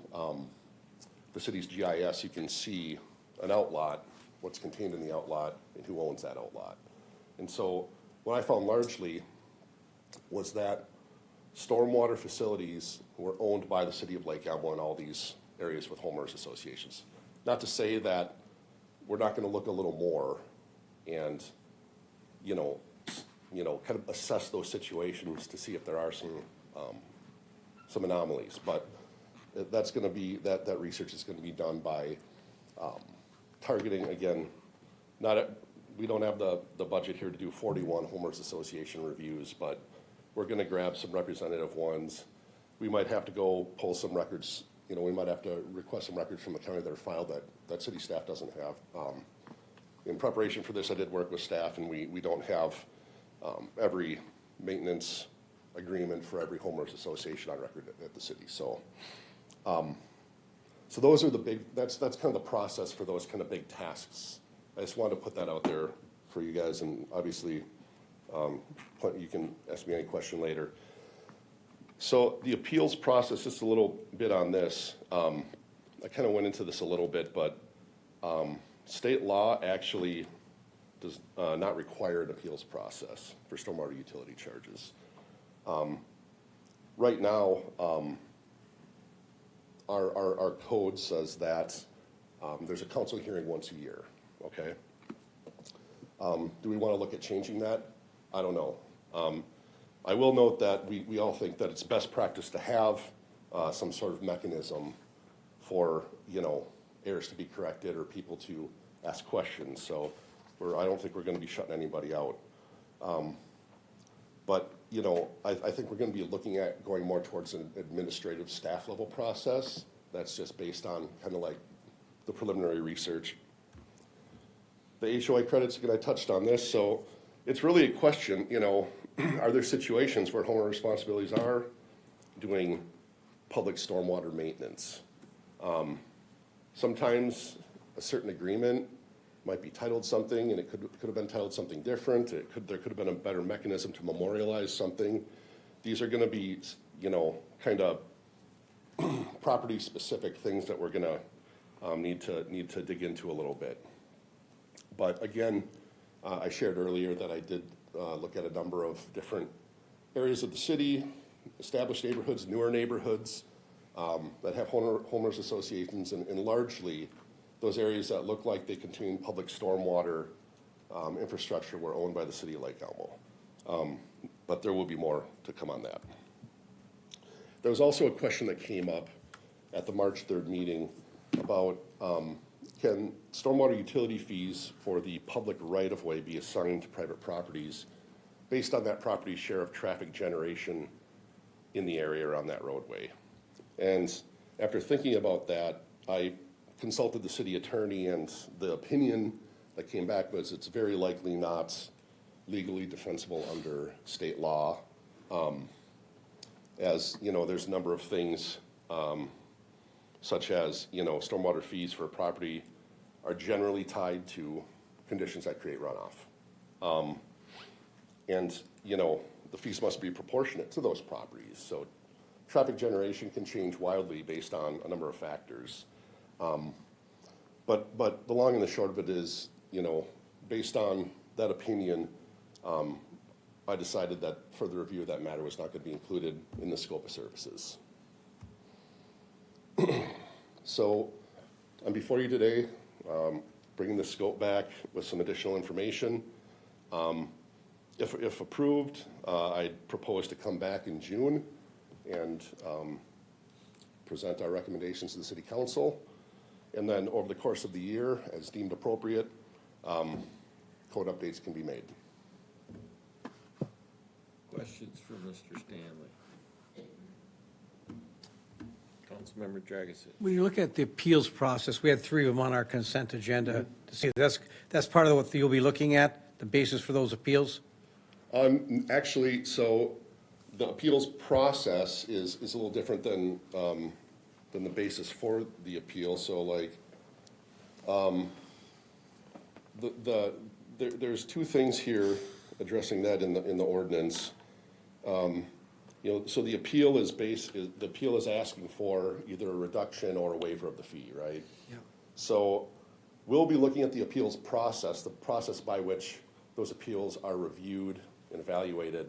the city's GIS, you can see an outlot, what's contained in the outlot, and who owns that outlot. And so what I found largely was that stormwater facilities were owned by the city of Lake Elmo and all these areas with homeowners associations. Not to say that we're not gonna look a little more and, kind of assess those situations to see if there are some anomalies. But that's gonna be, that research is gonna be done by targeting, again, we don't have the budget here to do 41 homeowners association reviews, but we're gonna grab some representative ones. We might have to go pull some records, we might have to request some records from the county that are filed that city staff doesn't have. In preparation for this, I did work with staff, and we don't have every maintenance agreement for every homeowners association on record at the city. So those are that's kind of the process for those kind of big tasks. I just wanted to put that out there for you guys, and obviously, you can ask me any question later. So the appeals process, just a little bit on this. I kind of went into this a little bit, but state law actually does not require an appeals process for stormwater utility charges. Right now, our code says that there's a council hearing once a year, okay? Do we want to look at changing that? I don't know. I will note that we all think that it's best practice to have some sort of mechanism for, errors to be corrected or people to ask questions. So I don't think we're going to be shutting anybody out. But, I think we're going to be looking at going more towards an administrative staff level process. That's just based on kind of like the preliminary research. The HOA credits, again, I touched on this. So it's really a question, are there situations where homeowner responsibilities are doing public stormwater maintenance? Sometimes a certain agreement might be titled something, and it could have been titled something different. There could have been a better mechanism to memorialize something. These are going to be, kind of property-specific things that we're going to need to dig into a little bit. But again, I shared earlier that I did look at a number of different areas of the city, established neighborhoods, newer neighborhoods that have homeowners associations, and largely those areas that look like they contain public stormwater infrastructure were owned by the city of Lake Elmo. But there will be more to come on that. There was also a question that came up at the March 3rd meeting about can stormwater utility fees for the public right-of-way be assigned to private properties based on that property's share of traffic generation in the area around that roadway? And after thinking about that, I consulted the city attorney, and the opinion that came back was it's very likely not legally defensible under state law. As you know, there's a number of things such as, you know, stormwater fees for a property are generally tied to conditions that create runoff. And, you know, the fees must be proportionate to those properties. So traffic generation can change wildly based on a number of factors. But the long and the short of it is, you know, based on that opinion, I decided that further review of that matter was not going to be included in the scope of services. So I'm before you today, bringing the scope back with some additional information. If approved, I propose to come back in June and present our recommendations to the City Council. And then over the course of the year, as deemed appropriate, code updates can be made. Questions for Mr. Stanley? Councilmember Dragicevic. When you look at the appeals process, we had 3 of them on our consent agenda. That's part of what you'll be looking at, the basis for those appeals? Actually, so the appeals process is a little different than the basis for the appeal. So like, there's 2 things here addressing that in the ordinance. You know, so the appeal is asking for either a reduction or a waiver of the fee, right? Yeah. So we'll be looking at the appeals process, the process by which those appeals are reviewed and evaluated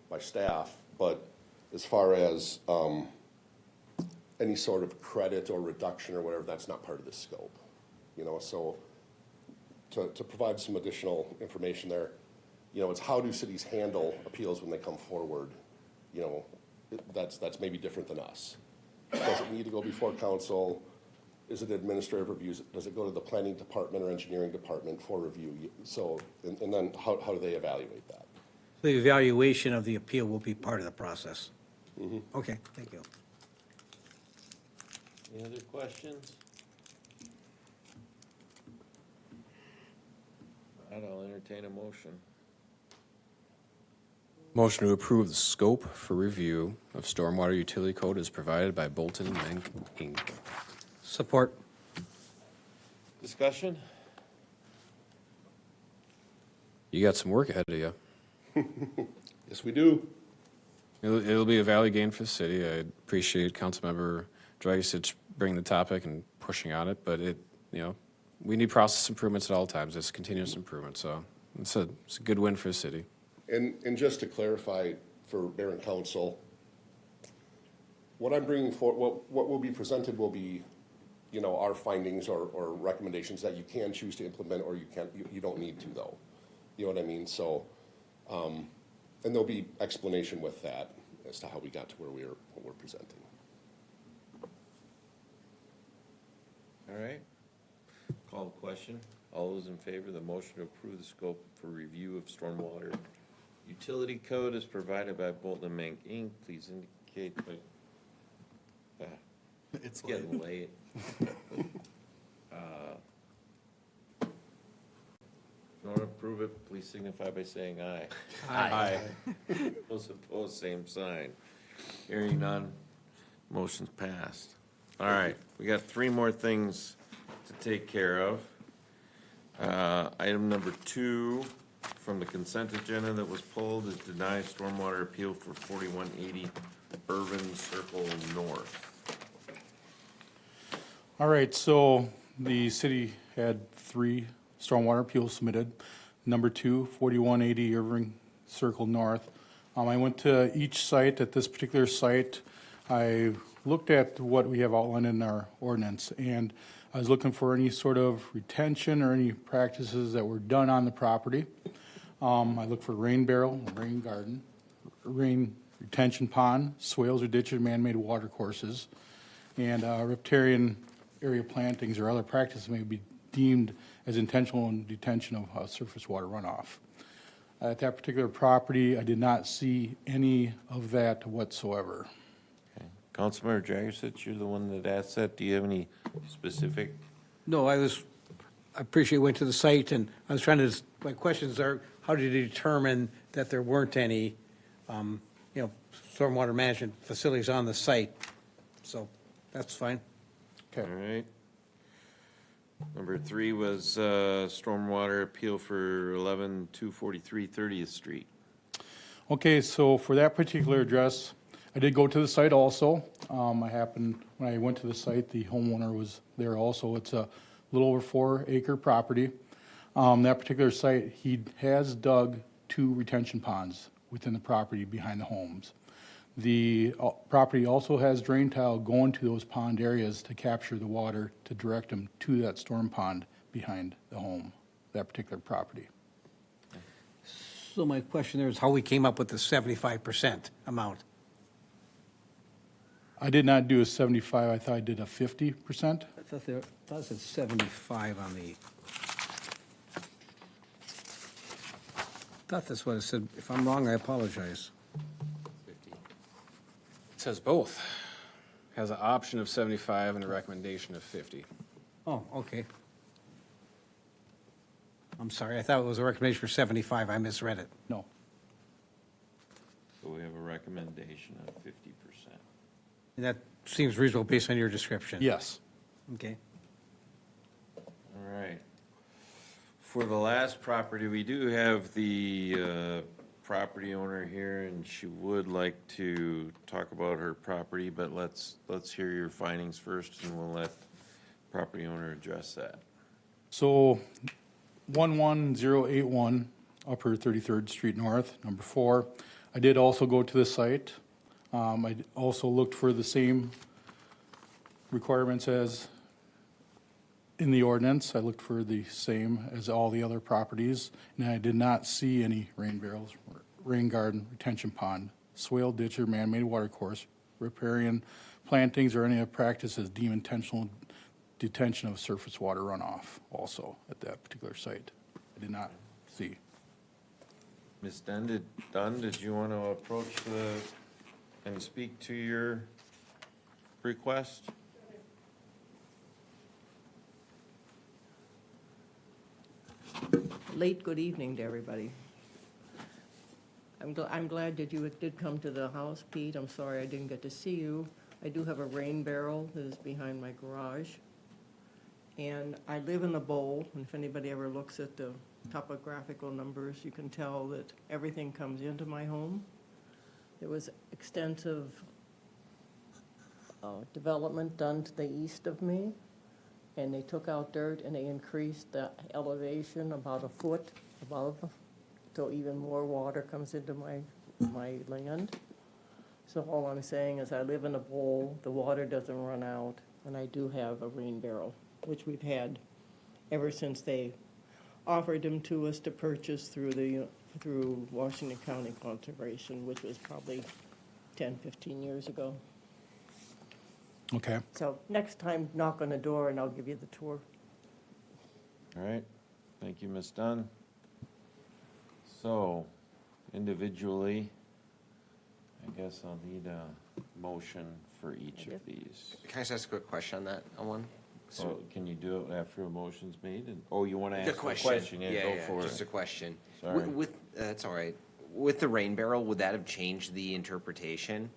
by staff. But as far as any sort of credit or reduction or whatever, that's not part of the scope. You know, so to provide some additional information there, you know, it's how do cities handle appeals when they come forward? You know, that's maybe different than us. Does it need to go before council? Is it administrative reviews? Does it go to the planning department or engineering department for review? So, and then how do they evaluate that? The evaluation of the appeal will be part of the process. Mm-hmm. Okay, thank you. Any other questions? All right, I'll entertain a motion. Motion to approve the scope for review of stormwater utility code is provided by Bolton and Mink, Inc. Support. Discussion? You got some work ahead of you. Yes, we do. It'll be a value gain for the city. I appreciate Councilmember Dragicevic bringing the topic and pushing on it, but you know, we need process improvements at all times. It's continuous improvement, so it's a good win for the city. And just to clarify for mayor and council, what I'm bringing forward, what will be presented will be, you know, our findings or recommendations that you can choose to implement or you don't need to though. You know what I mean? So, and there'll be explanation with that as to how we got to where we're presenting. All right. Call the question. All those in favor of the motion to approve the scope for review of stormwater utility code is provided by Bolton and Mink, Inc. Please indicate by, it's getting late. If you want to approve it, please signify by saying aye. Aye. Those opposed, same sign. Hearing none, motion's passed. All right, we got 3 more things to take care of. Item number 2 from the consent agenda that was pulled is deny stormwater appeal for 4180 Irvin Circle North. All right, so the city had 3 stormwater appeals submitted. Number 2, 4180 Irving Circle North. I went to each site. At this particular site, I looked at what we have outlined in our ordinance, and I was looking for any sort of retention or any practices that were done on the property. I looked for rain barrel, rain garden, rain retention pond, swales or ditches, man-made water courses, and riparian area plantings or other practices may be deemed as intentional in detention of surface water runoff. At that particular property, I did not see any of that whatsoever. Okay. Councilmember Jagersich, you're the one that asked that. Do you have any specific? No, I appreciate you went to the site, and I was trying to, my questions are, how did you determine that there weren't any, stormwater management facilities on the site? So, that's fine. All right. Number 3 was stormwater appeal for 11243 30th Street. Okay, so for that particular address, I did go to the site also. When I went to the site, the homeowner was there also. It's a little over 4-acre property. That particular site, he has dug 2 retention ponds within the property behind the homes. The property also has drain tile going to those pond areas to capture the water to direct them to that storm pond behind the home, that particular property. So my question there is how we came up with the 75% amount. I did not do a 75, I thought I did a 50%. I thought it said 75 on the, thought that's what it said. If I'm wrong, I apologize. It says both. Has an option of 75 and a recommendation of 50. Oh, okay. I'm sorry, I thought it was a recommendation for 75, I misread it. No. So we have a recommendation of 50%. And that seems reasonable based on your description. Yes. Okay. All right. For the last property, we do have the property owner here, and she would like to talk about her property, but let's hear your findings first, and we'll let property owner address that. So 11081 Upper 33rd Street North, number 4. I did also go to the site. I also looked for the same requirements as in the ordinance. I looked for the same as all the other properties, and I did not see any rain barrels, rain garden, retention pond, swale ditch or man-made water course, riparian plantings, or any other practices deemed intentional detention of surface water runoff also at that particular site. I did not see. Ms. Dunn, did you want to approach and speak to your request? Late good evening to everybody. I'm glad that you did come to the house, Pete. I'm sorry I didn't get to see you. I do have a rain barrel that is behind my garage. And I live in a bowl, and if anybody ever looks at the topographical numbers, you can tell that everything comes into my home. There was extensive development done to the east of me, and they took out dirt and they increased the elevation about a foot above, so even more water comes into my land. So all I'm saying is I live in a bowl, the water doesn't run out, and I do have a rain barrel, which we've had ever since they offered them to us to purchase through Washington County Conservation, which was probably 10, 15 years ago. Okay. So next time, knock on the door and I'll give you the tour. All right. Thank you, Ms. Dunn. So, individually, I guess I'll need a motion for each of these. Can I just ask a quick question on that, on one? So can you do it after a motion's made? You want to The ask a question? Yeah, go for it. Just a question. Sorry. That's all right. With the rain barrel, would that have changed the interpretation?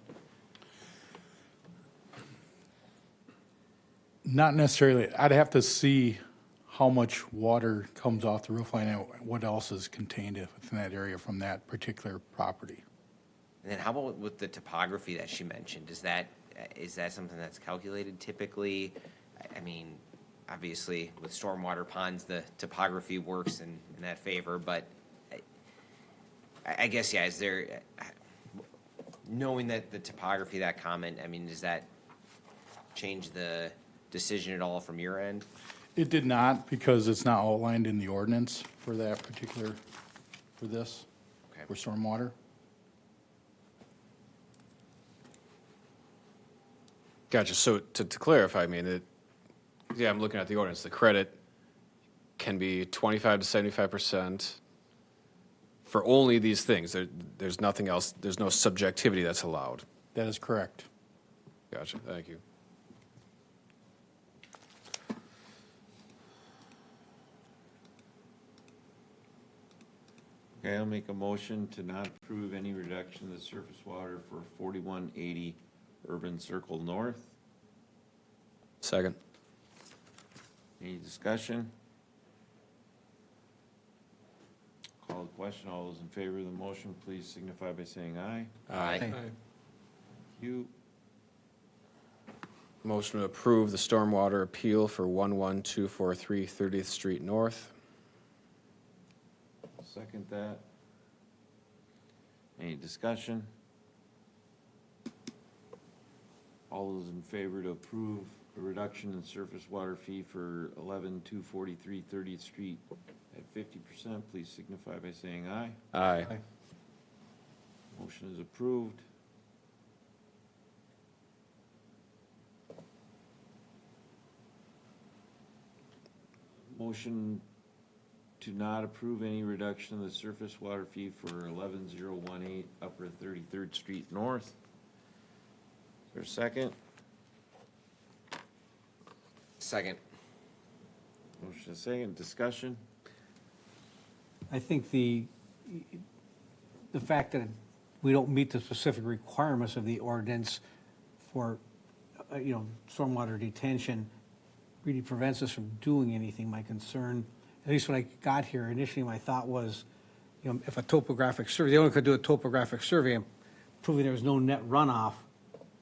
Not necessarily. I'd have to see how much water comes off the roof line and what else is contained within that area from that particular property. And then how about with the topography that she mentioned? Is that something that's calculated typically? I mean, obviously with stormwater ponds, the topography works in that favor, but I guess, yeah, is there, knowing that the topography of that comment, I mean, does that change the decision at all from your end? It did not, because it's not outlined in the ordinance for that particular, for this, Okay. for stormwater. Gotcha. So to clarify, I mean, yeah, I'm looking at the ordinance. The credit can be 25 to 75% for only these things. There's nothing else. There's no subjectivity that's allowed. That is correct. Gotcha. Thank you. Okay, I'll make a motion to not approve any reduction of the surface water for 4180 Urban Circle North. Second. Any discussion? Call the question. All those in favor of the motion, please signify by saying aye. Aye. Thank you. Motion to approve the stormwater appeal for 11243 30th Street North. Second that. Any discussion? All those in favor to approve a reduction in surface water fee for 11243 30th Street at 50%, please signify by saying aye. Aye. Motion is approved. Motion to not approve any reduction of the surface water fee for 11018 Upper 33rd Street North. Is there a second? Second. Motion is second. Discussion? I think the fact that we don't meet the specific requirements of the ordinance for, stormwater detention really prevents us from doing anything. My concern, at least when I got here, initially my thought was, if a topographic survey, they only could do a topographic survey and proving there was no net runoff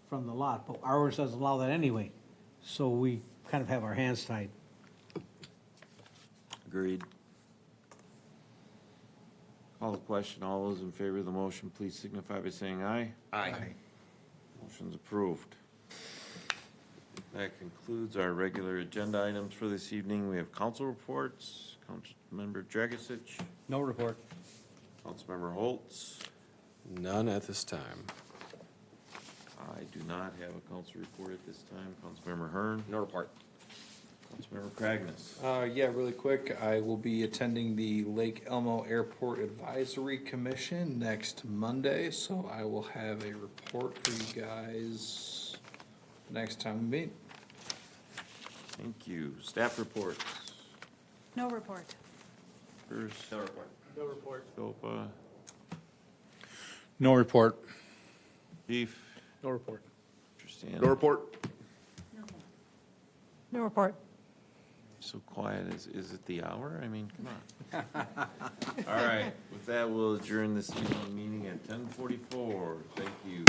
from the lot, but ours doesn't allow that anyway. So we kind of have our hands tied. Agreed. Call the question. All those in favor of the motion, please signify by saying aye. Aye. Motion's approved. That concludes our regular agenda items for this evening. We have council reports. Councilmember Dragisich, No report. Councilmember Holtz. None at this time. I do not have a council report at this time. Councilmember Hearn. No report. Councilmember Cragness. Yeah, really quick, I will be attending the Lake Elmo Airport Advisory Commission next Monday, so I will have a report for you guys next time we meet. Thank you. Staff reports. No report. First. No report. No report. Scopa. No report. Chief. No report. Tristan. No report. No report. So quiet. Is it the hour? I mean, come on. All right. With that, we'll adjourn this evening meeting at 10:44. Thank you.